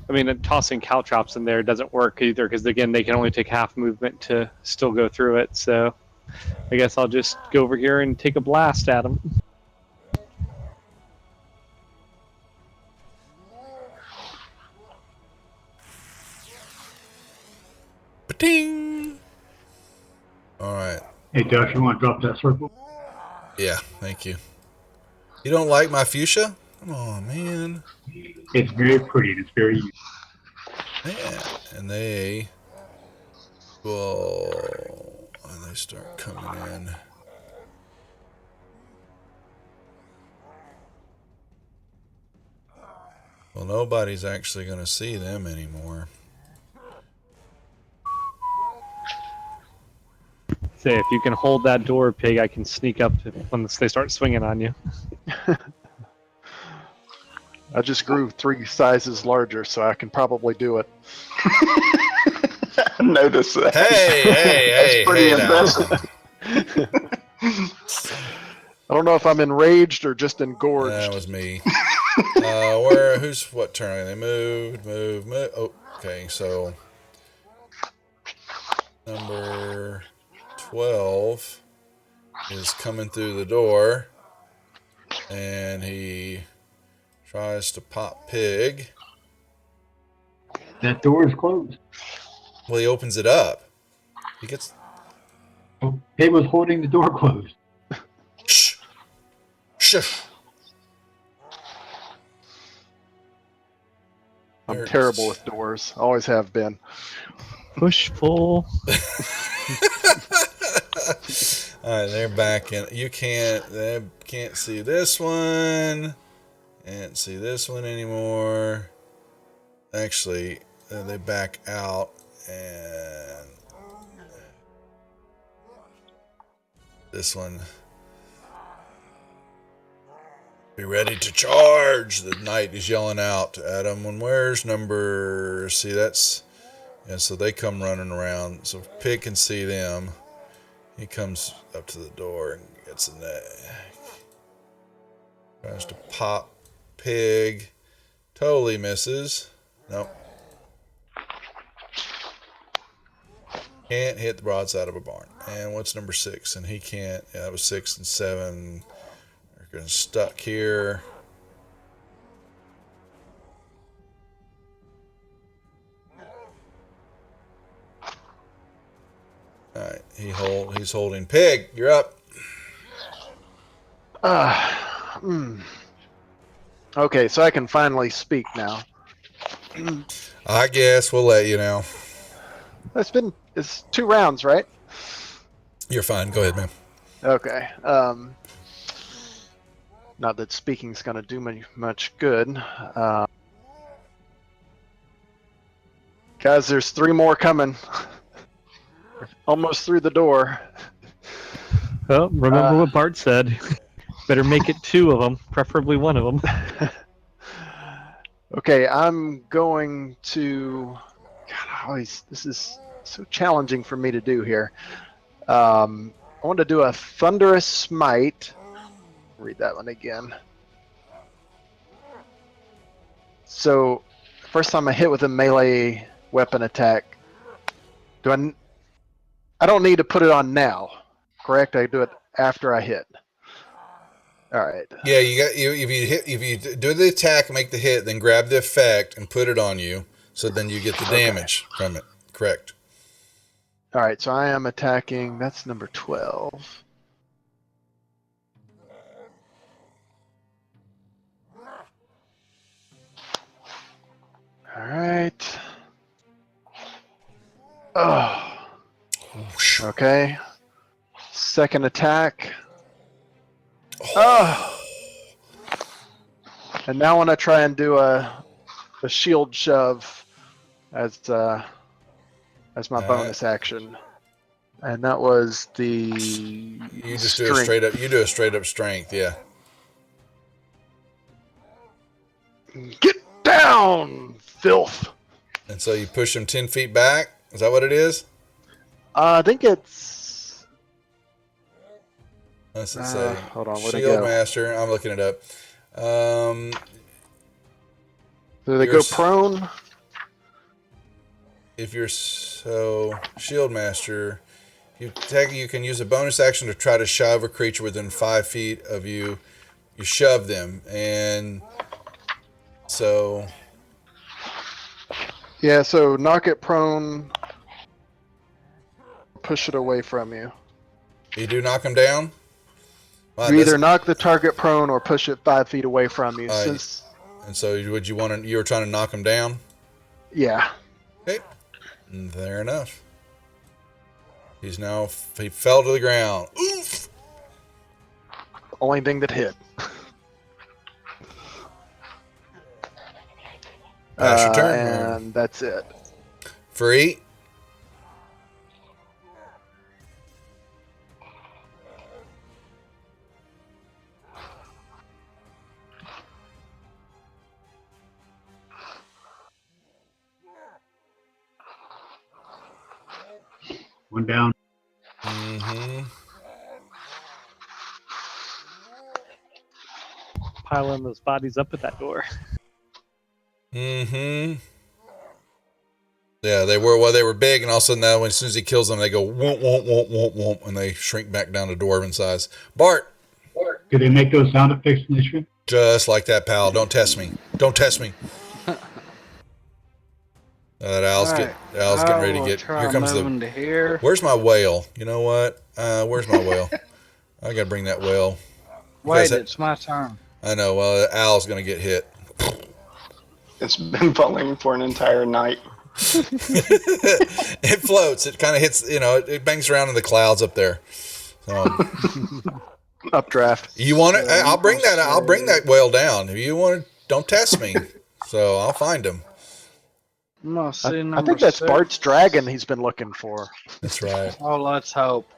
mean, tossing caltrops in there doesn't work either because, again, they can only take half movement to still go through it. So I guess I'll just go over here and take a blast at them. Ba-ding! All right. Hey, Josh, you want to drop that circle? Yeah, thank you. You don't like my fuchsia? Come on, man. It's very pretty and it's very unique. Yeah, and they will. And they start coming in. Well, nobody's actually going to see them anymore. Say, if you can hold that door, Pig, I can sneak up when they start swinging on you. I just grew 3 sizes larger, so I can probably do it. Notice that. Hey, That's pretty now. impressive. I don't know if I'm enraged or just engorged. That was me. What turn? They moved. Oh, okay, so number 12 is coming through the door, and he tries to pop Pig. That door is closed. Well, he opens it up. He gets. Oh, Pig was holding the door closed. Shh. Shush. I'm terrible with doors. Always have been. Push, pull. All right, they're back in. They can't see this one. Can't see this one anymore. Actually, they back out and this one. Be ready to charge. The knight is yelling out at him. And where's number? See, that's. Yeah, so they come running around. So Pig can see them. He comes up to the door and gets in there. Tries to pop Pig. Totally misses. Nope. Can't hit the broadside of a barn. And what's number 6? And he can't. Yeah, that was 6 and 7. They're getting stuck here. All right, he's holding Pig. You're up. Okay, so I can finally speak now. I guess we'll let you now. It's 2 rounds, right? You're fine. Go ahead, man. Okay. Not that speaking's gonna do me much good. Guys, there's 3 more coming. Almost through the door. Well, remember what Bart said. Better make it 2 of them, preferably 1 of them. Okay, I'm going to. God, this is so challenging for me to do here. I want to do a thunderous smite. Read that one again. So, first time I hit with a melee weapon attack, I don't need to put it on now, correct? I do it after I hit. All right. Yeah, if you do the attack, make the hit, then grab the effect and put it on you, so then you get the damage from it. Correct. All right, so I am attacking. That's number 12. All right. Oh. Okay. Second attack. Oh. And now I want to try and do a shield shove as my bonus action. And that was the You just do a straight up. You do a straight up strength. Yeah. Get down, filth. And so you push him 10 feet back. Is that what it is? I think it's. What's it say? Hold on, where'd it Shield go? Master. I'm looking it up. Do they go prone? If you're Shield Master, you can use a bonus action to try to shove a creature within 5 feet of you. You shove them, and so. Yeah, so knock it prone, push it away from you. You do knock them down? Well, You either knock the target prone or push it 5 feet away from you. Since and so you were trying to knock him down? yeah. Okay. Fair enough. He fell to the ground. Oof! Only thing that hit. Pass your turn. And that's it. Free. One down. Mm-hmm. Piling those bodies up at that door. Mm-hmm. Yeah, they were big, and all of a sudden now, as soon as he kills them, they go womp, womp, womp, womp, womp, and they shrink back down to dwarven size. Bart, Do they make those sound effects in this stream? just like that, pal. Don't test me. Don't test me. Al's getting ready to get. Here comes the. Here. Where's my whale? You know what? Where's my whale? I gotta bring that whale. Wait, it's my turn. I know. Well, Al's gonna get hit. It's been falling for an entire night. It floats. It kind of hits. It bangs around in the clouds up there. Updraft. You want it? I'll bring that. I'll bring that whale down. If you want to, don't test me. So I'll find him. I'm gonna see I think that's Bart's dragon he's been looking for. That's right. Oh, let's hope.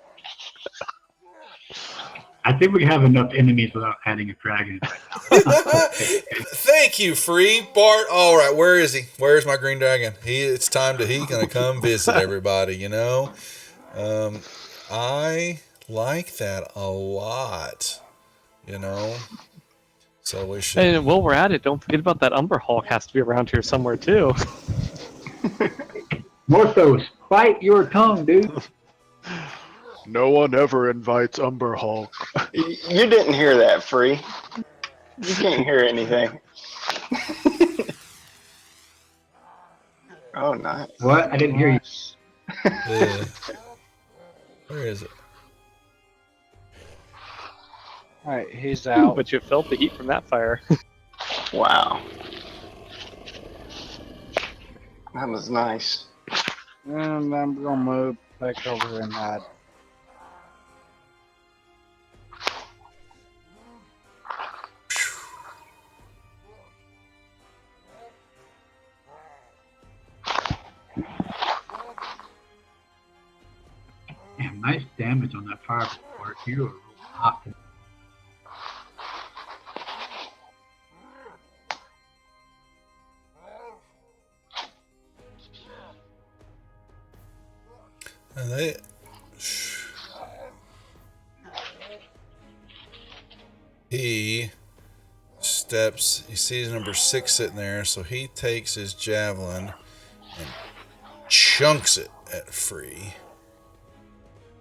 I think we have enough enemies without adding a dragon. Thank you, Free Bart. All right, where is he? Where's my green dragon? He's gonna come visit everybody. I like that a lot. So we should. And while we're at it, don't forget about that Umber Hulk has to be around here somewhere too. Morthos, bite your tongue, dude. No one ever invites Umber Hulk. You didn't hear that, Free. You can't hear anything. Oh, nice. What? I didn't hear you. Where is it? Alright, he's out. But you felt the heat from that fire. Wow. That was nice. And I'm gonna move back over and hide. Damn, nice damage on that fire support. You are real hot. And they. He steps. He sees number 6 sitting there, so he takes his javelin and chunks it at Free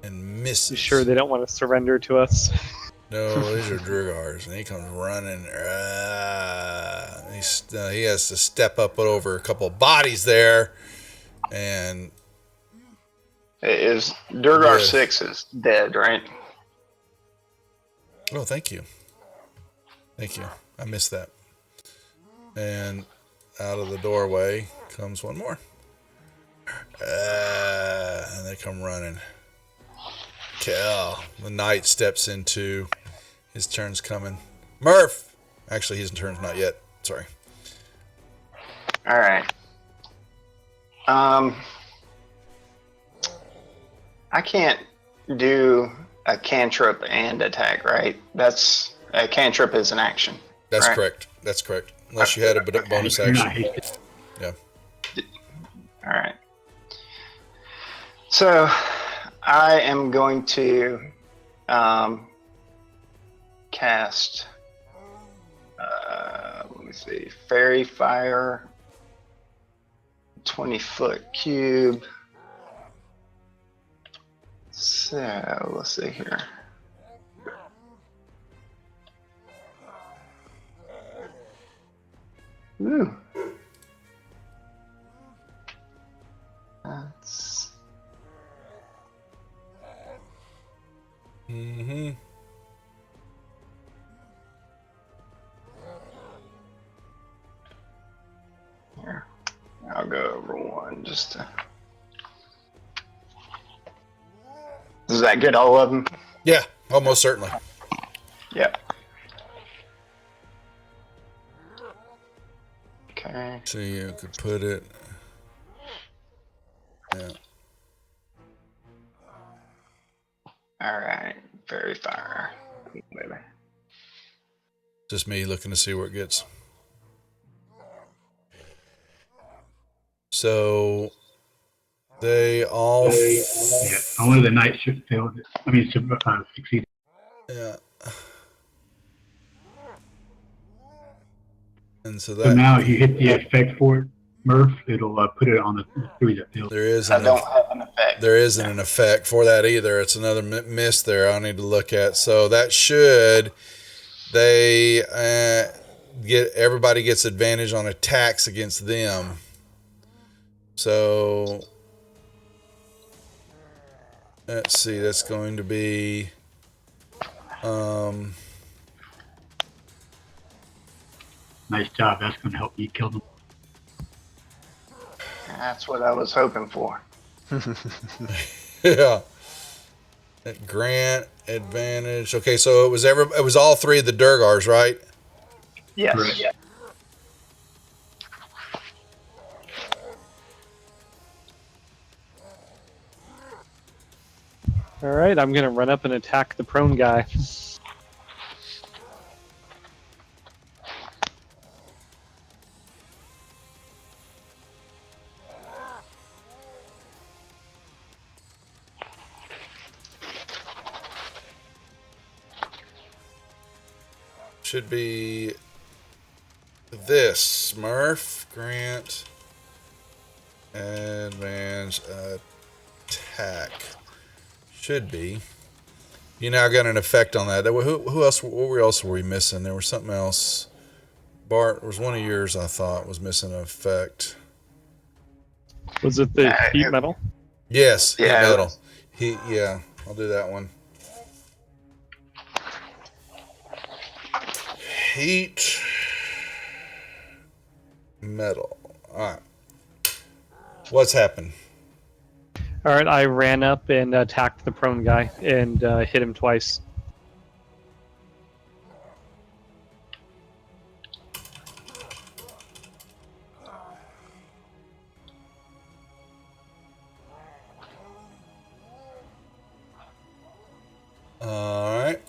and misses. You sure they don't want to surrender to us? No, these are Drugars, and he comes running. He has to step up over a couple of bodies there, and Is Durgar Yeah. 6 is dead, right? oh, thank you. I missed that. And out of the doorway comes one more, and they come running. Kill. The knight steps into. His turn's coming. Murph. Actually, his turn's not yet. Sorry. All right. I can't do a cantrip and attack, right? That's a cantrip is an action. That's Right. correct. That's correct. Unless you had a bonus You're not action. hasted. Yeah. All right. So I am going to cast. Let me see. Fairy Fire. 20-foot cube. So let's see here. Ooh. That's Mm-hmm. here. I'll go over one just to. Does that get all of them? Yeah, almost certainly. Yep. Okay. So you could put it. Yeah. All right. Fairy Fire. Maybe. Just me looking to see where it gets. So they all. Yeah, only the knight should fail it. I mean, succeed. Yeah. And so So that now, if you hit the effect for it, Murph, it'll put it on the 3 that failed. there is I an don't have an effect. there isn't an effect for that either. It's another miss there. I need to look at. So that should they get everybody gets advantage on attacks against them. So let's see. That's going to be Nice job. That's going to help you kill them. That's what I was hoping for. yeah. Grant advantage. Okay, so it was all 3 of the Durgars, right? Yes. Correct. All right, I'm gonna run up and attack the prone guy. Should be this Murph Grant advantage attack. Should be. You now got an effect on that. Who else? What else were we missing? There was something else. Bart, was one of yours I thought was missing an effect. Was it the heat metal? Yes, heat Yeah, it metal. was. Yeah, I'll do that one. Heat metal. All right. What's happened? All right, I ran up and attacked the prone guy and hit him twice. All right.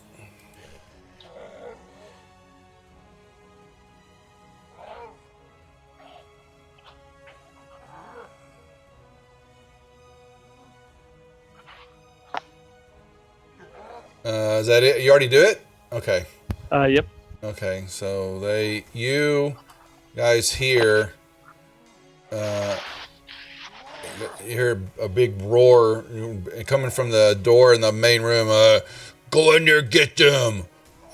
Is that it? You already do it? Okay. Yep. Okay. So you guys hear, you hear a big roar coming from the door in the main room. Go in there, get them.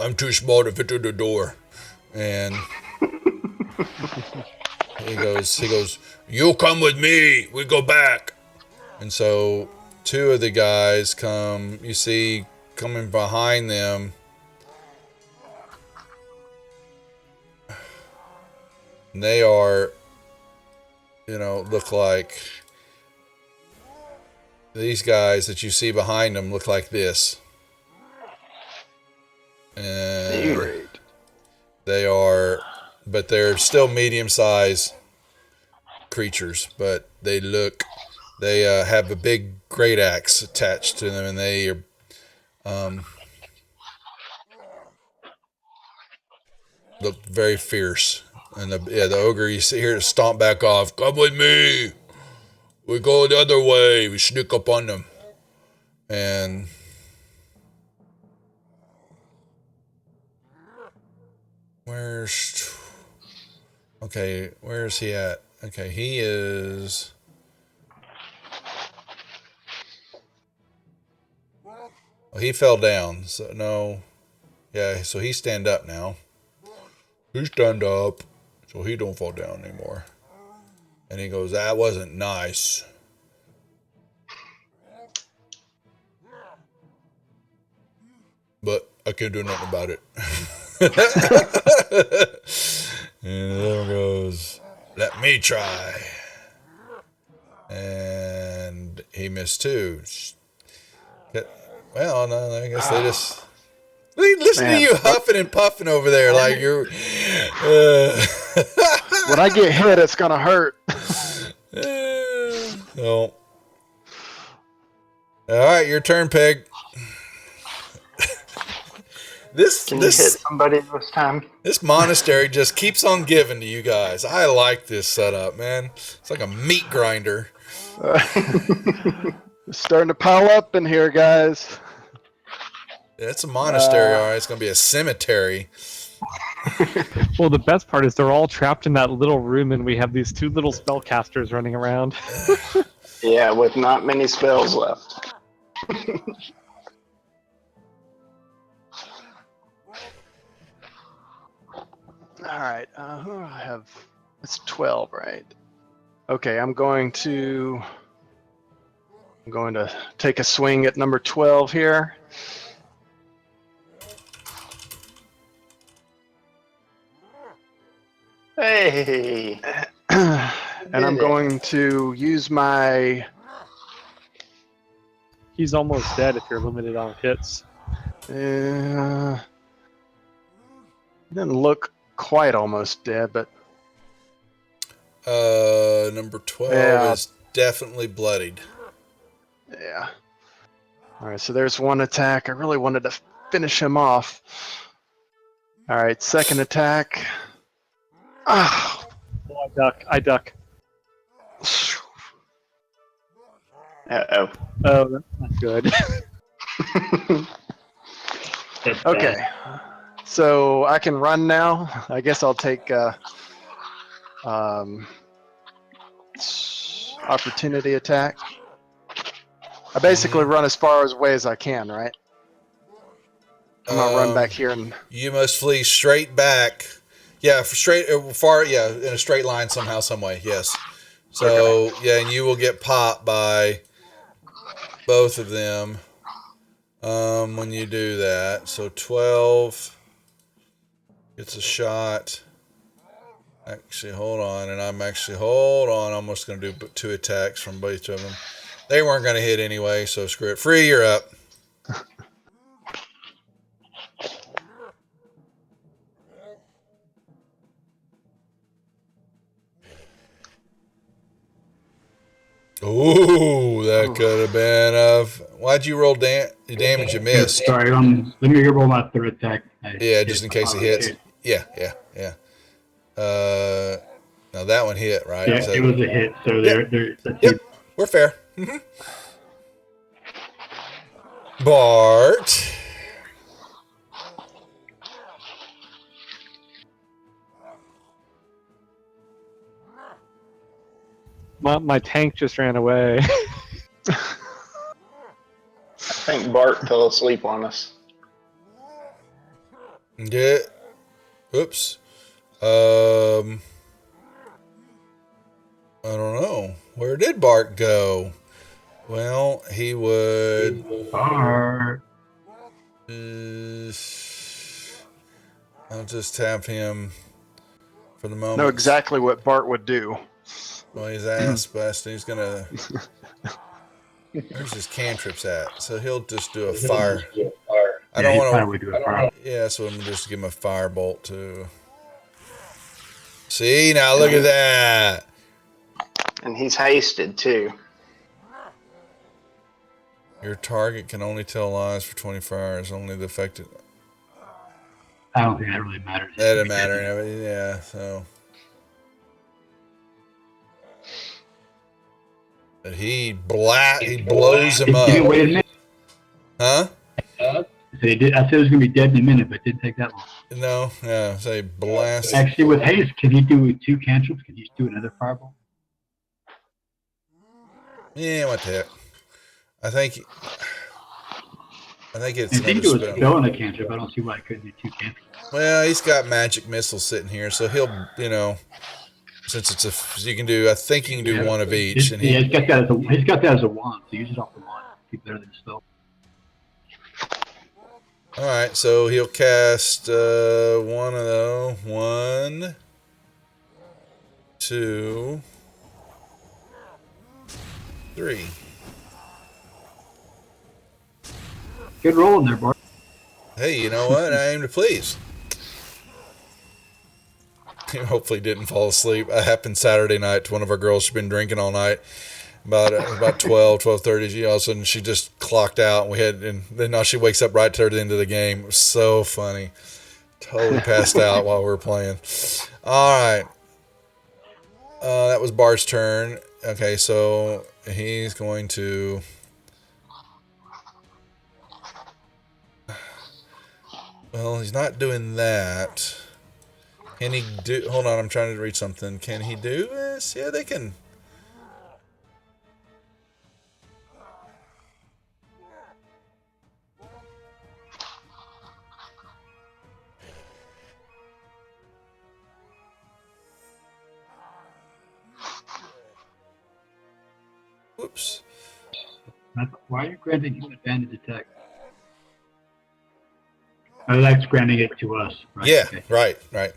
I'm too small to fit through the door. And he goes, you come with me. We go back. And so two of the guys come, you see coming behind them. And they are, look like these guys that you see behind them look like this. And Great. but they're still medium-sized creatures, but they have a big great axe attached to them, and they are, look very fierce. And the ogre, you see here, stomp back off. Come with me. We go the other way. We sneak up on them. And where's he at? Okay, he is. Well, he fell down. So no. Yeah, so he stand up now. He stand up. So he don't fall down anymore. And he goes, that wasn't nice. But I can't do nothing about it. And the other one goes, let me try. And he missed too. Well, no, I guess they just... Listen to you huffing and puffing over there like you're... When I get hit, it's going to hurt. No. All right, your turn, Peg. Can you hit somebody this time? This monastery just keeps on giving to you guys. I like this setup, man. It's like a meat grinder. It's starting to pile up in here, guys. Yeah, it's a monastery, all right. It's going to be a cemetery. Well, the best part is they're all trapped in that little room, and we have these two little spellcasters running around. Yeah, with not many spells left. All right. Who do I have? It's 12, right? Okay, I'm going to take a swing at number 12 here. Hey. And I'm going to use my... He's almost dead if you're limited on hits. Doesn't look quite almost dead, but... Number 12 is definitely bloodied. Yeah. All right, so there's one attack. I really wanted to finish him off. All right, second attack. Ah. Oh, I duck. Uh-oh. Oh, that's not good. Okay. So I can run now. I guess I'll take opportunity attack. I basically run as far away as I can, right? I'm gonna run back here and... You must flee straight back. Yeah, in a straight line somehow, some way, yes. So, okay. Yeah, and you will get popped by both of them when you do that. So 12 gets a shot. Actually, hold on. I'm almost going to do 2 attacks from both of them. They weren't going to hit anyway, so screw it. Free, you're up. Ooh, that could have been why'd you roll damage you missed? Sorry, let me roll my third attack. Yeah, just in case it hits. Yeah. Now that one hit, right? Yeah, so, it was a hit. So yep, we're fair. Mm-hmm. Bart, My tank just ran away. I think Bart fell asleep on us. Yeah. Oops. I don't know. Where did Bart go? Well, he would. Bart. I'll just tap him for the moment. Know exactly what Bart would do. Well, he's ass busting. He's gonna. Where's his cantrips at? So he'll just do a fire. I don't want Probably do a fire. Yeah, so I'm gonna just give him a firebolt too. See, now look at that. And he's hasted too. Your target can only tell lies for 24 hours. Only the affected. I don't think that really matters. That doesn't matter. Yeah, so. But he blows him It didn't up. wait a minute. Huh? So they did. I said it was going to be dead in a minute, but it didn't take that long. No, yeah, say blast. Actually, with haste, can he do 2 cantrips? Can he do another fireball? Yeah, what the heck? I think it's If he another do a spell. spell and a cantrip, I don't see why he couldn't do 2 cantrips. Well, he's got magic missiles sitting here, so he'll, since it's you can do, I think you can do one of each. And He's got that as a wand, so use it off the wand. Be better than a spell. All right, so he'll cast one of those. 1, 2, 3. Good roll in there, Bart. Hey, you know what? I aim to please. He hopefully didn't fall asleep. It happened Saturday night to one of our girls. She'd been drinking all night. About 12:30. All of a sudden, she just clocked out. And then now she wakes up right toward the end of the game. It was so funny. Totally passed out while we were playing. All right. That was Bart's turn. Okay, so he's going to. Well, he's not doing that. Can he do? Hold on, I'm trying to read something. Can he do this? Yeah, they can. Whoops. Why are you granting him advantage attack? Oh, that's granting it to us, right? Yeah, Okay. right.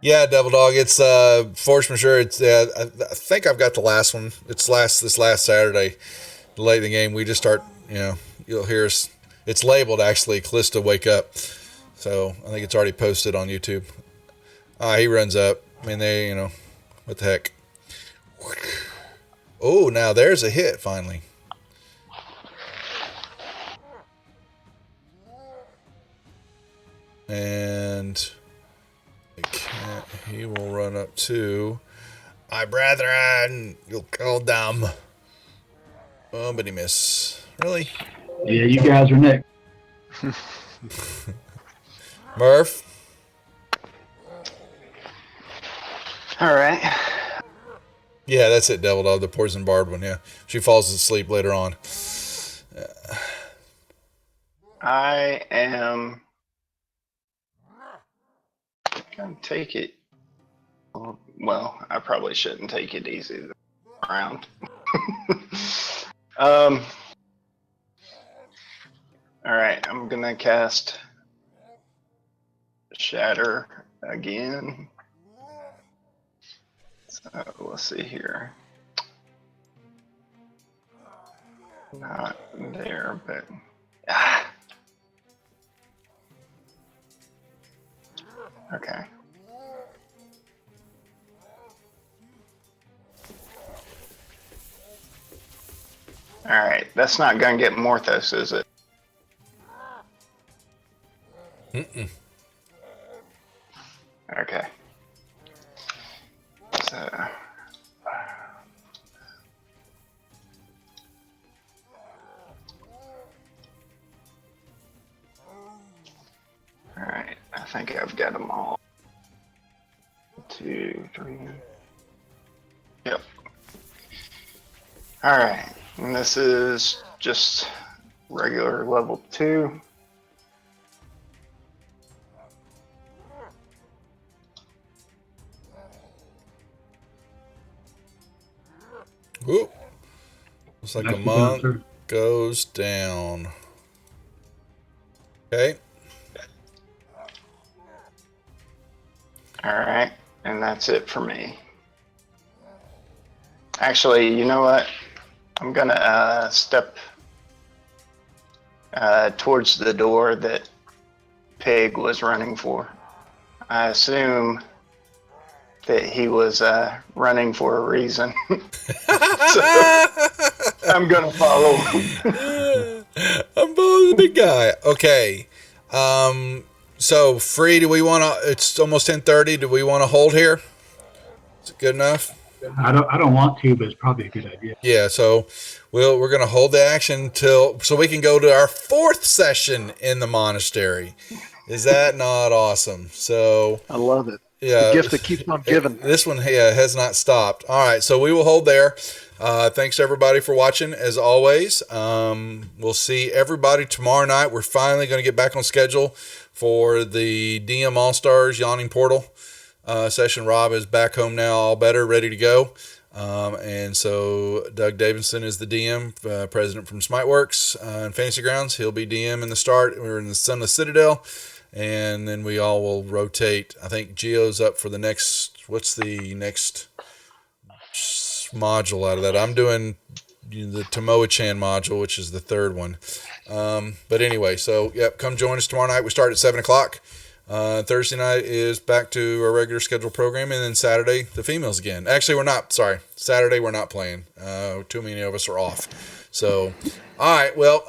Yeah, Devil Dog. It's force majeure. It's I think I've got the last one. It's this last Saturday, late in the game. We just start. You'll hear us. It's labeled actually. Callista, wake up. So I think it's already posted on YouTube. He runs up. I mean, what the heck? Oh, now there's a hit finally. And he will run up to my brethren. You'll kill them. Oh, but he missed. Really? Yeah, you guys are next. Murph? All right. Yeah, that's it, Devil Dog, the poison barbed one, yeah. She falls asleep later on. I am gonna take it. Well, I probably shouldn't take it easy around. All right, I'm gonna cast Shatter again. So let's see here. Not there, but okay. All right, that's not gonna get Morthos, is it? Mm-mm. Okay. So. All right, I think I've got them all. 2, 3. All right, and this is just regular level 2. Whoop. Looks like a Nicely done, monk sir. goes down. Okay. All right, and that's it for me. Actually, you know what? I'm gonna step towards the door that Pig was running for. I assume that he was running for a reason. So I'm gonna follow him. I'm following the big guy. Okay. So Free, do we want to? It's almost 10:30. Do we want to hold here? Is it good enough? I don't want to, but it's probably a good idea. Yeah. So we're gonna hold the action so we can go to our 4th session in the monastery. Is that not awesome? So I love it. yeah, The gift that keeps on giving. This one has not stopped. All right, so we will hold there. Thanks everybody for watching. As always, we'll see everybody tomorrow night. We're finally going to get back on schedule for the DM All Stars Yawning Portal session. Rob is back home now, all better, ready to go. And so Doug Davidson is the DM, president from Smiteworks and Fantasy Grounds. He'll be DM in the start. We're in the Sunless Citadel. And then we all will rotate. I think Geo's up for the next. What's the next module out of that? I'm doing the Tomoa-chan module, which is the 3rd one. But anyway, so yep, come join us tomorrow night. We start at 7:00. Thursday night is back to our regular scheduled program, and then Saturday the females again. Actually, we're not. Sorry, Saturday we're not playing. Too many of us are off. So, all right. Well,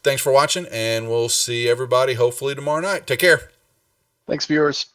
thanks for watching, and we'll see everybody hopefully tomorrow night. Take care. Thanks, viewers.